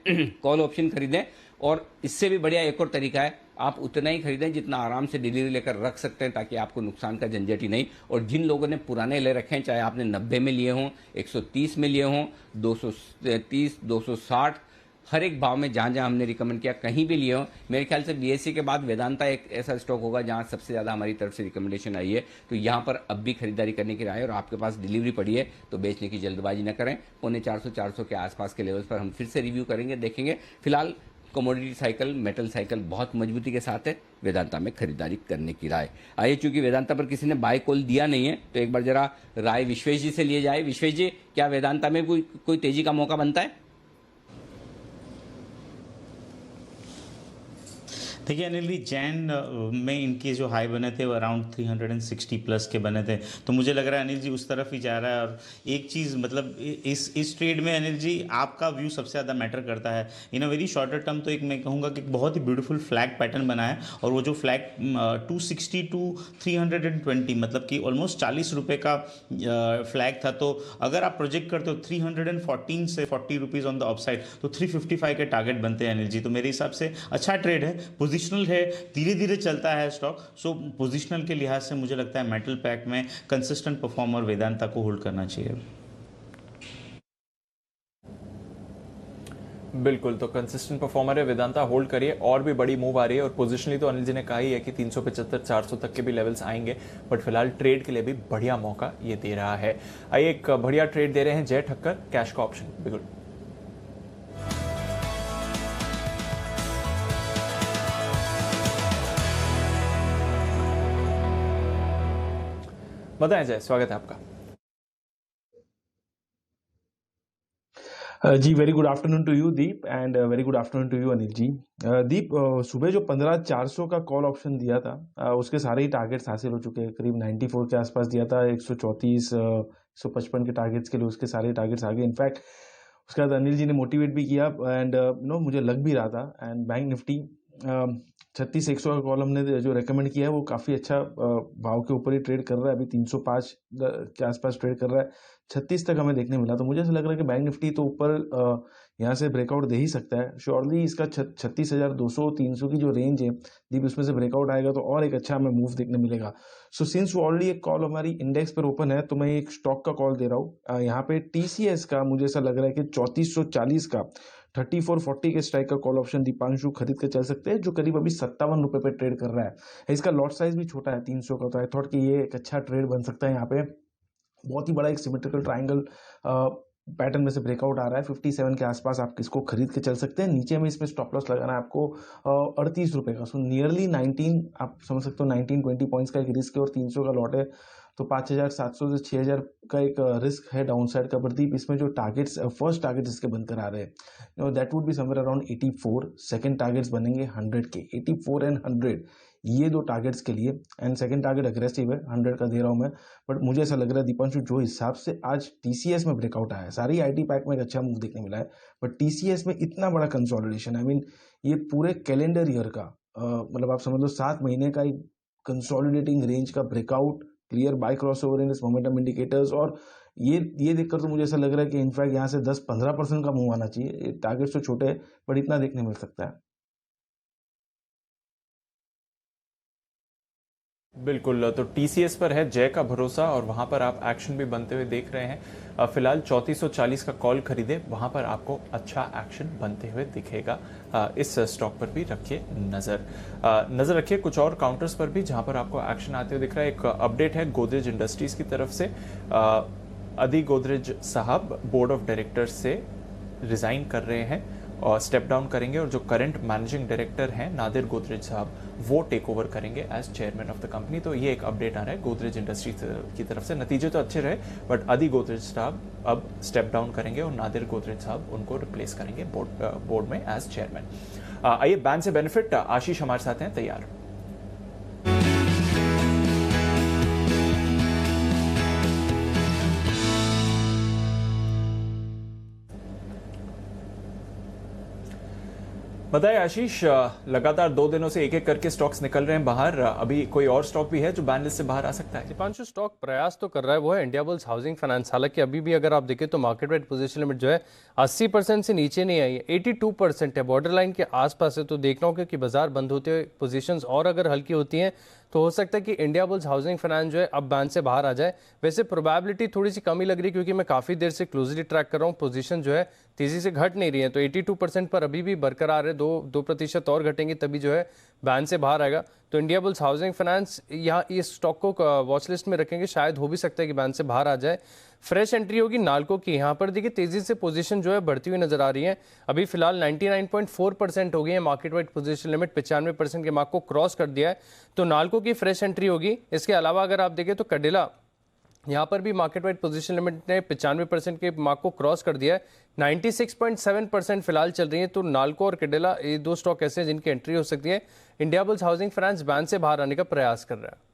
[SPEAKER 1] कॉल ऑप्शन खरीदें, और इससे भी बढ़िया एक और तरीका है, आप उतना ही खरीदें जितना आराम से डिलीवरी लेकर रख सकते हैं, ताकि आपको नुकसान का झंझट ही नहीं। और जिन लोगों ने पुराने ले रखे हैं, चाहे आपने 90 में लिए हों, 130 में लिए हों, 230, 260, हर एक भाव में जहां जहां हमने रिकमेंड किया कहीं भी लिए हो, मेरे ख्याल से बीएससी के बाद वेदांता एक ऐसा स्टॉक होगा जहां सबसे ज्यादा हमारी तरफ से रिकमेंडेशन आई है। तो यहां पर अब भी खरीदारी करने की राय है, और आपके पास डिलीवरी पड़ी है तो बेचने की जल्दबाजी न करें। 450 के आसपास के लेवल्स पर हम फिर से रिव्यू करेंगे, देखेंगे। फिलहाल कमोडिटी साइकिल, मेटल साइकिल बहुत मजबूती के साथ है, वेदांता में खरीदारी करने की राय। आइए, चूंकि वेदांता पर किसी ने बाय कॉल दिया नहीं है, तो एक बार जरा राय विश्वेश जी से लिए जाए। विश्वेश जी, क्या वेदांता में कोई तेजी का मौका बनता है?
[SPEAKER 8] देखिए अनिल जी, जैन में इनके जो हाई बने थे वो अराउंड 360 प्लस के बने थे, तो मुझे लग रहा है अनिल जी उस तरफ ही जा रहा है। और एक चीज़ मतलब इस ट्रेड में अनिल जी आपका व्यू सबसे ज़्यादा मैटर करता है। इन अ वेरी शॉर्टर टर्म तो एक मैं कहूँगा कि बहुत ही ब्यूटीफुल फ्लैग पैटर्न बना है, और वो जो फ्लैग 260 टू 320 मतलब कि ऑलमोस्ट 40 रुपये का फ्लैग था, तो अगर आप प्रोजेक्ट करते हो 314 से 40 रुपीज़ ऑन द अपसाइड, तो 355 के टारगेट बनते हैं अनिल जी। तो मेरे हिसाब से अच्छा ट्रेड है, पोजिशनल है, धीरे धीरे चलता है स्टॉक। सो पोजिशनल के लिहाज से मुझे लगता है मेटल पैक में कंसिस्टेंट परफॉर्मर वेदांता को होल्ड करना चाहिए।
[SPEAKER 2] बिल्कुल, तो कंसिस्टेंट परफॉर्मर है वेदांता, होल्ड करिए। और भी बड़ी मूव आ रही है, और पोजिशनली तो अनिल जी ने कहा ही है कि 375-400 तक के भी लेवल्स आएंगे, बट फिलहाल ट्रेड के लिए भी बढ़िया मौका ये दे रहा है। आइए एक बढ़िया ट्रेड दे रहे हैं जय ठक्कर, कैश का ऑप्शन। बिल्कुल बताएं जय, स्वागत है आपका।
[SPEAKER 16] जी very good afternoon to you Deep, and very good afternoon to you Anil ji. Deep, सुबह जो 15,400 का कॉल ऑप्शन दिया था उसके सारे ही टारगेट्स हासिल हो चुके हैं। करीब 94 के आसपास दिया था, 134 155 के टारगेट्स के लिए उसके सारे टारगेट्स आ गए। इनफैक्ट उसके बाद अनिल जी ने मोटिवेट भी किया, एंड मुझे लग भी रहा था। एंड बैंक निफ्टी 36,100 का कॉल हमने जो रेकमेंड किया है वो काफ़ी अच्छा भाव के ऊपर ही ट्रेड कर रहा है। अभी 305 के आसपास ट्रेड कर रहा है, 36 तक हमें देखने मिला। तो मुझे ऐसा लग रहा है कि बैंक निफ्टी तो ऊपर यहाँ से ब्रेकआउट दे ही सकता है श्योरली। इसका 36,200 300 की जो रेंज है दीप, उसमें से ब्रेकआउट आएगा तो और एक अच्छा हमें मूव देखने मिलेगा। सो सिंस ऑलरेडी एक कॉल हमारी इंडेक्स पर ओपन है, तो मैं एक स्टॉक का कॉल दे रहा हूँ। यहाँ पे TCS का मुझे ऐसा लग रहा है कि 3440 का 3440 के स्ट्राइक का कॉल ऑप्शन दीपांशु खरीद के चल सकते हैं, जो करीब अभी 57 रुपये पे ट्रेड कर रहा है। इसका लॉट साइज भी छोटा है 300 का, तो आई थॉट कि ये एक अच्छा ट्रेड बन सकता है। यहाँ पे बहुत ही बड़ा एक सिमेट्रिकल ट्राइंगल पैटर्न में से ब्रेकआउट आ रहा है। 57 के आसपास आप इसको खरीद के चल सकते हैं। नीचे में इसमें स्टॉप लॉस लगाना है आपको 38 रुपये का। सो नियरली 19, आप समझ सकते हो 19-20 पॉइंट्स का एक रिस्क है, और 300 का लॉट है, तो 5,700 से 6,000 का एक रिस्क है डाउन साइड का। प्रदीप, इसमें जो टारगेट्स फर्स्ट टारगेट इसके बनकर आ रहे हैं that would be somewhere around 84। Second targets बनेंगे 100 के, 84 एंड 100, ये दो टारगेट्स के लिए। एंड सेकंड टारगेट अग्रेसिव है, 100 का दे रहा हूँ मैं। बट मुझे ऐसा लग रहा है दीपांशु, जो हिसाब से आज TCS में ब्रेकआउट आया है, सारी IT पैक में एक अच्छा मूव देखने मिला है, बट TCS में इतना बड़ा कंसोलिडेशन, आई मीन ये पूरे कैलेंडर ईयर का मतलब आप समझ लो 7 महीने का कंसोलिडेटिंग रेंज का breakout, clear buy crossover in momentum indicators. और ये देखकर तो मुझे ऐसा लग रहा है कि इनफैक्ट यहाँ से 10-15% का मूव आना चाहिए। टारगेट्स तो छोटे हैं, बट इतना देखने मिल सकता है।
[SPEAKER 2] बिल्कुल, तो TCS पर है जय का भरोसा, और वहां पर आप एक्शन भी बनते हुए देख रहे हैं। फिलहाल 3440 का कॉल खरीदे, वहां पर आपको अच्छा एक्शन बनते हुए दिखेगा। इस स्टॉक पर भी रखिए नजर रखिए कुछ और काउंटर्स पर भी, जहां पर आपको एक्शन आते हुए दिख रहा है। एक अपडेट है गोदरेज इंडस्ट्रीज की तरफ से। अदी गोदरेज साहब बोर्ड ऑफ डायरेक्टर्स से रिजाइन कर रहे हैं और स्टेप डाउन करेंगे, और जो करंट मैनेजिंग डायरेक्टर हैं नादिर गोदरेज साहब, वो टेक ओवर करेंगे as chairman of the company. तो ये एक अपडेट आ रहा है गोदरेज इंडस्ट्री की तरफ से। नतीजे तो अच्छे रहे, बट अदी गोदरेज साहब अब स्टेप डाउन करेंगे और नादिर गोदरेज साहब उनको रिप्लेस करेंगे बोर्ड में एज चेयरमैन। आइए बैन से बेनिफिट, आशीष हमारे साथ हैं तैयार। बताइए आशीष, लगातार 2 दिनों से एक करके स्टॉक्स निकल रहे हैं बाहर। अभी कोई और स्टॉक भी है जो बैन लिस्ट से बाहर आ सकता है?
[SPEAKER 17] दीपांशु, स्टॉक प्रयास तो कर रहा है, वो है इंडियाबुल्स हाउसिंग फाइनेंस। हालांकि अभी भी अगर आप देखें तो मार्केट वाइड पोजीशन लिमिट जो है 80% से नीचे नहीं आई है, 82% है, बॉर्डर लाइन के आसपास है। तो देखना होगा कि बाजार बंद होते हुए पोजीशंस और अगर हल्की होती हैं तो हो सकता है कि इंडियाबुल्स हाउसिंग फाइनेंस जो है अब बैन से बाहर आ जाए। वैसे प्रोबेबिलिटी थोड़ी सी कम ही लग रही है, क्योंकि मैं काफ़ी देर से क्लोजली ट्रैक कर रहा हूँ, पोजीशन जो है तेज़ी से घट नहीं रही है। तो 82% पर अभी भी बरकरार है, 2% और घटेंगे तभी जो है बैन से बाहर आएगा। तो इंडियाबुल्स हाउसिंग फाइनेंस यहाँ इस स्टॉक को वॉच लिस्ट में रखेंगे, शायद हो भी सकता है कि बैन से बाहर आ जाए। फ्रेश एंट्री होगी नाल्को की। यहाँ पर देखिए तेजी से पोजीशन जो है बढ़ती हुई नजर आ रही है। अभी फिलहाल 99.4% हो गई है मार्केट वाइड पोजीशन लिमिट, 95% के मार्क को क्रॉस कर दिया है। तो नाल्को की फ्रेश एंट्री होगी। इसके अलावा अगर आप देखें तो कैडिला यहाँ पर भी मार्केट वाइड पोजीशन लिमिट ने 95% के मार्क को क्रॉस कर दिया है। 96.7% फिलहाल चल रही है। तो नाल्को और कैडिला ये दो स्टॉक ऐसे हैं जिनकी एंट्री हो सकती है। इंडियाबुल्स हाउसिंग फाइनेंस बैन से बाहर आने का प्रयास कर रहा है।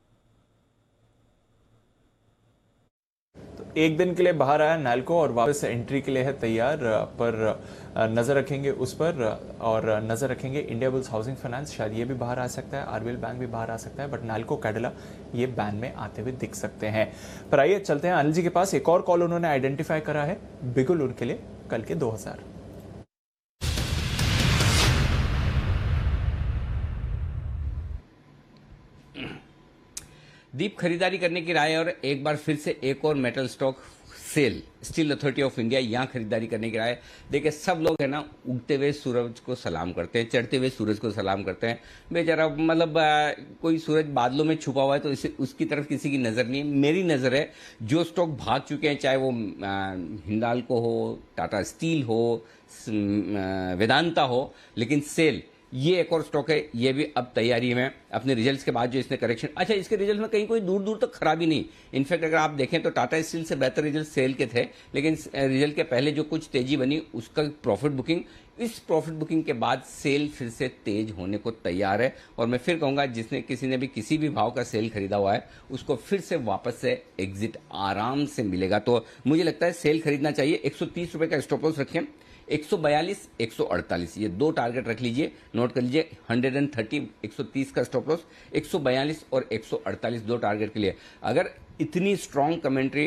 [SPEAKER 2] एक दिन के लिए बाहर आया नाल्को और वापस एंट्री के लिए है तैयार, पर नजर रखेंगे उस पर, और नजर रखेंगे इंडियाबुल्स हाउसिंग फाइनेंस, शायद ये भी बाहर आ सकता है, आरबीएल बैंक भी बाहर आ सकता है, बट नाल्को कैडिला ये बैन में आते हुए दिख सकते हैं। पर आइए चलते हैं अनिल जी के पास। एक और कॉल उन्होंने आइडेंटिफाई करा है बिगुल उनके लिए कल के 2000।
[SPEAKER 1] दीप, खरीदारी करने की राय और एक बार फिर से एक और metal stock sell, steel authority of India, यहाँ खरीदारी करने की राय। देखिए सब लोग है ना उगते हुए सूरज को सलाम करते हैं, चढ़ते हुए सूरज को सलाम करते हैं। बेचारा मतलब कोई सूरज बादलों में छुपा हुआ है तो इसे उसकी तरफ किसी की नज़र नहीं है। मेरी नज़र है जो स्टॉक भाग चुके हैं, चाहे वो हिंडाल्को हो, टाटा स्टील हो, वेदांता हो, लेकिन सेल ये एक और स्टॉक है, ये भी अब तैयारी में अपने रिजल्ट्स के बाद जो इसने करेक्शन, अच्छा इसके रिजल्ट में कहीं कोई दूर दूर तक खराबी नहीं। इनफैक्ट अगर आप देखें तो टाटा स्टील से बेहतर रिजल्ट सेल के थे, लेकिन रिजल्ट के पहले जो कुछ तेजी बनी उसका प्रॉफिट बुकिंग, इस प्रॉफिट बुकिंग के बाद सेल फिर से तेज होने को तैयार है। और मैं फिर कहूंगा जिसने किसी ने भी किसी भी भाव का सेल खरीदा हुआ है उसको फिर से वापस से एग्जिट आराम से मिलेगा। तो मुझे लगता है सेल खरीदना चाहिए। 130 रुपए का स्टॉप लॉस रखें, 142, 148 ये दो टारगेट रख लीजिए, नोट कर लीजिए। 130, 130 का स्टॉप लॉस, 142 और 148 दो टारगेट के लिए। अगर इतनी स्ट्रांग कमेंट्री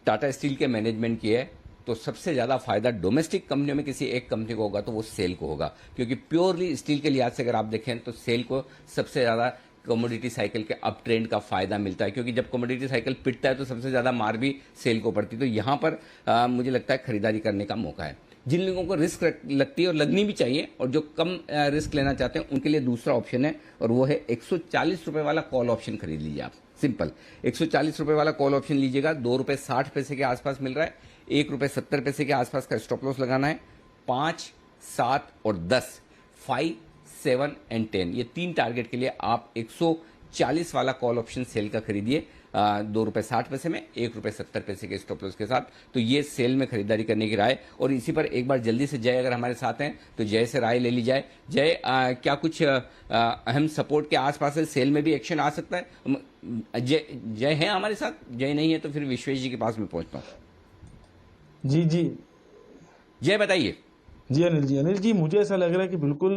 [SPEAKER 1] टाटा स्टील के मैनेजमेंट की है तो सबसे ज़्यादा फायदा डोमेस्टिक कंपनियों में किसी एक कंपनी को होगा तो वो सेल को होगा, क्योंकि प्योरली स्टील के लिहाज से अगर आप देखें तो सेल को सबसे ज़्यादा कमोडिटी साइकिल के अप ट्रेंड का फायदा मिलता है, क्योंकि जब कमोडिटी साइकिल पिटता है तो सबसे ज़्यादा मार भी सेल को पड़ती है। तो यहाँ पर मुझे लगता है खरीदारी करने का मौका है। जिन लोगों को रिस्क लगती है और लगनी भी चाहिए और जो कम रिस्क लेना चाहते हैं उनके लिए दूसरा ऑप्शन है, और वो है 140 रुपए वाला कॉल ऑप्शन खरीद लीजिए आप। सिंपल 140 रुपए वाला कॉल ऑप्शन लीजिएगा, 2 रुपए 60 पैसे के आसपास मिल रहा है, 1 रुपए 70 पैसे के आसपास का स्टॉप लॉस लगाना है। 5, 7 और 10, 5, 7 एंड 10 ये तीन टारगेट के लिए आप 140 वाला कॉल ऑप्शन सेल का खरीदिए, 2 रुपए 60 पैसे में, 1 रुपए 70 पैसे के स्टॉप लॉस के साथ। तो ये सेल में खरीदारी करने की राय। और इसी पर एक बार जल्दी से जय अगर हमारे साथ हैं तो जय से राय ले ली जाए। जय, क्या कुछ अहम सपोर्ट के आसपास है, सेल में भी एक्शन आ सकता है? जय है हमारे साथ? जय नहीं है तो फिर विश्वेश जी के पास में पहुंचता हूं।
[SPEAKER 16] जी जी
[SPEAKER 1] जय बताइए।
[SPEAKER 16] जी अनिल जी मुझे ऐसा लग रहा है कि बिल्कुल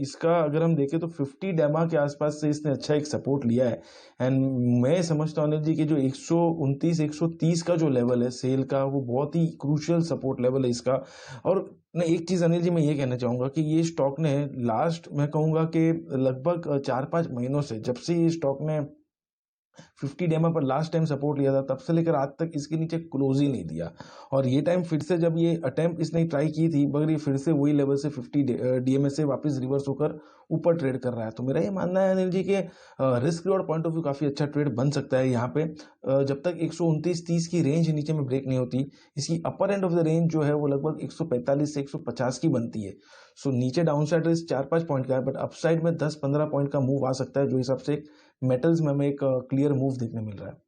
[SPEAKER 16] इसका अगर हम देखें तो 50 डेमा के आसपास से इसने अच्छा एक सपोर्ट लिया है। एंड मैं समझता हूँ अनिल जी कि जो 129 130 का जो लेवल है सेल का, वो बहुत ही क्रूशियल सपोर्ट लेवल है इसका। और एक चीज़ अनिल जी मैं ये कहना चाहूँगा कि ये स्टॉक ने लास्ट, मैं कहूँगा कि लगभग 4-5 महीनों से, जब से ये स्टॉक ने 50 डेमा पर लास्ट टाइम सपोर्ट लिया था, तब से लेकर आज तक इसके नीचे क्लोज ही नहीं दिया। और ये टाइम फिर से जब ये अटेम्प्ट इसने ट्राई की थी, मगर ये फिर से वही लेवल से 50 डीएमए से वापस रिवर्स होकर ऊपर ट्रेड कर रहा है। तो मेरा ये मानना है अनिल जी के risk reward point of view काफ़ी अच्छा ट्रेड बन सकता है यहाँ पे, जब तक 129-30 की रेंज नीचे में ब्रेक नहीं होती। इसकी अपर एंड ऑफ द रेंज जो है वो लगभग 145 से 150 की बनती है। सो नीचे डाउन साइड रिस्क 4-5 पॉइंट का है, बट अपसाइड में 10-15 पॉइंट का मूव आ सकता है, जो हिसाब से मेटल्स में हमें एक क्लियर मूव देखने मिल रहा है।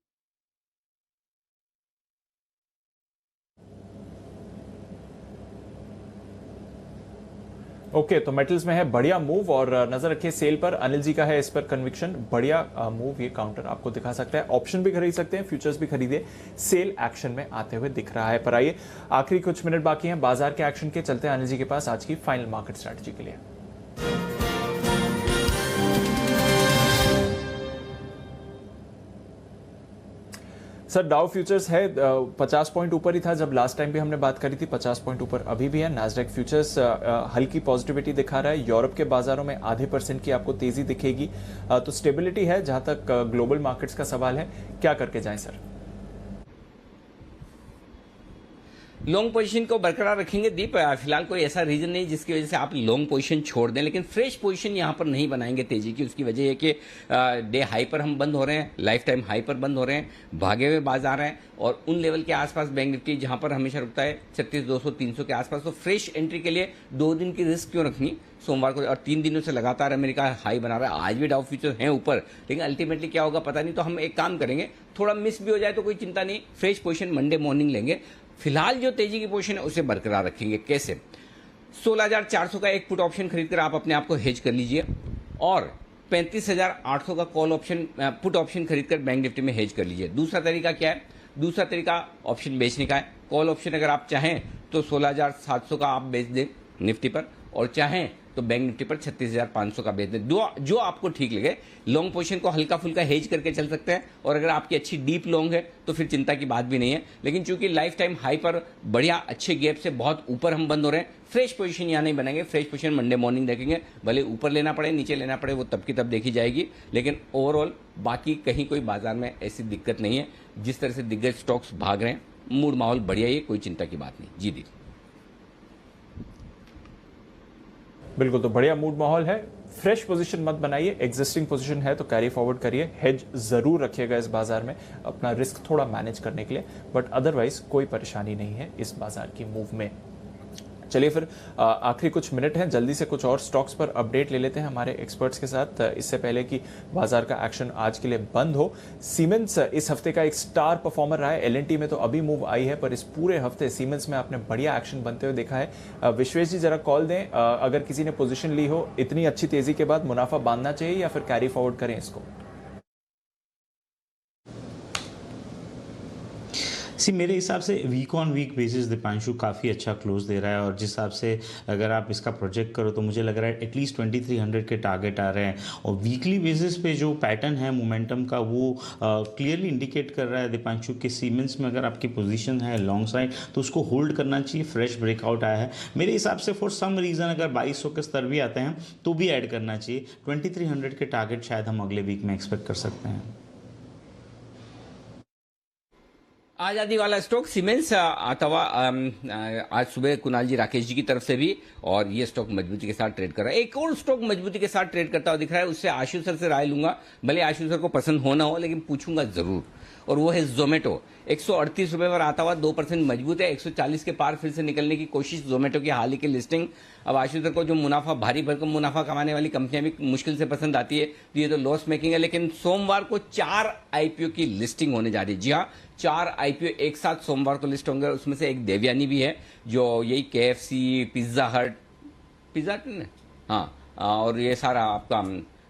[SPEAKER 2] ओके, तो मेटल्स में है बढ़िया मूव, और नजर रखिए सेल पर। अनिल जी का है इस पर कन्विक्शन, बढ़िया मूव ये काउंटर आपको दिखा सकता है। ऑप्शन भी खरीद सकते हैं, फ्यूचर्स भी खरीदे, सेल एक्शन में आते हुए दिख रहा है। पर आइए आखिरी कुछ मिनट बाकी हैं बाजार के एक्शन के, चलते हैं अनिल जी के पास आज की फाइनल मार्केट स्ट्रैटेजी के लिए। सर डाउ फ्यूचर्स है 50 पॉइंट ऊपर ही था जब लास्ट टाइम भी हमने बात करी थी, 50 पॉइंट ऊपर अभी भी है। नास्डैक फ्यूचर्स हल्की पॉजिटिविटी दिखा रहा है। यूरोप के बाजारों में आधे % की आपको तेजी दिखेगी, तो स्टेबिलिटी है। जहां तक ग्लोबल मार्केट्स का सवाल है, क्या करके जाएं सर?
[SPEAKER 1] लॉन्ग पोजीशन को बरकरार रखेंगे दीप। फिलहाल कोई ऐसा रीजन नहीं जिसकी वजह से आप लॉन्ग पोजीशन छोड़ दें, लेकिन फ्रेश पोजीशन यहां पर नहीं बनाएंगे तेजी की। उसकी वजह है कि डे हाई पर हम बंद हो रहे हैं, लाइफ टाइम हाई पर बंद हो रहे हैं, भागे हुए बाजार हैं और उन लेवल के आसपास बैंक निफ्टी जहां पर हमेशा रुकता है 36,200 300 के आसपास। तो फ्रेश एंट्री के लिए 2 दिन की रिस्क क्यों रखनी सोमवार को, और 3 दिनों से लगातार अमेरिका हाई बना रहा है। आज भी डाउ फ्यूचर हैं ऊपर, लेकिन अल्टीमेटली क्या होगा पता नहीं। तो हम एक काम करेंगे, थोड़ा मिस भी हो जाए तो कोई चिंता नहीं, फ्रेश पोजीशन मंडे मॉर्निंग लेंगे। फिलहाल जो तेजी की पोजीशन है उसे बरकरार रखेंगे। कैसे? 16,400 का एक पुट ऑप्शन खरीदकर आप अपने आप को हेज कर लीजिए और 35,800 का कॉल ऑप्शन पुट ऑप्शन खरीदकर बैंक निफ्टी में हेज कर लीजिए। दूसरा तरीका क्या है? दूसरा तरीका ऑप्शन बेचने का है। कॉल ऑप्शन अगर आप चाहें तो 16,700 का आप बेच दें निफ्टी पर, और चाहें तो बैंक निफ्टी पर 36,500 का बेच दें। जो आपको ठीक लगे। लॉन्ग पोजीशन को हल्का फुल्का हेज करके चल सकते हैं, और अगर आपकी अच्छी डीप लॉन्ग है तो फिर चिंता की बात भी नहीं है। लेकिन चूंकि लाइफ टाइम हाई पर बढ़िया अच्छे गैप से बहुत ऊपर हम बंद हो रहे हैं, फ्रेश पोजीशन यहाँ नहीं बनाएंगे। फ्रेश पोजीशन मंडे मॉर्निंग देखेंगे, भले ऊपर लेना पड़े नीचे लेना पड़े वो तब की तब देखी जाएगी। लेकिन ओवरऑल बाकी कहीं कोई बाजार में ऐसी दिक्कत नहीं है। जिस तरह से दिग्गज स्टॉक्स भाग रहे हैं, मूड माहौल बढ़िया ही है, कोई चिंता की बात नहीं। जी दी
[SPEAKER 2] बिल्कुल, तो बढ़िया मूड माहौल है। फ्रेश पोजीशन मत बनाइए, एग्जिस्टिंग पोजीशन है तो कैरी फॉरवर्ड करिए, हेज जरूर रखिएगा इस बाजार में अपना रिस्क थोड़ा मैनेज करने के लिए, बट अदरवाइज कोई परेशानी नहीं है इस बाजार की मूव में। चलिए फिर आखिरी कुछ मिनट हैं, जल्दी से कुछ और स्टॉक्स पर अपडेट ले लेते हैं हमारे एक्सपर्ट्स के साथ, इससे पहले कि बाजार का एक्शन आज के लिए बंद हो। सीमेंस इस हफ्ते का एक स्टार परफॉर्मर रहा है। एलएनटी में तो अभी मूव आई है, पर इस पूरे हफ्ते सीमेंस में आपने बढ़िया एक्शन बनते हुए देखा है। विश्वेश जी जरा कॉल दें, अगर किसी ने पोजीशन ली हो इतनी अच्छी तेजी के बाद मुनाफा बांधना चाहिए या फिर कैरी फॉरवर्ड करें इसको?
[SPEAKER 8] मेरे हिसाब से week on week basis Deepanshu काफ़ी अच्छा क्लोज दे रहा है, और जिस हिसाब से अगर आप इसका प्रोजेक्ट करो तो मुझे लग रहा है एटलीस्ट 2300 के टारगेट आ रहे हैं। और वीकली बेसिस पे जो पैटर्न है मोमेंटम का वो क्लियरली इंडिकेट कर रहा है दीपांशु कि सीमेंस में अगर आपकी पोजीशन है लॉन्ग साइड तो उसको होल्ड करना चाहिए। फ्रेश ब्रेकआउट आया है मेरे हिसाब से, फॉर सम रीज़न अगर 2200 के स्तर भी आते हैं तो भी ऐड करना चाहिए। 2300 के टारगेट शायद हम अगले वीक में एक्सपेक्ट कर सकते हैं।
[SPEAKER 1] आजादी वाला स्टॉक सीमेंस आता हुआ आज सुबह कुणाल जी राकेश जी की तरफ से भी, और ये स्टॉक मजबूती के साथ ट्रेड कर रहा है। एक और स्टॉक मजबूती के साथ ट्रेड करता हुआ दिख रहा है, उससे आशु सर से राय लूंगा। भले आशु सर को पसंद हो ना हो, लेकिन पूछूंगा जरूर, और वो है जोमेटो। 138 रुपए पर आता हुआ 2% मजबूत है। 140 के पार फिर से निकलने की कोशिश जोमेटो की हाल ही की लिस्टिंग। अब आशु सर को जो मुनाफा भारी भरकम मुनाफा कमाने वाली कंपनियां भी मुश्किल से पसंद आती है, तो ये तो लॉस मेकिंग है। लेकिन सोमवार को 4 आईपीओ की लिस्टिंग होने जा रही है। जी हाँ, 4 आईपीओ एक साथ सोमवार को लिस्ट होंगे। उसमें से एक देवयानी भी है, जो यही KFC, पिज्जा हट हाँ, और ये सारा आपका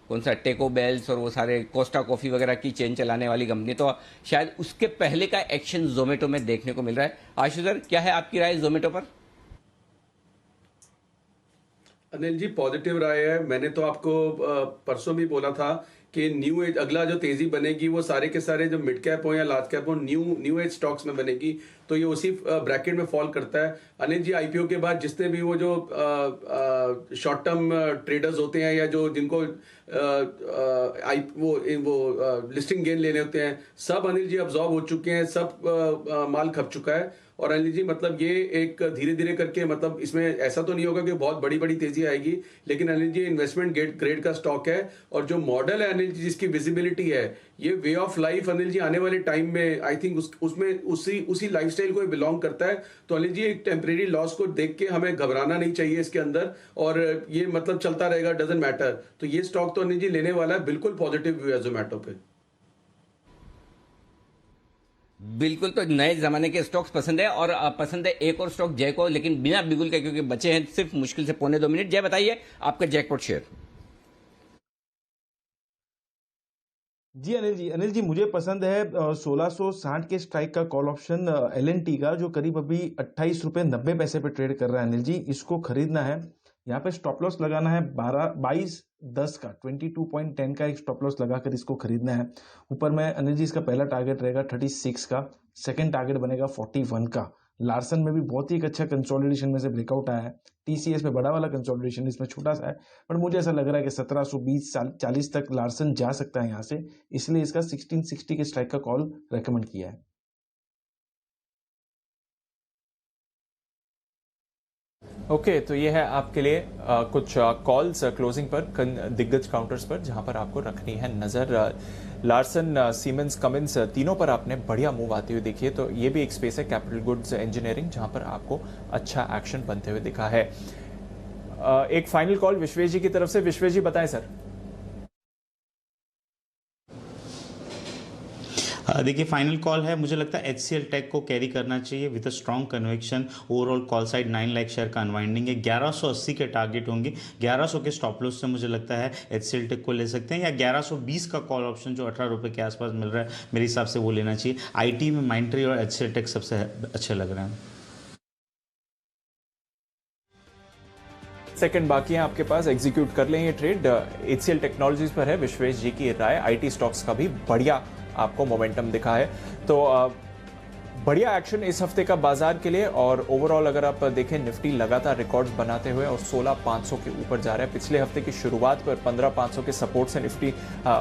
[SPEAKER 1] कौन सा टेको बेल्स और वो सारे कोस्टा कॉफी वगैरह की चेन चलाने वाली कंपनी, तो शायद उसके पहले का एक्शन जोमेटो में देखने को मिल रहा है। आशु सर, क्या है आपकी राय जोमेटो पर?
[SPEAKER 5] अनिल जी, पॉजिटिव राय है। मैंने तो आपको परसों भी बोला था कि न्यू एज अगला जो तेजी बनेगी वो सारे के सारे जो मिड कैप हो या लार्ज कैप हो न्यू एज स्टॉक्स में बनेगी, तो ये उसी ब्रैकेट में फॉल करता है। अनिल जी, आईपीओ के बाद जितने भी वो जो शॉर्ट टर्म ट्रेडर्स होते हैं या जो जिनको वो लिस्टिंग गेन लेने होते हैं, सब अनिल जी अब्जॉर्ब हो चुके हैं, सब माल खप चुका है। और अनिल जी मतलब ये एक धीरे धीरे करके, मतलब इसमें ऐसा तो नहीं होगा कि बहुत बड़ी बड़ी तेजी आएगी, लेकिन अनिल जी इन्वेस्टमेंट ग्रेड का स्टॉक है। और जो मॉडल है अनिल जी, जिसकी विजिबिलिटी है, ये way of life Anil ji आने वाले टाइम में आई थिंक उसमें उसी लाइफस्टाइल को बिलोंग करता है। तो अनिल जी एक टेम्परेरी लॉस को देख के हमें घबराना नहीं चाहिए इसके अंदर, और ये मतलब चलता रहेगा, डजंट मैटर। तो ये स्टॉक तो अनिल जी लेने वाला है, बिल्कुल पॉजिटिव व्यू है जोमेटो पे।
[SPEAKER 1] बिल्कुल, तो नए जमाने के स्टॉक्स पसंद है, और पसंद है एक और स्टॉक जय को, लेकिन बिना बिगुल के, क्योंकि बचे हैं सिर्फ मुश्किल से 1.25 मिनट। जय बताइए आपका जैकपॉट शेयर।
[SPEAKER 16] जी अनिल जी मुझे पसंद है 1660 के स्ट्राइक का कॉल ऑप्शन एलएनटी का, जो करीब अभी 28 रुपये 90 पैसे पे ट्रेड कर रहा है। अनिल जी, इसको खरीदना है। यहाँ पे स्टॉप लॉस लगाना है 22.10 का, 22.10 का एक स्टॉप लॉस लगाकर इसको खरीदना है। ऊपर में अनिल जी इसका पहला टारगेट रहेगा 36 का, सेकंड टारगेट बनेगा 41 का। लार्सन में भी बहुत ही एक अच्छा कंसोलिडेशन में से ब्रेकआउट आया है। टीसीएस में बड़ा वाला कंसोलिडेशन, इसमें छोटा सा है, पर मुझे ऐसा लग रहा है कि 1720-40 तक लार्सन जा सकता है यहाँ से, इसलिए इसका 1660 के स्ट्राइक का कॉल रेकमेंड किया है।
[SPEAKER 2] ओके, तो ये है आपके लिए कुछ कॉल्स क्लोजिंग पर दिग्गज काउंटर्स पर जहां पर आपको रखनी है नजर। लार्सन, सीमेंस, कमिंस तीनों पर आपने बढ़िया मूव आते हुए देखिए। तो ये भी एक स्पेस है कैपिटल गुड्स इंजीनियरिंग जहां पर आपको अच्छा एक्शन बनते हुए दिखा है। एक फाइनल कॉल विश्वेश जी की तरफ से। विश्वेश जी बताएं सर।
[SPEAKER 8] देखिए फाइनल कॉल है, मुझे लगता है HCL टेक को कैरी करना चाहिए with a strong conviction. Overall call side 9 lakh share का अनवाइंडिंग है, 1180 के टारगेट होंगे। 1100 के स्टॉप लॉस से मुझे लगता है HCL टेक को ले सकते हैं, या 1120 का कॉल ऑप्शन जो 18 रुपये के आसपास मिल रहा है मेरे हिसाब से वो लेना चाहिए। IT में माइंट्री और HCL टेक सबसे अच्छे लग रहे हैं।
[SPEAKER 2] सेकंड बाकी है आपके पास, एग्जीक्यूट कर लें ये ट्रेड। HCL टेक्नोलॉजीज पर है विश्वेश जी की राय। IT स्टॉक्स का भी बढ़िया आपको मोमेंटम दिखा है। तो बढ़िया एक्शन इस हफ्ते का बाजार के लिए। और ओवरऑल अगर आप देखें निफ्टी लगातार रिकॉर्ड्स बनाते हुए और 16,500 के ऊपर जा रहा है। पिछले हफ्ते की शुरुआत पर 15,500 के सपोर्ट से निफ्टी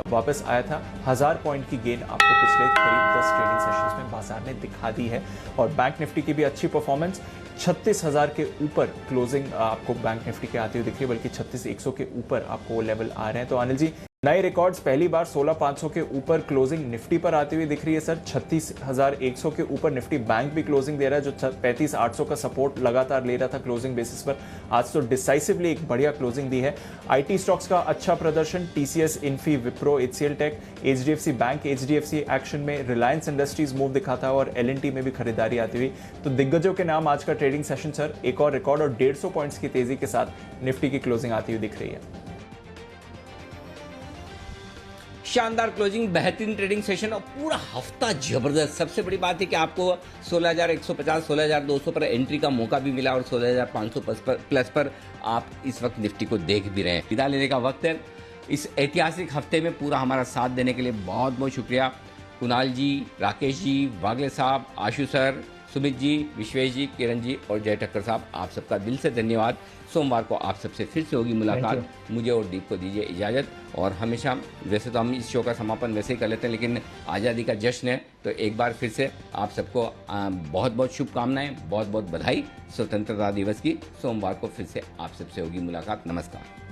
[SPEAKER 2] वापस आया था। 1000 पॉइंट की गेन आपको पिछले करीब 10 ट्रेडिंग सेशंस में बाजार ने दिखा दी है। और बैंक निफ्टी की भी अच्छी परफॉर्मेंस, 36,000 के ऊपर क्लोजिंग आपको बैंक निफ्टी के आती हुई दिख रही है, बल्कि 36,100 के ऊपर आपको वो लेवल आ रहे हैं। तो अनिल जी, नए रिकॉर्ड्स पहली बार 16,500 के ऊपर क्लोजिंग निफ्टी पर आती हुई दिख रही है सर। 36,100 के ऊपर निफ्टी बैंक भी क्लोजिंग दे रहा है, जो 35,800 का सपोर्ट लगातार ले रहा था क्लोजिंग बेसिस पर। आज तो डिसाइसिवली एक बढ़िया क्लोजिंग दी है। IT स्टॉक्स का अच्छा प्रदर्शन, TCS, Infy, Wipro, HCL tech, HDFC bank, HDFC action में, रिलायंस इंडस्ट्रीज मूव दिखाता है और L&T में भी खरीदारी आती हुई। तो दिग्गजों के नाम आज का ट्रेडिंग सेशन सर। एक और रिकॉर्ड और 150 पॉइंट्स की तेजी के साथ निफ्टी की क्लोजिंग आती हुई दिख रही है।
[SPEAKER 1] शानदार क्लोजिंग, बेहतरीन ट्रेडिंग सेशन और पूरा हफ्ता जबरदस्त। सबसे बड़ी बात है कि आपको 16,150, 16,200 पर एंट्री का मौका भी मिला और 16,500 प्लस पर आप इस वक्त निफ्टी को देख भी रहे हैं। विदा लेने का वक्त है। इस ऐतिहासिक हफ्ते में पूरा हमारा साथ देने के लिए बहुत बहुत शुक्रिया। कुणाल जी, राकेश जी, वागले साहब, आशु सर, सुमित जी, विश्वेश जी, किरण जी और जय ठक्कर साहब, आप सबका दिल से धन्यवाद। सोमवार को आप सबसे फिर से होगी मुलाकात। मुझे और दीप को दीजिए इजाज़त। और हमेशा वैसे तो हम इस शो का समापन वैसे ही कर लेते हैं, लेकिन आज़ादी का जश्न है तो एक बार फिर से आप सबको बहुत बहुत शुभकामनाएं, बहुत बहुत बधाई स्वतंत्रता दिवस की। सोमवार को फिर से आप सबसे होगी मुलाकात। नमस्कार।